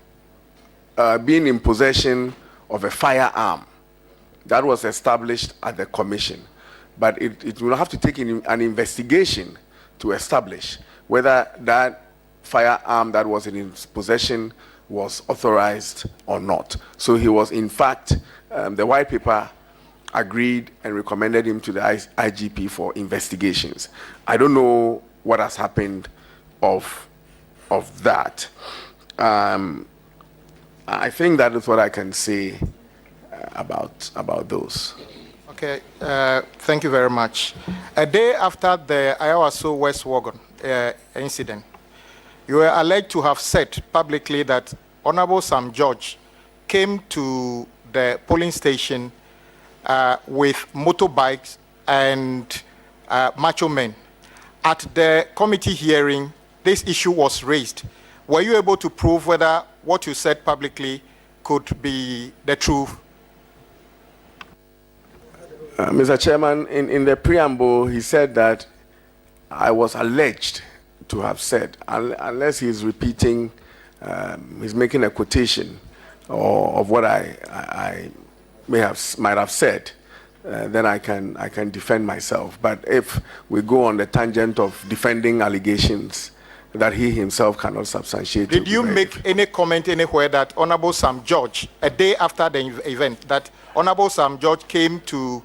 being in possession of a firearm that was established at the commission. But it will have to take an investigation to establish whether that firearm that was in his possession was authorized or not. So he was, in fact, the white paper agreed and recommended him to the IGP for investigations. I don't know what has happened of that. I think that is what I can say about those. Okay, thank you very much. A day after the Ayawaso West Wagon incident, you were alleged to have said publicly that Honorable Sam George came to the polling station with motorbikes and macho men. At the committee hearing, this issue was raised. Were you able to prove whether what you said publicly could be the truth? Mr. Chairman, in the preamble, he said that I was alleged to have said, unless he's repeating, he's making a quotation of what I might have said, then I can defend myself. But if we go on the tangent of defending allegations that he himself cannot substantiate. Did you make any comment anywhere that Honorable Sam George, a day after the event, that Honorable Sam George came to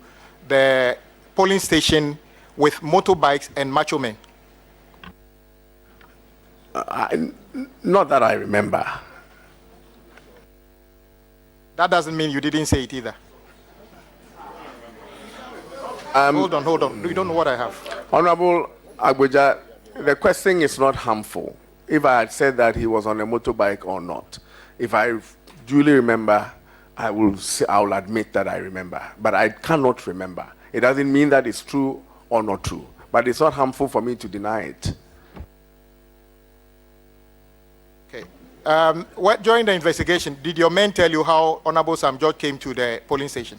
the polling station with motorbikes and macho men? Not that I remember. That doesn't mean you didn't say it either. Hold on. You don't know what I have. Honorable Agboja, the question is not harmful. If I had said that he was on a motorbike or not, if I duly remember, I will admit that I remember, but I cannot remember. It doesn't mean that it's true or not true, but it's not harmful for me to deny it. Okay. During the investigation, did your men tell you how Honorable Sam George came to the polling station?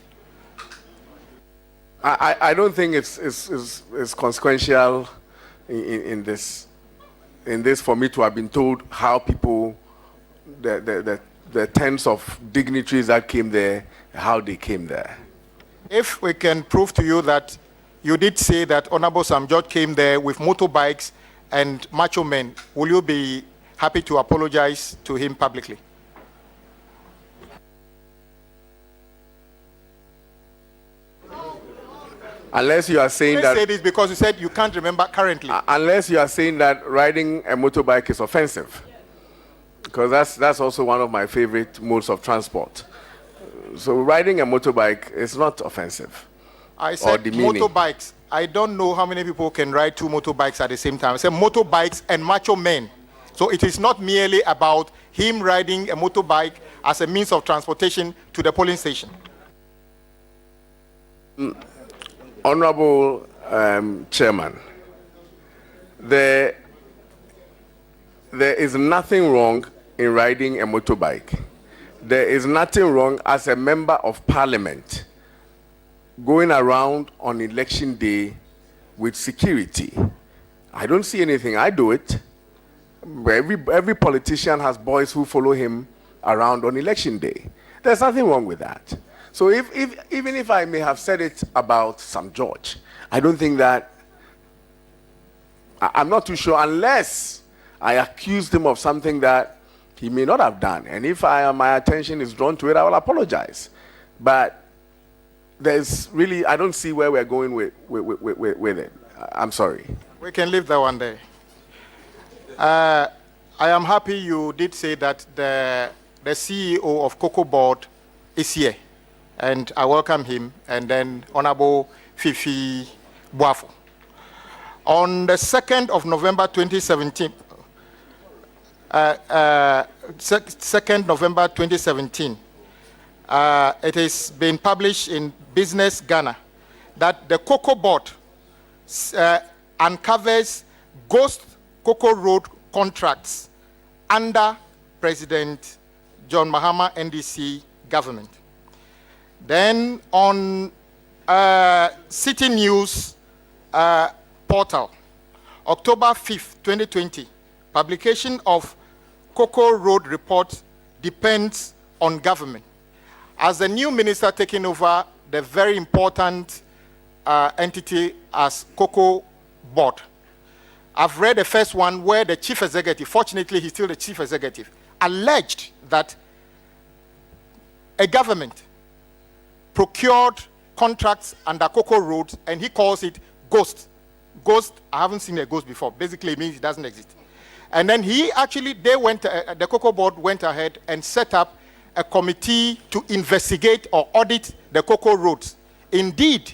I don't think it's consequential in this for me to have been told how people, the tens of dignitaries that came there, how they came there. If we can prove to you that you did say that Honorable Sam George came there with motorbikes and macho men, will you be happy to apologize to him publicly? Unless you are saying that... say this because you said you can't remember currently. Unless you are saying that riding a motorbike is offensive. Because that's also one of my favorite modes of transport. So riding a motorbike is not offensive. I said motorbikes I don't know how many people can ride 2 motorbikes at the same time. I say motorbikes and macho men. So it is not merely about him riding a motorbike as a means of transportation to the polling station. Honorable Chairman, there is nothing wrong in riding a motorbike. There is nothing wrong as a member of parliament going around on election day with security. I don't see anything. I do it. Every politician has boys who follow him around on election day. There's nothing wrong with that. So even if I may have said it about Sam George, I don't think that, I'm not too sure, unless I accused him of something that he may not have done. And if my attention is drawn to it, I will apologize. But there's really, I don't see where we're going with it. I'm sorry. We can leave that one there. I am happy you did say that the CEO of Cocoa Board is here, and I welcome him, and then Honorable Fifi Boafo. On the 2nd of November 2017, 2nd November 2017, it has been published in Business Ghana that the Cocoa Board uncovers ghost Cocoa Road contracts under President John Mahama NDC government. Then on City News portal, October 5th, 2020, publication of Cocoa Road report depends on government. As the new minister taking over the very important entity as Cocoa Board, I've read the first one where the chief executive, fortunately he's still the chief executive, alleged that a government procured contracts under Cocoa Road, and he calls it ghost. Ghost, I haven't seen a ghost before. Basically, it means it doesn't exist. And then the Cocoa Board went ahead and set up a committee to investigate or audit the Cocoa Roads. Indeed,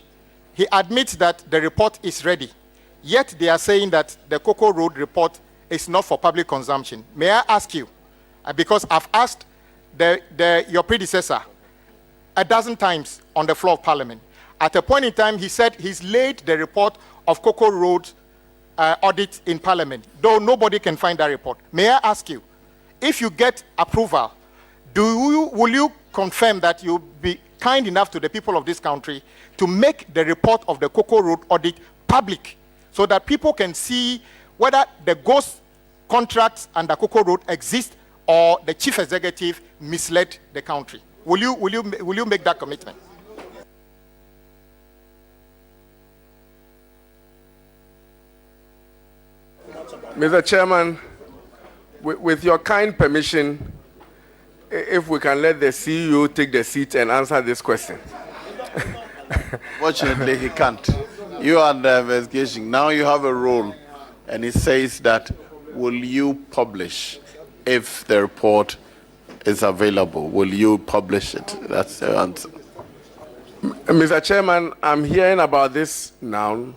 he admits that the report is ready. Yet they are saying that the Cocoa Road report is not for public consumption. May I ask you, because I've asked your predecessor a dozen times on the floor of Parliament. At a point in time, he said he's laid the report of Cocoa Road audit in Parliament, though nobody can find that report. May I ask you, if you get approval, will you confirm that you'll be kind enough to the people of this country to make the report of the Cocoa Road audit public, so that people can see whether the ghost contracts under Cocoa Road exist or the chief executive misled the country? Will you make that commitment? Mr. Chairman, with your kind permission, if we can let the CEO take the seat and answer this question. Fortunately, he can't. You are under investigation. Now you have a role, and he says that, will you publish if the report is available? Will you publish it? That's the answer. Mr. Chairman, I'm hearing about this now.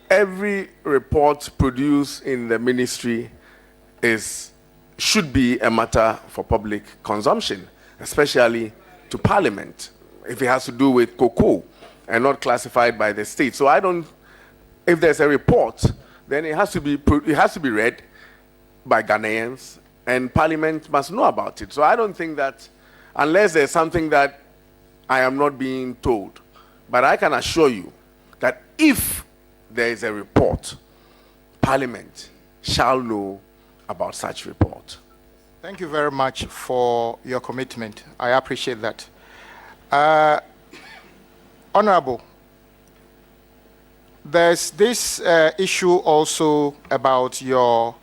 Every report produced in the ministry should be a matter for public consumption, especially to Parliament, if it has to do with cocoa and not classified by the state. So if there's a report, then it has to be read by Ghanaians, and Parliament must know about it. So I don't think that, unless there's something that I am not being told, but I can assure you that if there is a report, Parliament shall know about such report. Thank you very much for your commitment. I appreciate that. Honorable, there's this issue also about your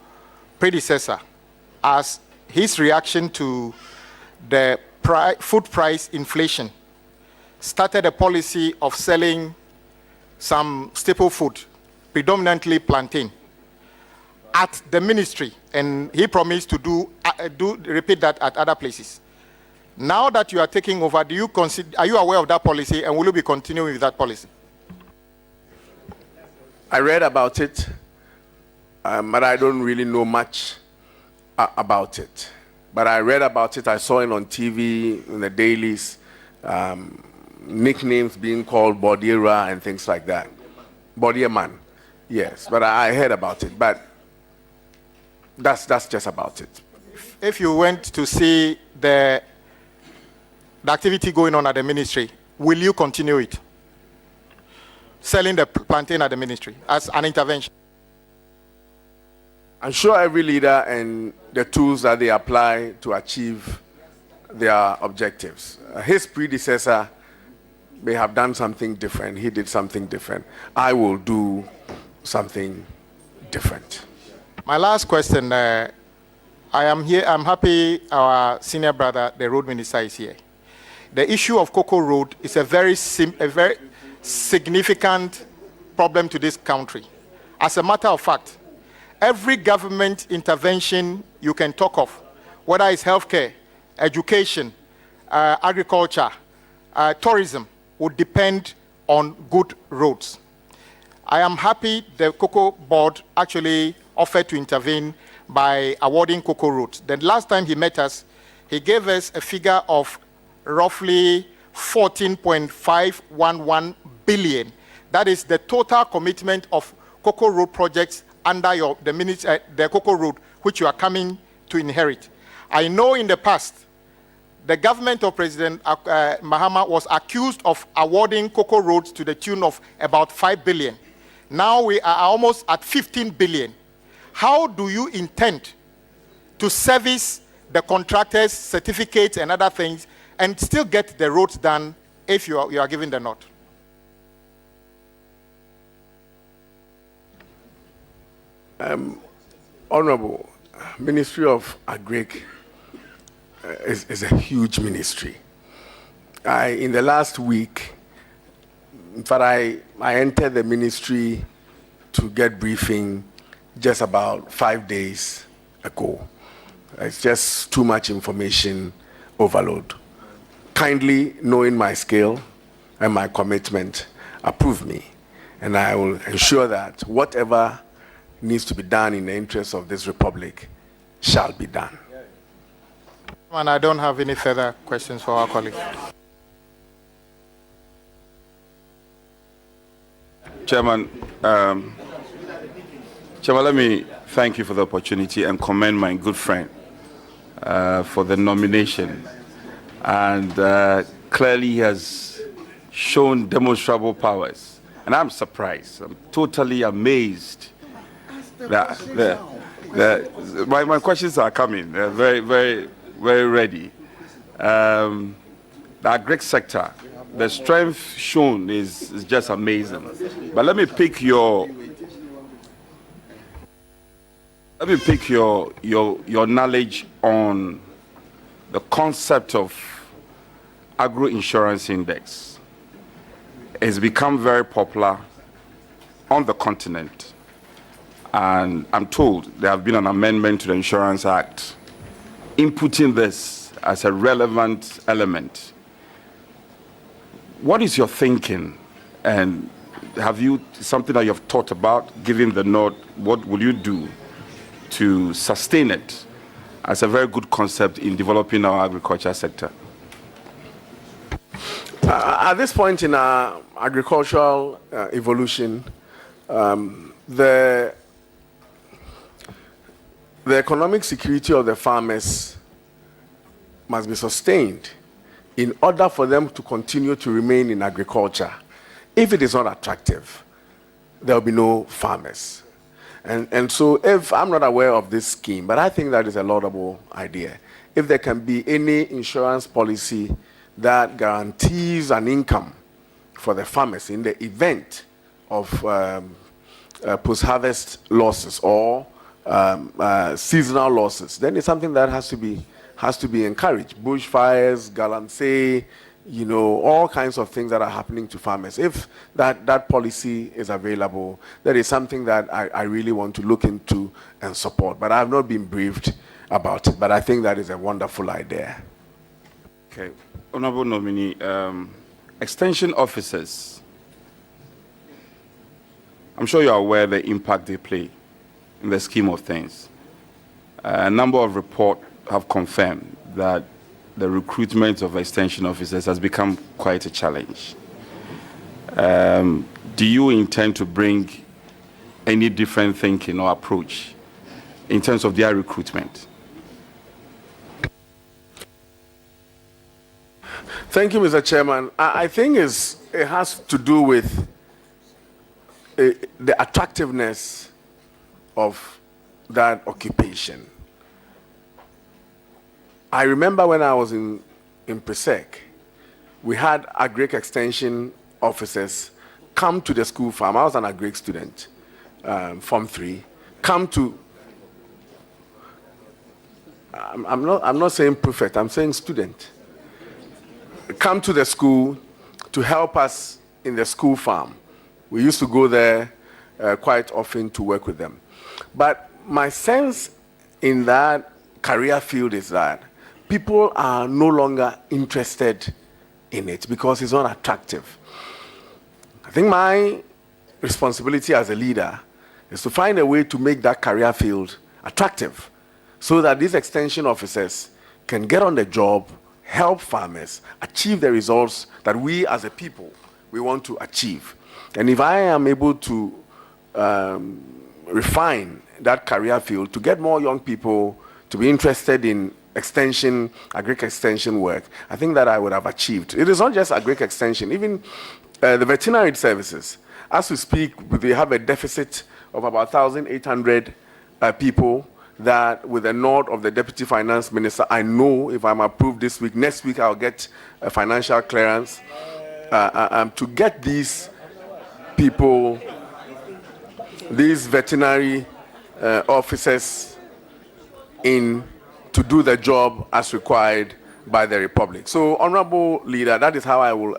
predecessor, as his reaction to the food price inflation started a policy of selling some staple food, predominantly plantain, at the ministry, and he promised to repeat that at other places. Now that you are taking over, are you aware of that policy, and will you be continuing with that policy? I read about it, but I don't really know much about it. But I read about it, I saw it on TV, in the dailies, nicknames being called Bodiera and things like that. Bodierman, yes, but I heard about it, but that's just about it. If you went to see the activity going on at the ministry, will you continue it? Selling the plantain at the ministry as an intervention? I'm sure every leader and the tools that they apply to achieve their objectives. His predecessor may have done something different. He did something different. I will do something different. My last question, I am here, I'm happy our senior brother, the road minister, is here. The issue of Cocoa Road is a very significant problem to this country. As a matter of fact, every government intervention you can talk of, whether it's healthcare, education, agriculture, tourism, would depend on good roads. I am happy the Cocoa Board actually offered to intervene by awarding Cocoa roads. The last time he met us, he gave us a figure of roughly 14.511 billion. That is the total commitment of Cocoa Road projects under the Cocoa Road, which you are coming to inherit. I know in the past, the government of President Mahama was accused of awarding Cocoa roads to the tune of about 5 billion. Now we are almost at 15 billion. How do you intend to service the contractors, certificates, and other things, and still get the roads done if you are given the nod? Honorable, Ministry of Agric is a huge ministry. In the last week, in fact, I entered the ministry to get briefing just about 5 days ago. It's just too much information overload. Kindly, knowing my scale and my commitment, approve me, and I will ensure that whatever needs to be done in the interest of this republic shall be done. And I don't have any further questions for our colleague. Chairman, let me thank you for the opportunity and commend my good friend for the nomination. And clearly he has shown demonstrable powers. And I'm surprised. I'm totally amazed that my questions are coming. They're very, very, very ready. The agric sector, the strength shown is just amazing. But let me pick your knowledge on the concept of agro insurance index. It's become very popular on the continent. And I'm told there have been an amendment to the Insurance Act inputting this as a relevant element. What is your thinking? And have you something that you have thought about, given the nod, what will you do to sustain it as a very good concept in developing our agriculture sector? At this point in our agricultural evolution, the economic security of the farmers must be sustained in order for them to continue to remain in agriculture. If it is not attractive, there will be no farmers. And so if I'm not aware of this scheme, but I think that is a laudable idea. If there can be any insurance policy that guarantees an income for the farmers in the event of post-harvest losses or seasonal losses, then it's something that has to be encouraged. Bushfires, galamsey, all kinds of things that are happening to farmers. If that policy is available, that is something that I really want to look into and support. But I have not been briefed about it, but I think that is a wonderful idea. Okay. Honorable Nominee, extension officers I'm sure you're aware the impact they play in the scheme of things. A number of reports have confirmed that the recruitment of extension officers has become quite a challenge. Do you intend to bring any different thinking or approach in terms of their recruitment? Thank you, Mr. Chairman. I think it has to do with the attractiveness of that occupation. I remember when I was in PRESEC, we had agric extension officers come to the school farm. I was an agric student, Form 3, come to, I'm not saying prefect, I'm saying student, come to the school to help us in the school farm. We used to go there quite often to work with them. But my sense in that career field is that people are no longer interested in it because it's not attractive. I think my responsibility as a leader is to find a way to make that career field attractive so that these extension officers can get on the job, help farmers achieve the results that we as a people, we want to achieve. And if I am able to refine that career field to get more young people to be interested in extension, agric extension work, I think that I would have achieved. It is not just agric extension, even the veterinary services. As we speak, we have a deficit of about 1,800 people that with the nod of the Deputy Finance Minister, I know if I'm approved this week, next week I'll get a financial clearance to get these people, these veterinary officers in to do the job as required by the Republic. So, Honorable Leader, that is how I will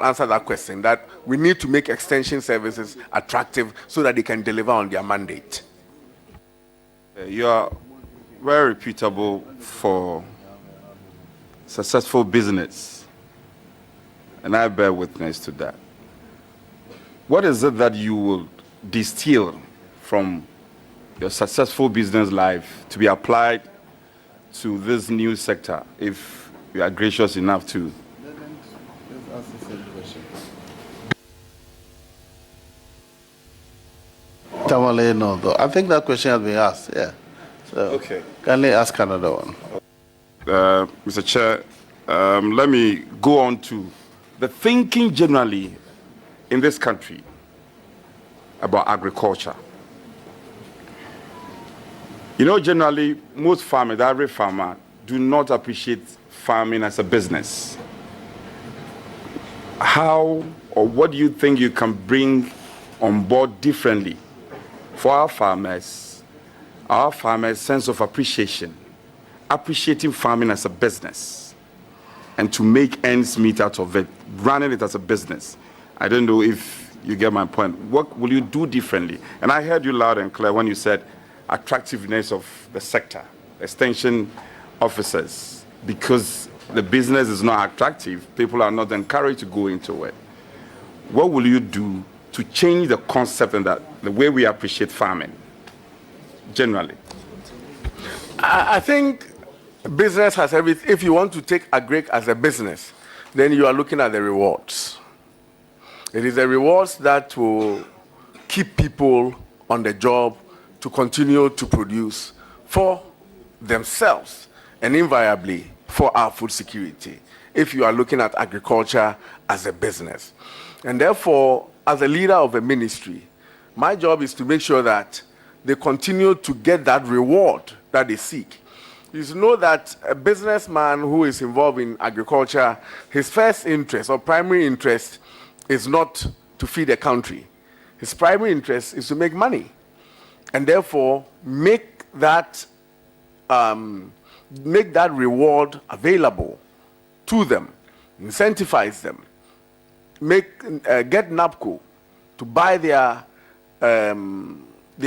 answer that question, that we need to make extension services attractive so that they can deliver on their mandate. You are very reputable for successful business, and I bear witness to that. What is it that you will distill from your successful business life to be applied to this new sector, if you are gracious enough to? Tamale, no, though. I think that question has been asked, yeah. So, okay. Can they ask another one? Mr. Chair, let me go on to the thinking generally in this country about agriculture. You know, generally, most farmers, the average farmer, do not appreciate farming as a business. How or what do you think you can bring on board differently for our farmers' sense of appreciation, appreciating farming as a business, and to make ends meet out of it, running it as a business? I don't know if you get my point. What will you do differently? And I heard you loud and clear when you said attractiveness of the sector, extension officers, because the business is not attractive, people are not encouraged to go into it. What will you do to change the concept and the way we appreciate farming, generally? I think business has everything. If you want to take agric as a business, then you are looking at the rewards. It is the rewards that will keep people on the job to continue to produce for themselves and invariably for our food security, if you are looking at agriculture as a business. And therefore, as a leader of a ministry, my job is to make sure that they continue to get that reward that they seek. You should know that a businessman who is involved in agriculture, his first interest or primary interest is not to feed the country. His primary interest is to make money. And therefore, make that reward available to them, incentivize them, get NAPCO to buy their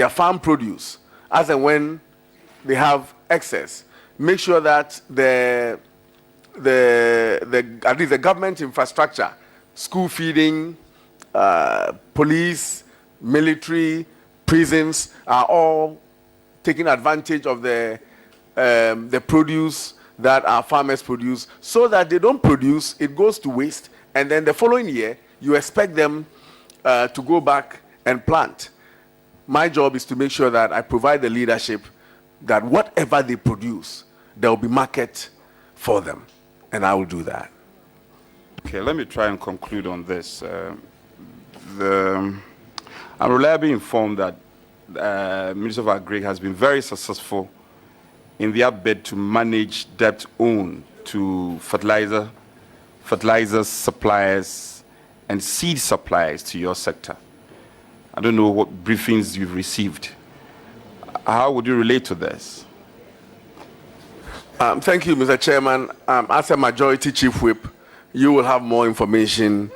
farm produce as and when they have excess. Make sure that at least the government infrastructure, school feeding, police, military, prisons are all taking advantage of the produce that our farmers produce, so that they don't produce, it goes to waste, and then the following year, you expect them to go back and plant. My job is to make sure that I provide the leadership that whatever they produce, there will be market for them, and I will do that. Okay, let me try and conclude on this. I'm reliably informed that Minister of Agri has been very successful in their bid to manage debt owed to fertilizers, suppliers, and seed suppliers to your sector. I don't know what briefings you've received. How would you relate to this? Thank you, Mr. Chairman. As a majority chief whip, you will have more information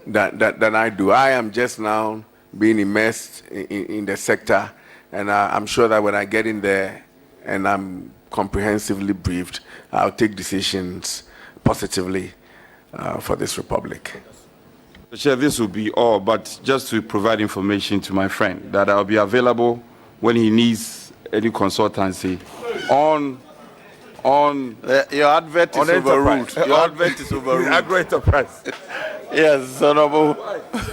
than I do. I am just now being immersed in the sector, and I'm sure that when I get in there and I'm comprehensively briefed, I'll take decisions positively for this republic. Chair, this will be all, but just to provide information to my friend that I'll be available when he needs any consultancy on your advert is overruled. Your advert is overruled. Agro enterprise. Yes, Honorable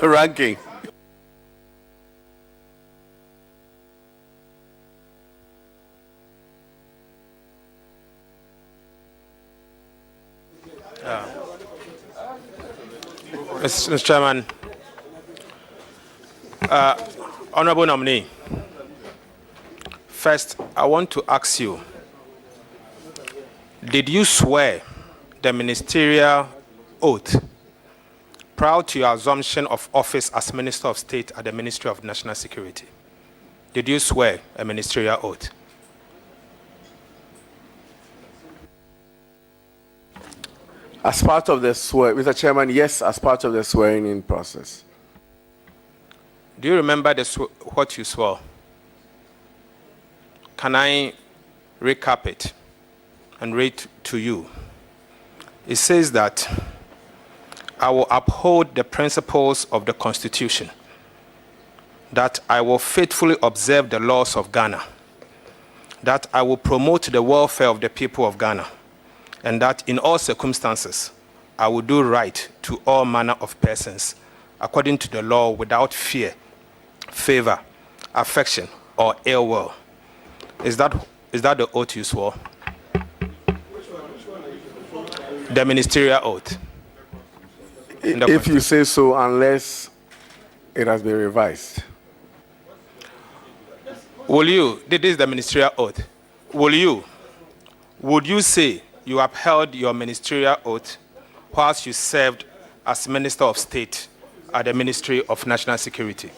Ranking. Mr. Chairman, Honorable Nominee, first, I want to ask you, did you swear the ministerial oath prior to your assumption of office as Minister of State at the Ministry of National Security? Did you swear a ministerial oath? As part of the swear, Mr. Chairman, yes, as part of the swearing-in process. Do you remember what you swore? Can I recap it and read to you? It says that I will uphold the principles of the Constitution, that I will faithfully observe the laws of Ghana, that I will promote the welfare of the people of Ghana, and that in all circumstances, I will do right to all manner of persons, according to the law, without fear, favor, affection, or ill will. Is that the oath you swore? The ministerial oath. If you say so, unless it has been revised. This is the ministerial oath. Would you say you upheld your ministerial oath whilst you served as Minister of State at the Ministry of National Security?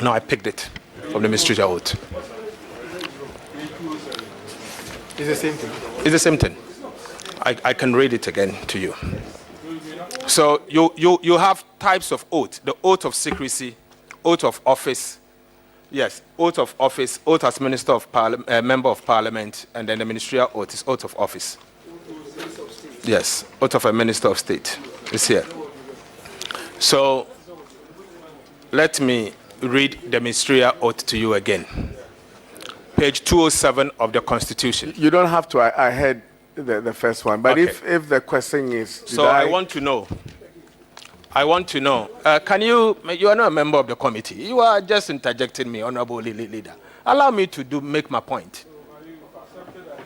No, I picked it from the ministerial oath. It's the same thing. It's the same thing. I can read it again to you. So you have types of oath: the oath of secrecy, oath of office. Yes, oath of office, oath as Minister of Member of Parliament, and then the ministerial oath is oath of office. Yes, oath of a Minister of State is here. So let me read the ministerial oath to you again. Page 207 of the Constitution. You don't have to. I heard the first one, but Okay. if the question is, I want to know. Can you are not a member of the committee. You are just interjecting me, Honorable Leader. Allow me to make my point.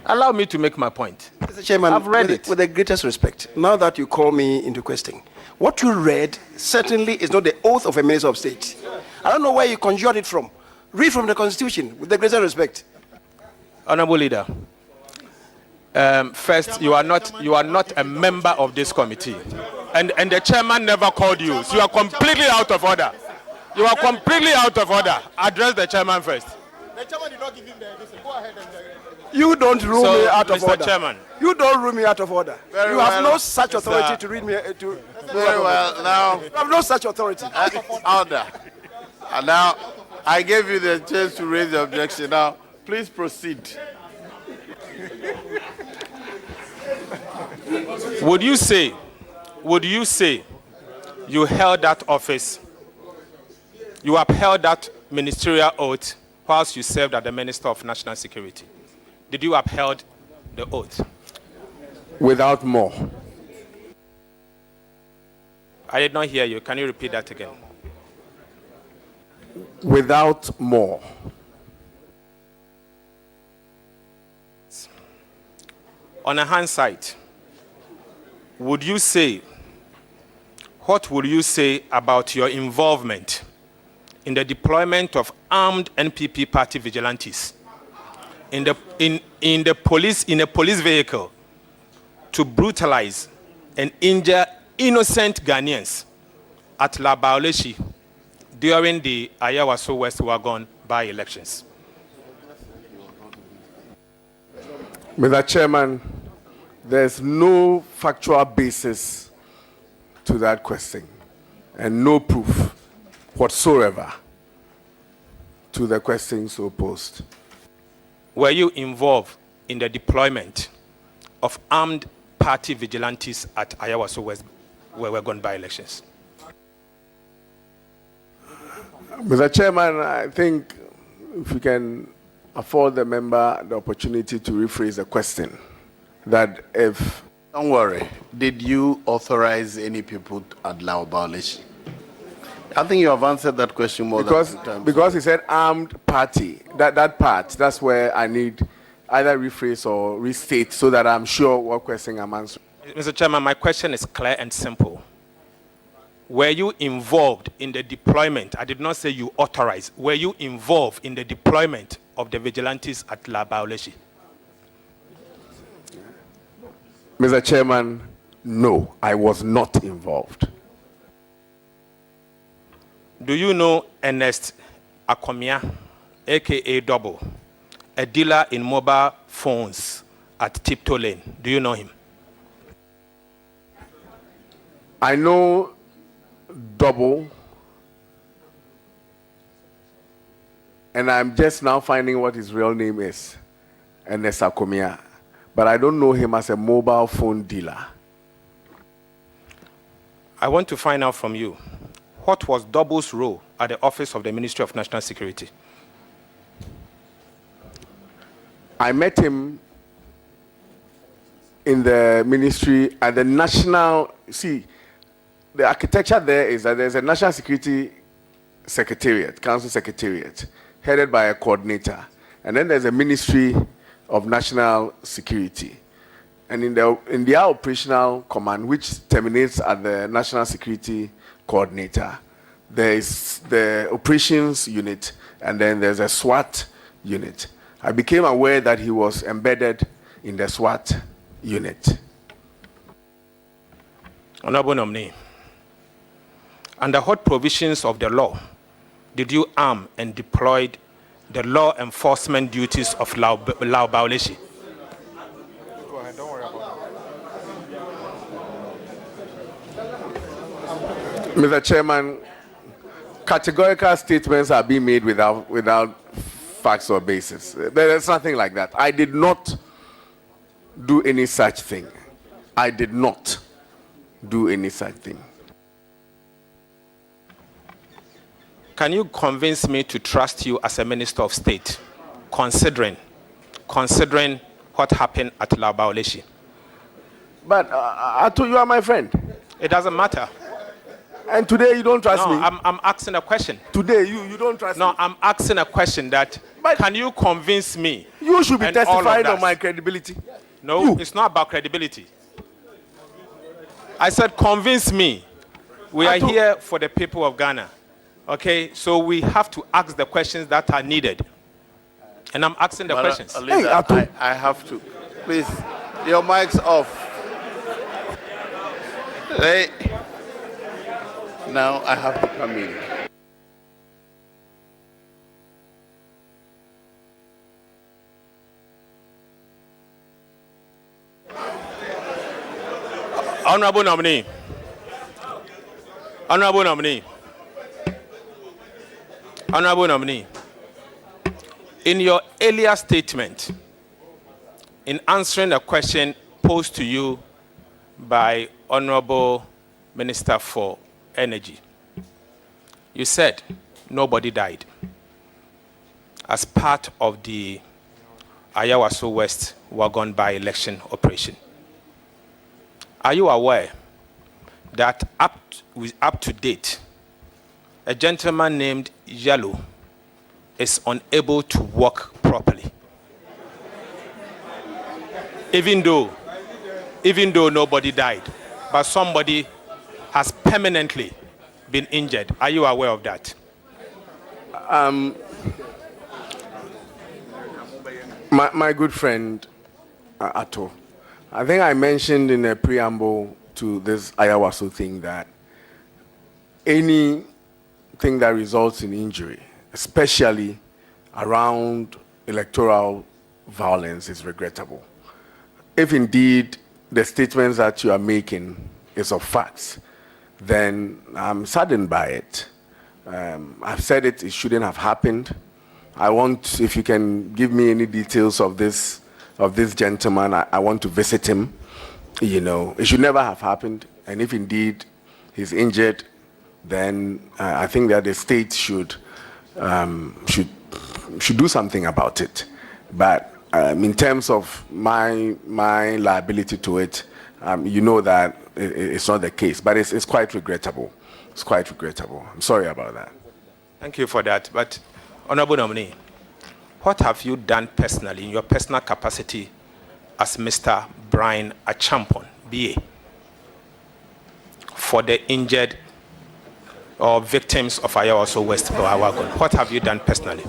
Mr. Chairman, I've read it. With the greatest respect, now that you call me into question, what you read certainly is not the oath of a Minister of State. I don't know where you conjured it from. Read from the Constitution with the greatest respect. Honorable Leader, first, you are not a member of this committee, and the chairman never called you, so you are completely out of order. Address the chairman first. The chairman did not give him the listen. Go ahead and. You don't rule me out of Mr. order. Chairman. You don't rule me out of order. Very you have well, no such authority to read me. Very well. Now, you have no such authority. Order. And now, I gave you the chance to raise the objection. Now, please proceed. Would you say you held that office You upheld that ministerial oath whilst you served as the Minister of National Security. Did you uphold the oath? Without more. I did not hear you. Can you repeat that again? Without more. On a hindsight, what would you say about your involvement in the deployment of armed NPP party vigilantes in a police vehicle to brutalize and injure innocent Ghanaians at Labaoleshi during the Ayawaso West Wagon by-elections? Mr. Chairman, there's no factual basis to that question and no proof whatsoever to the question so posed. Were you involved in the deployment of armed party vigilantes at Ayawaso West Wagon by-elections? Mr. Chairman, I think if we can afford the member the opportunity to rephrase the question, that if... Don't worry. Did you authorize any people at Laobalish? I think you have answered that question more than 2 times. Because he said armed party. That part, that's where I need either rephrase or restate so that I'm sure what question I'm answering. Mr. Chairman, my question is clear and simple. Were you involved in the deployment? I did not say you authorized. Were you involved in the deployment of the vigilantes at Labaoleshi? Mr. Chairman, no, I was not involved. Do you know Ernest Acheampong, aka Double, a dealer in mobile phones at Tiptoe Lane? Do you know him? I know Double, and I'm just now finding what his real name is, Ernest Acheampong, but I don't know him as a mobile phone dealer. I want to find out from you, what was Double's role at the office of the Ministry of National Security? I met him in the ministry at the national, see, the architecture there is that there's a National Security Secretariat, Council Secretariat, headed by a coordinator. And then there's a Ministry of National Security. And in their operational command, which terminates at the National Security Coordinator, there is the operations unit, and then there's a SWAT unit. I became aware that he was embedded in the SWAT unit. Honorable Nominee, under what provisions of the law did you arm and deploy the law enforcement duties of Laobalishi? Go ahead, don't worry about it. Mr. Chairman, categorical statements are being made without facts or basis. There's nothing like that. I did not do any such thing. I did not do any such thing. Can you convince me to trust you as a Minister of State, considering what happened at Laobalishi? But I told you are my friend. It doesn't matter. And today you don't trust me. I'm asking a question. Today you don't trust me. No, I'm asking a question that, can you convince me? You should be testifying on my credibility. No, it's not about credibility. I said convince me. We are here for the people of Ghana. Okay, so we have to ask the questions that are needed. And I'm asking the questions. I have to. Please, your mic's off. Now I have to come in. Honorable Nominee. Honorable Nominee. Honorable Nominee, in your earlier statement, in answering a question posed to you by Honorable Minister for Energy, you said nobody died as part of the Ayawaso West wagon by-election operation. Are you aware that up to date, a gentleman named Yellow is unable to walk properly? Even though nobody died, but somebody has permanently been injured. Are you aware of that? My good friend, Ato, I think I mentioned in a preamble to this Ayawaso thing that anything that results in injury, especially around electoral violence, is regrettable. If indeed the statements that you are making is of facts, then I'm saddened by it. I've said it shouldn't have happened. I want, if you can give me any details of this gentleman, I want to visit him. You know, it should never have happened. And if indeed he's injured, then I think that the state should do something about it. But in terms of my liability to it, you know that it's not the case. But it's quite regrettable. It's quite regrettable. I'm sorry about that. Thank you for that. But, Honorable Nominee, what have you done personally, in your personal capacity as Mr. Bryan Acheampong, BA, for the injured or victims of Ayawaso West wagon? What have you done personally?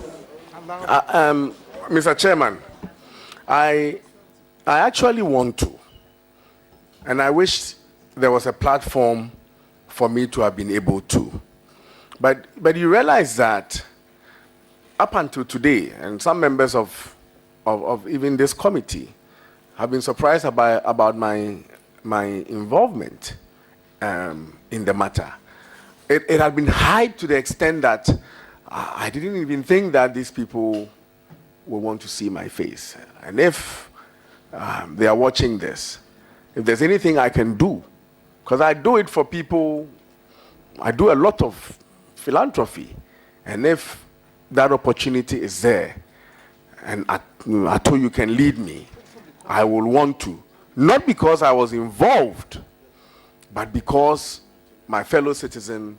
Mr. Chairman, I actually want to, and I wish there was a platform for me to have been able to. But you realize that up until today, and some members of even this committee have been surprised about my involvement in the matter. It had been hyped to the extent that I didn't even think that these people will want to see my face. And if they are watching this, if there's anything I can do, because I do it for people, I do a lot of philanthropy, and if that opportunity is there, and I told you can lead me, I will want to. Not because I was involved, but because my fellow citizen,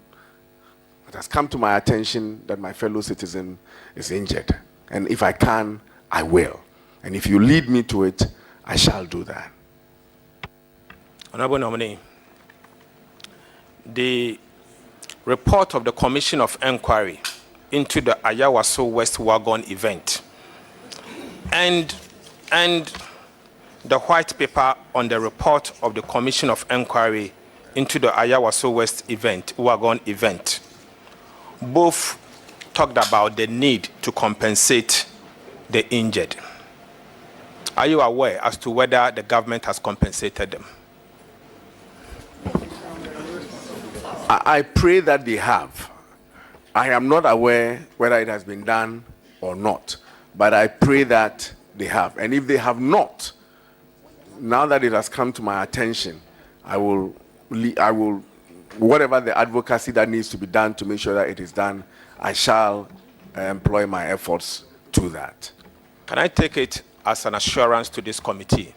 it has come to my attention that my fellow citizen is injured. And if I can, I will. And if you lead me to it, I shall do that. Honorable Nominee, the report of the Commission of Inquiry into the Ayawaso West wagon event and the white paper on the report of the Commission of Inquiry into the Ayawaso West wagon event both talked about the need to compensate the injured. Are you aware as to whether the government has compensated them? I pray that they have. I am not aware whether it has been done or not, but I pray that they have. And if they have not, now that it has come to my attention, I will, whatever the advocacy that needs to be done to make sure that it is done, I shall employ my efforts to that. Can I take it as an assurance to this committee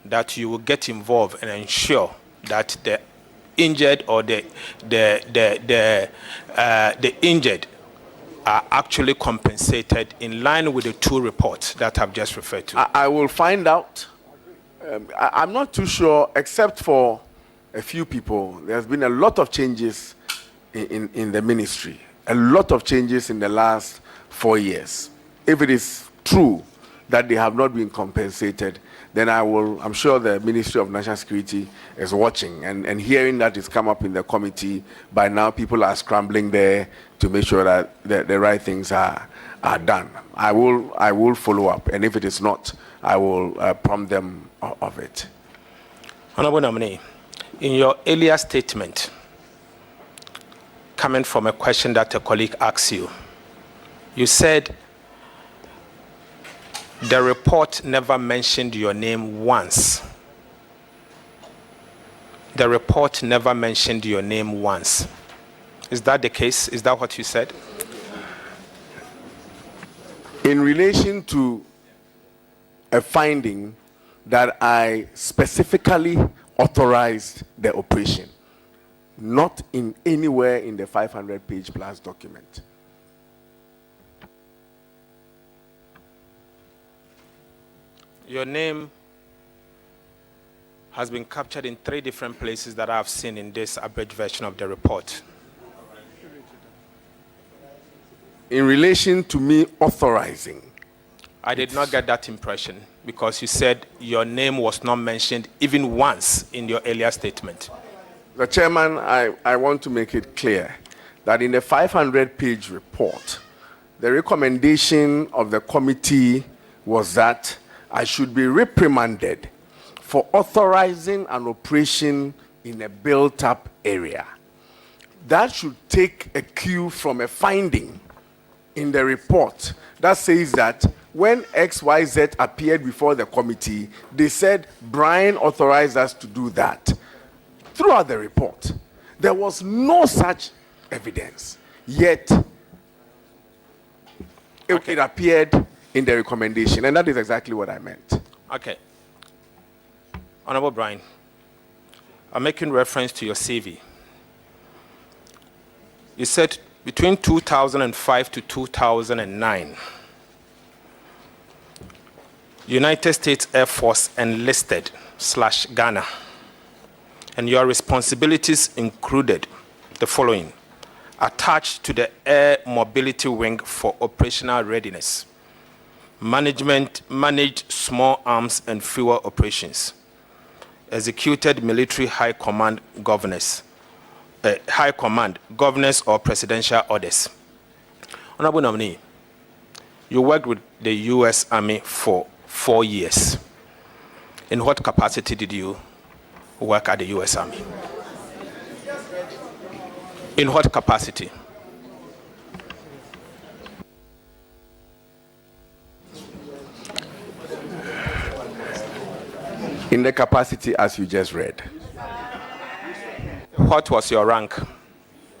that you will get involved and ensure that the injured or the injured are actually compensated in line with the two reports that I've just referred to? I will find out. I'm not too sure, except for a few people. There's been a lot of changes in the ministry, a lot of changes in the last 4 years. If it is true that they have not been compensated, then I'm sure the Ministry of National Security is watching and hearing that it's come up in the committee. By now, people are scrambling there to make sure that the right things are done. I will follow up, and if it is not, I will prompt them of it. Honorable Nominee, in your earlier statement, coming from a question that a colleague asked you, you said the report never mentioned your name once. The report never mentioned your name once. Is that the case? Is that what you said? In relation to a finding that I specifically authorized the operation, not in anywhere in the 500-page plus document. Your name has been captured in 3 different places that I've seen in this abridged version of the report. In relation to me authorizing, I did not get that impression because you said your name was not mentioned even once in your earlier statement. The chairman, I want to make it clear that in the 500-page report, the recommendation of the committee was that I should be reprimanded for authorizing an operation in a built-up area. That should take a cue from a finding in the report that says that when XYZ appeared before the committee, they said Bryan authorized us to do that. Throughout the report, there was no such evidence, yet it appeared in the recommendation, and that is exactly what I meant. Okay. Honorable Bryan, I'm making reference to your CV. You said between 2005 to 2009, United States Air Force enlisted / Ghana, and your responsibilities included the following: attached to the Air Mobility Wing for operational readiness, managed small arms and fuel operations, executed military high command governors or presidential orders. Honorable Nominee, you worked with the U.S. Army for 4 years. In what capacity did you work at the U.S. Army? In what capacity? In the capacity as you just read. What was your rank?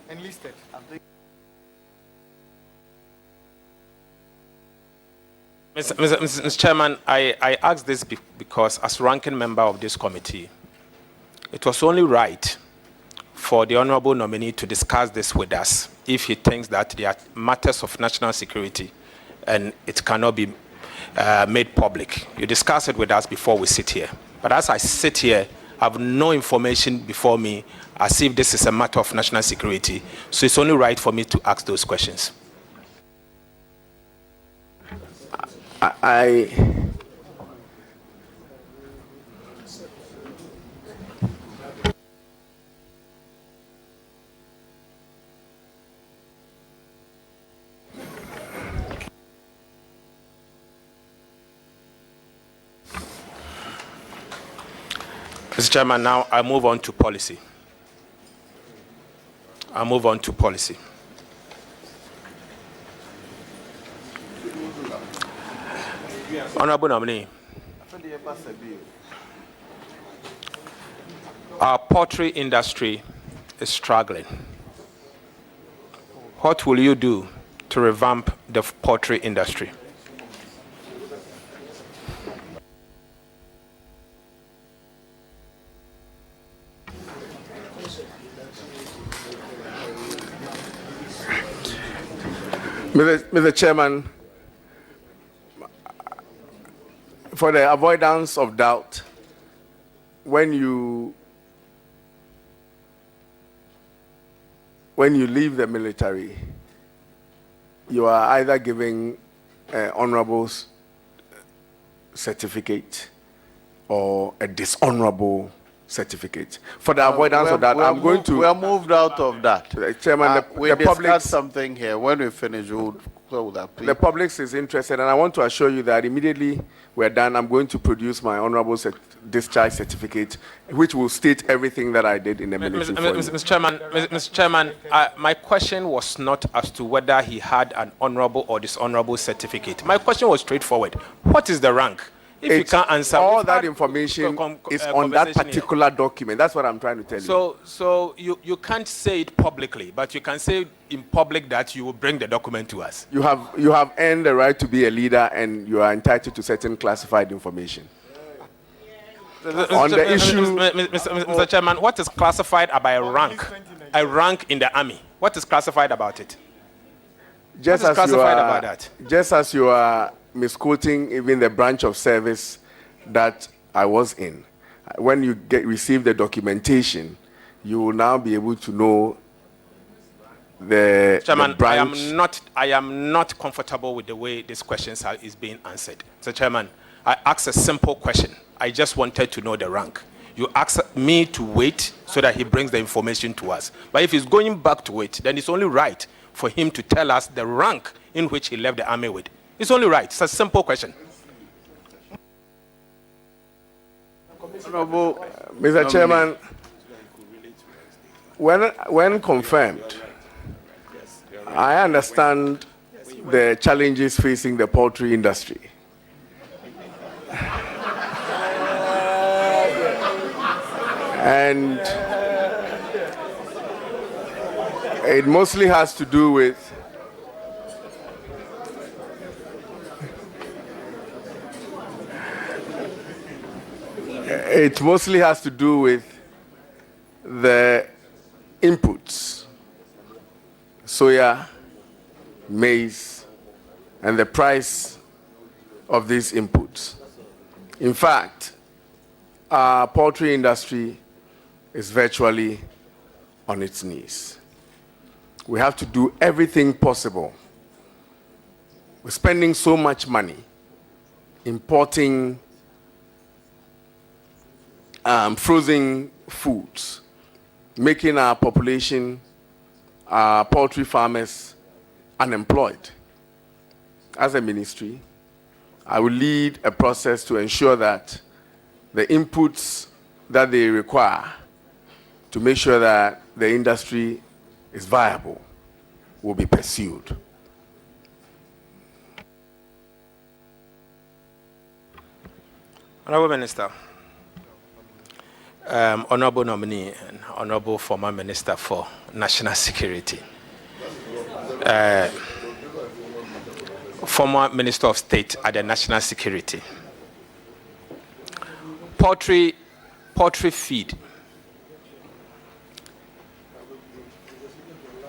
Enlisted. Mr. Chairman, I asked this because as ranking member of this committee, it was only right for the honorable nominee to discuss this with us if he thinks that there are matters of national security and it cannot be made public. You discuss it with us before we sit here. But as I sit here, I have no information before me as if this is a matter of national security. So it's only right for me to ask those questions. Mr. Chairman, now I move on to policy. Honorable Nominee, our poultry industry is struggling. What will you do to revamp the poultry industry? Mr. Chairman, for the avoidance of doubt, when you leave the military, you are either giving an honorable certificate or a dishonorable certificate. For the avoidance of that, I'm going to... We are moved out of that. Chairman, we discussed something here. When we finish, we'll go with that, please. The public is interested, and I want to assure you that immediately we're done, I'm going to produce my honorable discharge certificate, which will state everything that I did in the military. Mr. Chairman, my question was not as to whether he had an honorable or dishonorable certificate. My question was straightforward. What is the rank? If you can't answer, all that information is on that particular document. That's what I'm trying to tell you. So you can't say it publicly, but you can say in public that you will bring the document to us. You have earned the right to be a leader, and you are entitled to certain classified information. On the issue, Mr. Chairman, what is classified about a rank? A rank in the army. What is classified about it? Just as you are misquoting even the branch of service that I was in, when you receive the documentation, you will now be able to know the branch. I am not comfortable with the way these questions is being answered. Mr. Chairman, I asked a simple question. I just wanted to know the rank. You asked me to wait so that he brings the information to us. But if he's going back to it, then it's only right for him to tell us the rank in which he left the army with. It's only right. It's a simple question. Honorable Mr. Chairman, when confirmed, I understand the challenges facing the poultry industry. And it mostly has to do with the inputs, soya, maize, and the price of these inputs. In fact, our poultry industry is virtually on its knees. We have to do everything possible. We're spending so much money importing frozen foods, making our population, our poultry farmers, unemployed. As a ministry, I will lead a process to ensure that the inputs that they require to make sure that the industry is viable will be pursued. Honorable Minister, Honorable Nominee and Honorable Former Minister for National Security, former Minister of State at the National Security, poultry feed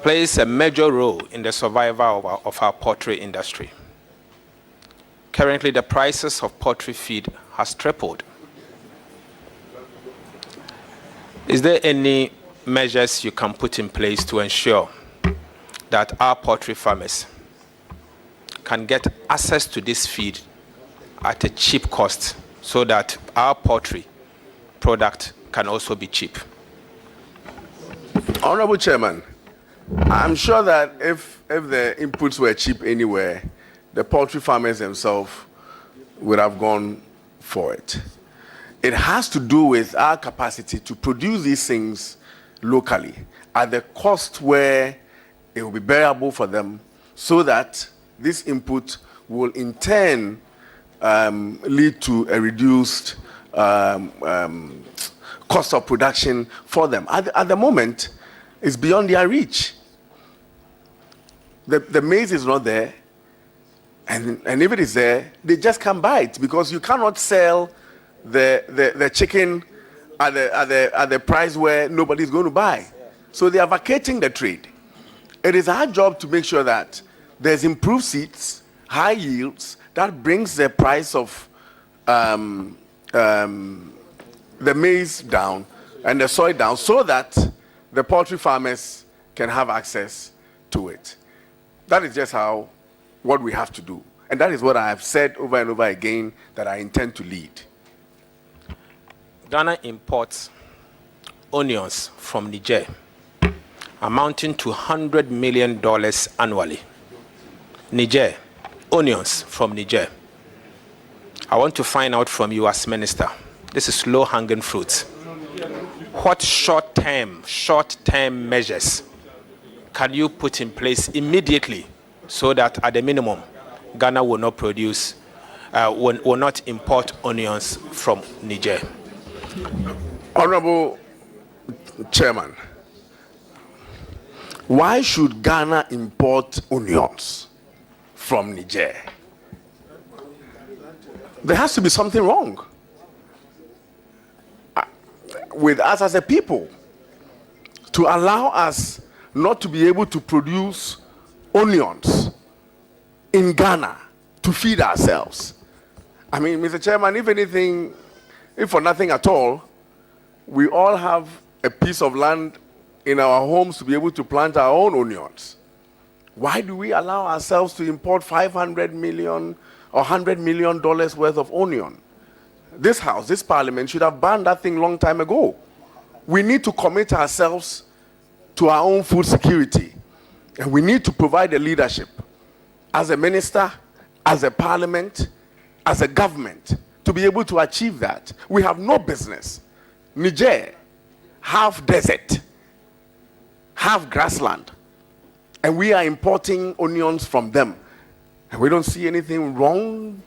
plays a major role in the survival of our poultry industry. Currently, the prices of poultry feed has tripled. Is there any measures you can put in place to ensure that our poultry farmers can get access to this feed at a cheap cost so that our poultry product can also be cheap? Honorable Chairman, I'm sure that if the inputs were cheap anywhere, the poultry farmers themselves would have gone for it. It has to do with our capacity to produce these things locally at the cost where it will be bearable for them, so that this input will in turn lead to a reduced cost of production for them. At the moment, it's beyond their reach. The maize is not there, and if it is there, they just can't buy it, because you cannot sell the chicken at the price where nobody's going to buy. So they are vacating the trade. It is our job to make sure that there's improved seeds, high yields, that brings the price of the maize down and the soy down, so that the poultry farmers can have access to it. That is just what we have to do. And that is what I have said over and over again that I intend to lead. Ghana imports onions from Niger amounting to $100 million annually. Niger, onions from Niger. I want to find out from you as minister, this is low-hanging fruit. What short-term measures can you put in place immediately so that at the minimum, Ghana will not produce will not import onions from Niger? Honorable Chairman, why should Ghana import onions from Niger? There has to be something wrong with us as a people to allow us not to be able to produce onions in Ghana to feed ourselves. I mean, Mr. Chairman, if anything, if for nothing at all, we all have a piece of land in our homes to be able to plant our own onions. Why do we allow ourselves to import $500 million or $100 million worth of onion? This house, this parliament should have banned that thing long time ago. We need to commit ourselves to our own food security. And we need to provide the leadership as a minister, as a parliament, as a government to be able to achieve that. We have no business. Niger, half desert, half grassland, and we are importing onions from them. And we don't see anything wrong.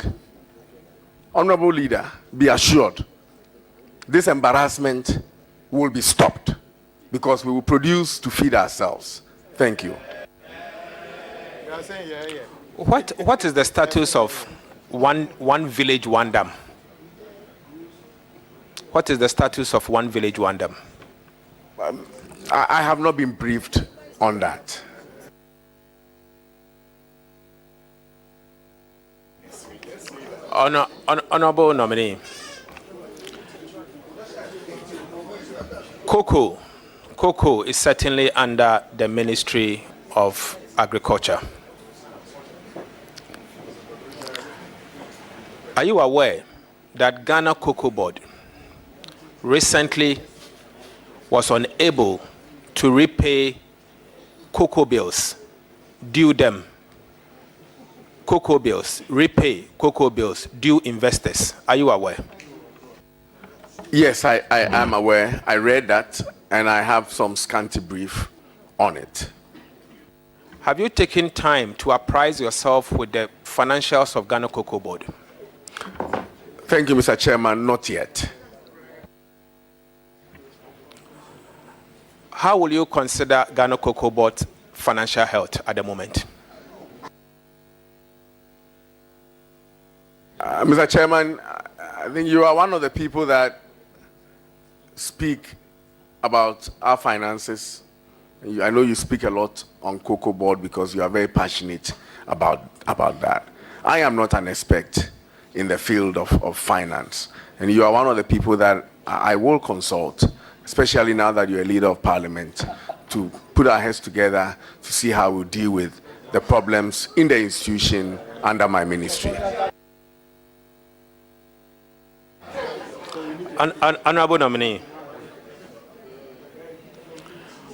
Honorable Leader, be assured, this embarrassment will be stopped because we will produce to feed ourselves. Thank you. What is the status of one village, one dam? What is the status of one village, one dam? I have not been briefed on that. Honorable Nominee, cocoa is certainly under the Ministry of Agriculture. Are you aware that Ghana Cocoa Board recently was unable to repay cocoa bills due them? Repay cocoa bills due investors. Are you aware? Yes, I am aware. I read that and I have some scanty brief on it. Have you taken time to apprise yourself with the financials of Ghana Cocoa Board? Thank you, Mr. Chairman. Not yet. How will you consider Ghana Cocoa Board's financial health at the moment? Mr. Chairman, I think you are one of the people that speak about our finances. I know you speak a lot on Cocoa Board because you are very passionate about that. I am not an expert in the field of finance, and you are one of the people that I will consult, especially now that you're a leader of parliament, to put our heads together to see how we deal with the problems in the institution under my ministry. Honorable Nominee,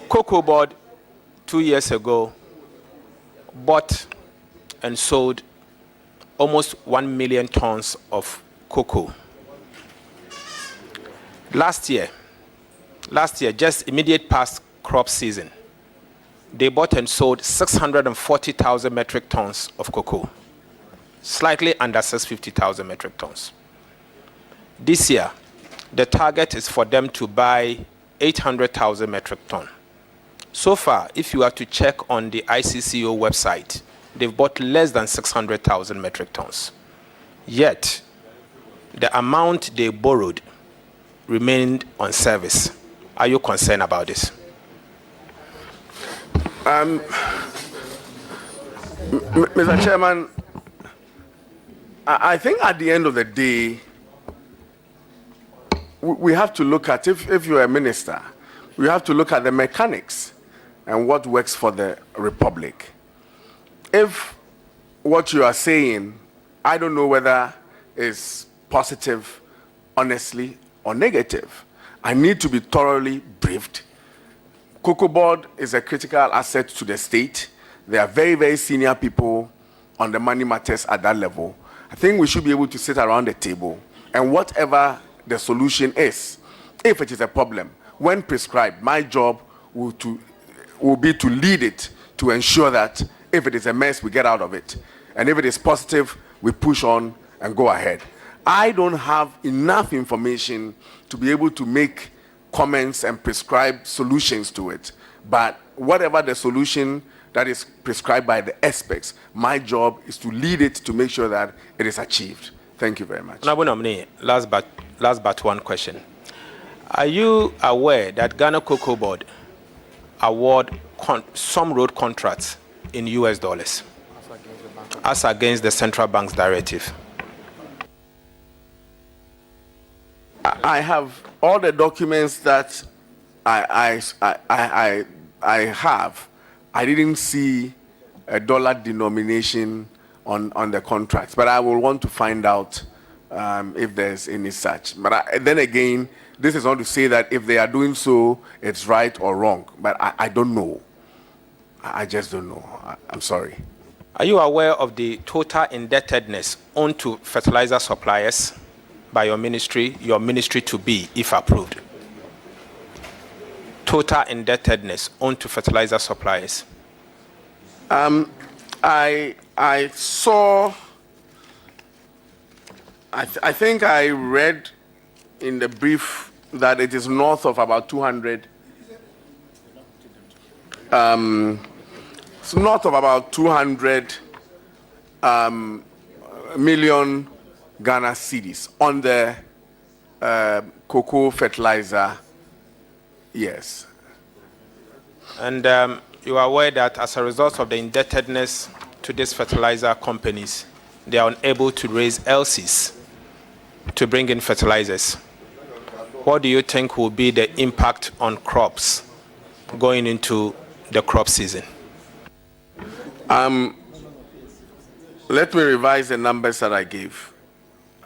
Cocoa Board 2 years ago bought and sold almost 1 million tons of cocoa. Last year, just immediate past crop season, they bought and sold 640,000 metric tons of cocoa, slightly under 650,000 metric tons. This year, the target is for them to buy 800,000 metric tons. So far, if you are to check on the ICCO website, they've bought less than 600,000 metric tons. Yet, the amount they borrowed remained on service. Are you concerned about this? Mr. Chairman, I think at the end of the day, we have to look at, if you're a minister, we have to look at the mechanics and what works for the republic. If what you are saying, I don't know whether is positive, honestly, or negative, I need to be thoroughly briefed. Cocoa Board is a critical asset to the state. There are very, very senior people on the money matters at that level. I think we should be able to sit around the table and whatever the solution is, if it is a problem, when prescribed, my job will be to lead it to ensure that if it is a mess, we get out of it. And if it is positive, we push on and go ahead. I don't have enough information to be able to make comments and prescribe solutions to it. But whatever the solution that is prescribed by the experts, my job is to lead it to make sure that it is achieved. Thank you very much. Honorable Nominee, last but one question. Are you aware that Ghana Cocoa Board award some road contracts in US dollars as against the central bank's directive? I have all the documents that I have. I didn't see a dollar denomination on the contracts, but I will want to find out if there's any such. But then again, this is not to say that if they are doing so, it's right or wrong. But I don't know. I just don't know. I'm sorry. Are you aware of the total indebtedness owed to fertilizer suppliers by your ministry to be, if approved? Total indebtedness owed to fertilizer suppliers. I saw, I think I read in the brief that it is north of about 200. It's north of about 200 million Ghana cedis on the cocoa fertilizer. Yes. And you are aware that as a result of the indebtedness to these fertilizer companies, they are unable to raise LCs to bring in fertilizers. What do you think will be the impact on crops going into the crop season? Let me revise the numbers that I gave.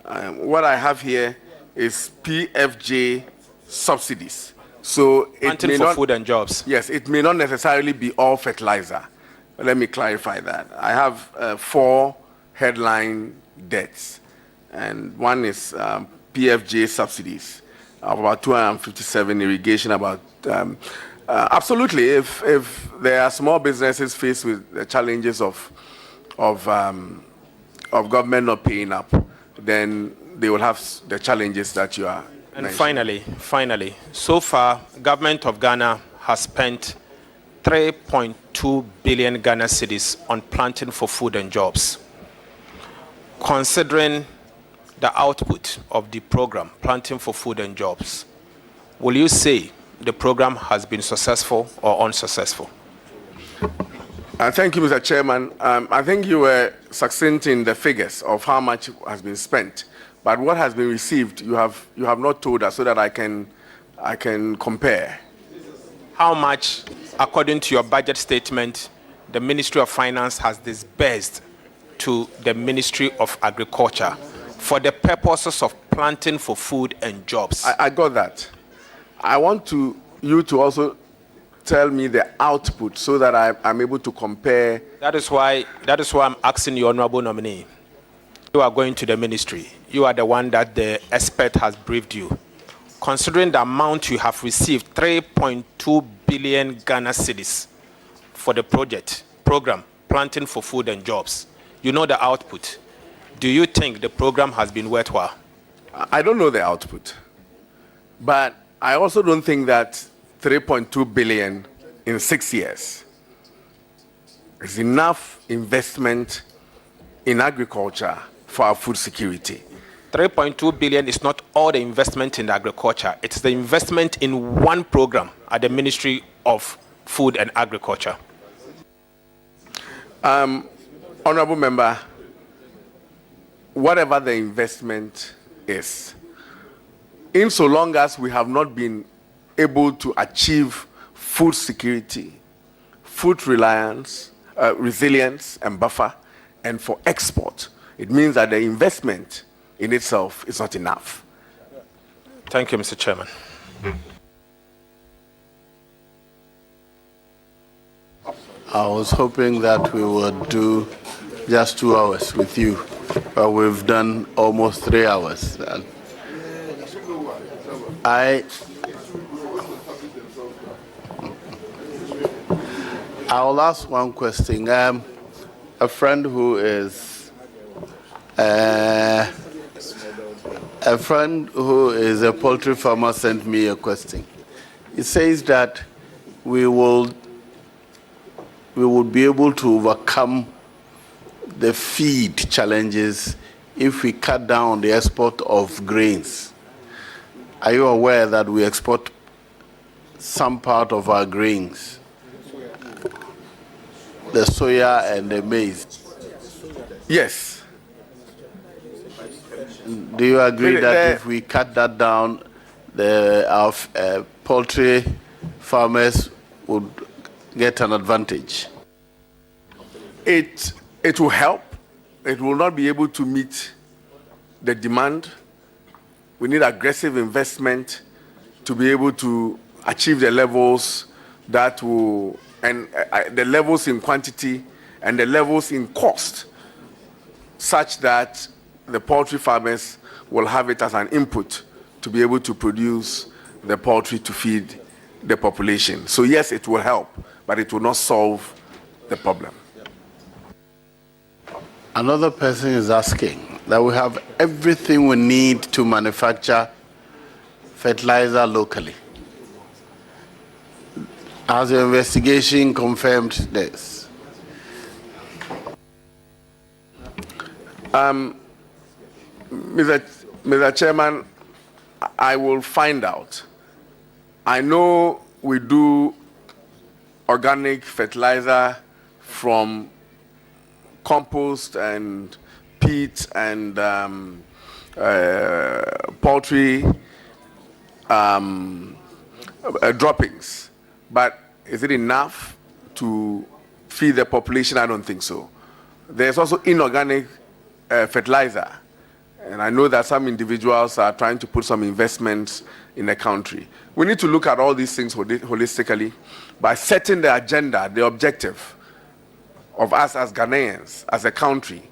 What I have here is PFJ subsidies. So it may for not, food and jobs. Yes, it may not necessarily be all fertilizer. But let me clarify that. I have 4 headline debts, and one is PFJ subsidies of about 257, irrigation about. Absolutely, if there are small businesses faced with the challenges of government not paying up, then they will have the challenges that you are. And finally, so far, government of Ghana has spent 3.2 billion Ghana cedis on planting for food and jobs. Considering the output of the program, planting for food and jobs, will you say the program has been successful or unsuccessful? Thank you, Mr. Chairman. I think you were succinct in the figures of how much has been spent. But what has been received, you have not told us so that I can compare. How much, according to your budget statement, the Ministry of Finance has disbursed to the Ministry of Agriculture for the purposes of planting for food and jobs? I got that. I want you to also tell me the output so that I'm able to compare. That is why I'm asking you, Honorable Nominee. You are going to the ministry. You are the one that the expert has briefed you. Considering the amount you have received, 3.2 billion Ghana cedis for the program, planting for food and jobs. You know the output. Do you think the program has been worthwhile? I don't know the output. But I also don't think that 3.2 billion in 6 years is enough investment in agriculture for our food security. 3.2 billion is not all the investment in agriculture. It's the investment in one program at the Ministry of Food and Agriculture. Honorable Member, whatever the investment is, in so long as we have not been able to achieve food security, food resilience and buffer, and for export, it means that the investment in itself is not enough. Thank you, Mr. Chairman. I was hoping that we would do just 2 hours with you, but we've done almost 3 hours. I'll ask one question. A friend who is A friend who is a poultry farmer sent me a question. It says that we would be able to overcome the feed challenges if we cut down the export of grains. Are you aware that we export some part of our grains, the soya and the maize? Yes. Do you agree that if we cut that down, our poultry farmers would get an advantage? It will help. It will not be able to meet the demand. We need aggressive investment to be able to achieve the levels that will, and the levels in quantity and the levels in cost, such that the poultry farmers will have it as an input to be able to produce the poultry to feed the population. So yes, it will help, but it will not solve the problem. Another person is asking that we have everything we need to manufacture fertilizer locally. Has your investigation confirmed this? Mr. Chairman, I will find out. I know we do organic fertilizer from compost and peat and poultry droppings. But is it enough to feed the population? I don't think so. There's also inorganic fertilizer. And I know that some individuals are trying to put some investments in the country. We need to look at all these things holistically by setting the agenda, the objective of us as Ghanaians, as a country,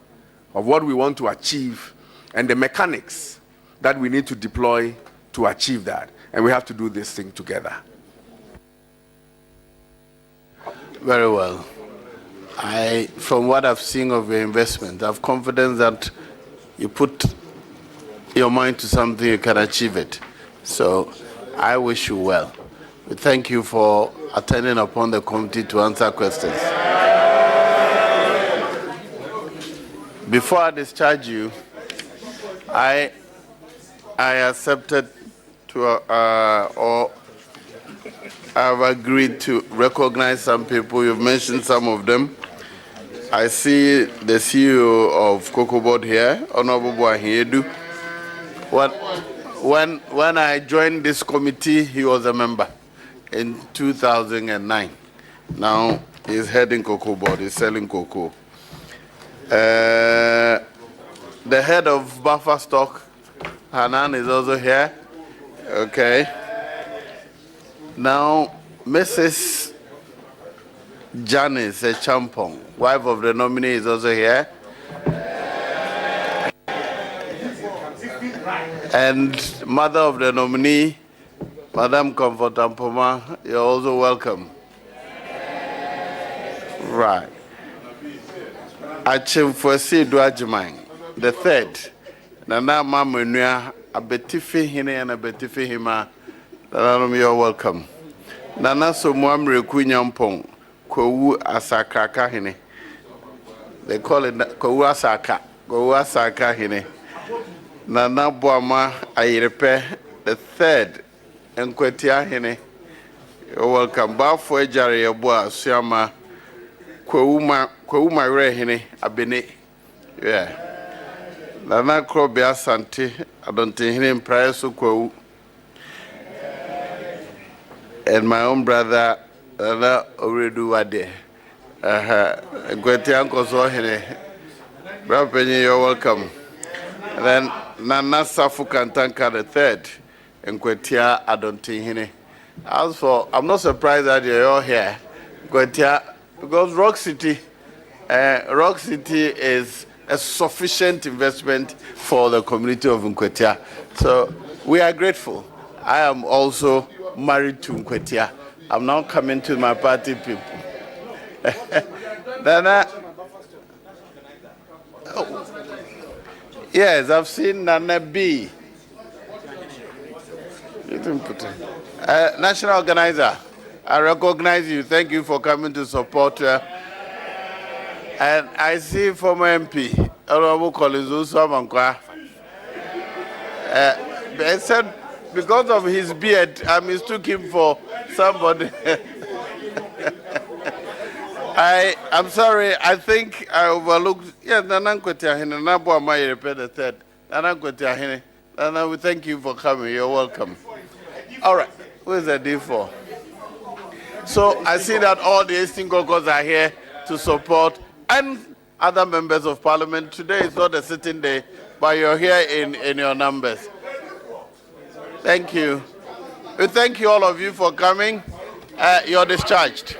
of what we want to achieve and the mechanics that we need to deploy to achieve that. And we have to do this thing together. Very well. From what I've seen of your investment, I have confidence that you put your mind to something, you can achieve it. So I wish you well. We thank you for attending upon the committee to answer questions. Before I discharge you, I accepted to, or I've agreed to recognize some people. You've mentioned some of them. I see the CEO of Cocoa Board here, Honorable Bryan. When I joined this committee, he was a member in 2009. Now he's heading Cocoa Board, he's selling cocoa. The head of Buffer Stock, Hanan, is also here. Okay. Now, Mrs. Janice Acheampong, wife of the nominee, is also here. And mother of the nominee, Madam Comfort Ampoma, you're also welcome. Right. Acheampong, the third. Nana Mamunia, Abetifi Hine and Abetifi Hima, you're welcome. Nana Somuamre Acheampong, Kowu Asaka Hine. They call it Kowu Asaka Hine. Nana Boama Ayirepe, the third, and Kwetia Hine. You're welcome. Bafo Ejari Yabua Siama Kowu Mare Hine Abene. Yeah. Nana Krobia Santi, I don't think him prior so Kowu. And my own brother, Nana Oredu Wade. Kwetia Uncle Sohine. Brapenny, you're welcome. And then Nana Safu Kantanka the third, and Kwetia Adontihine. As for, I'm not surprised that you're all here, Kwetia, because Rock City is a sufficient investment for the community of Nkwetia. So we are grateful. I am also married to Nkwetia. I'm now coming to my party people. Nana. Yes, I've seen Nana B. You didn't put it. National organizer, I recognize you. Thank you for coming to support. And I see former MP, Honorable Collins Usamankwa. I said, because of his beard, I mistook him for somebody. I'm sorry, I think I overlooked. Yes, Nana Kwetiahine, Nabo Amaya repeat the third. Nana Kwetiahine, Nana, we thank you for coming. You're welcome. All right, who is the D4? So I see that all the 18 caucus are here to support, and other members of parliament. Today is not a sitting day, but you're here in your numbers. Thank you. We thank you, all of you, for coming. You're discharged.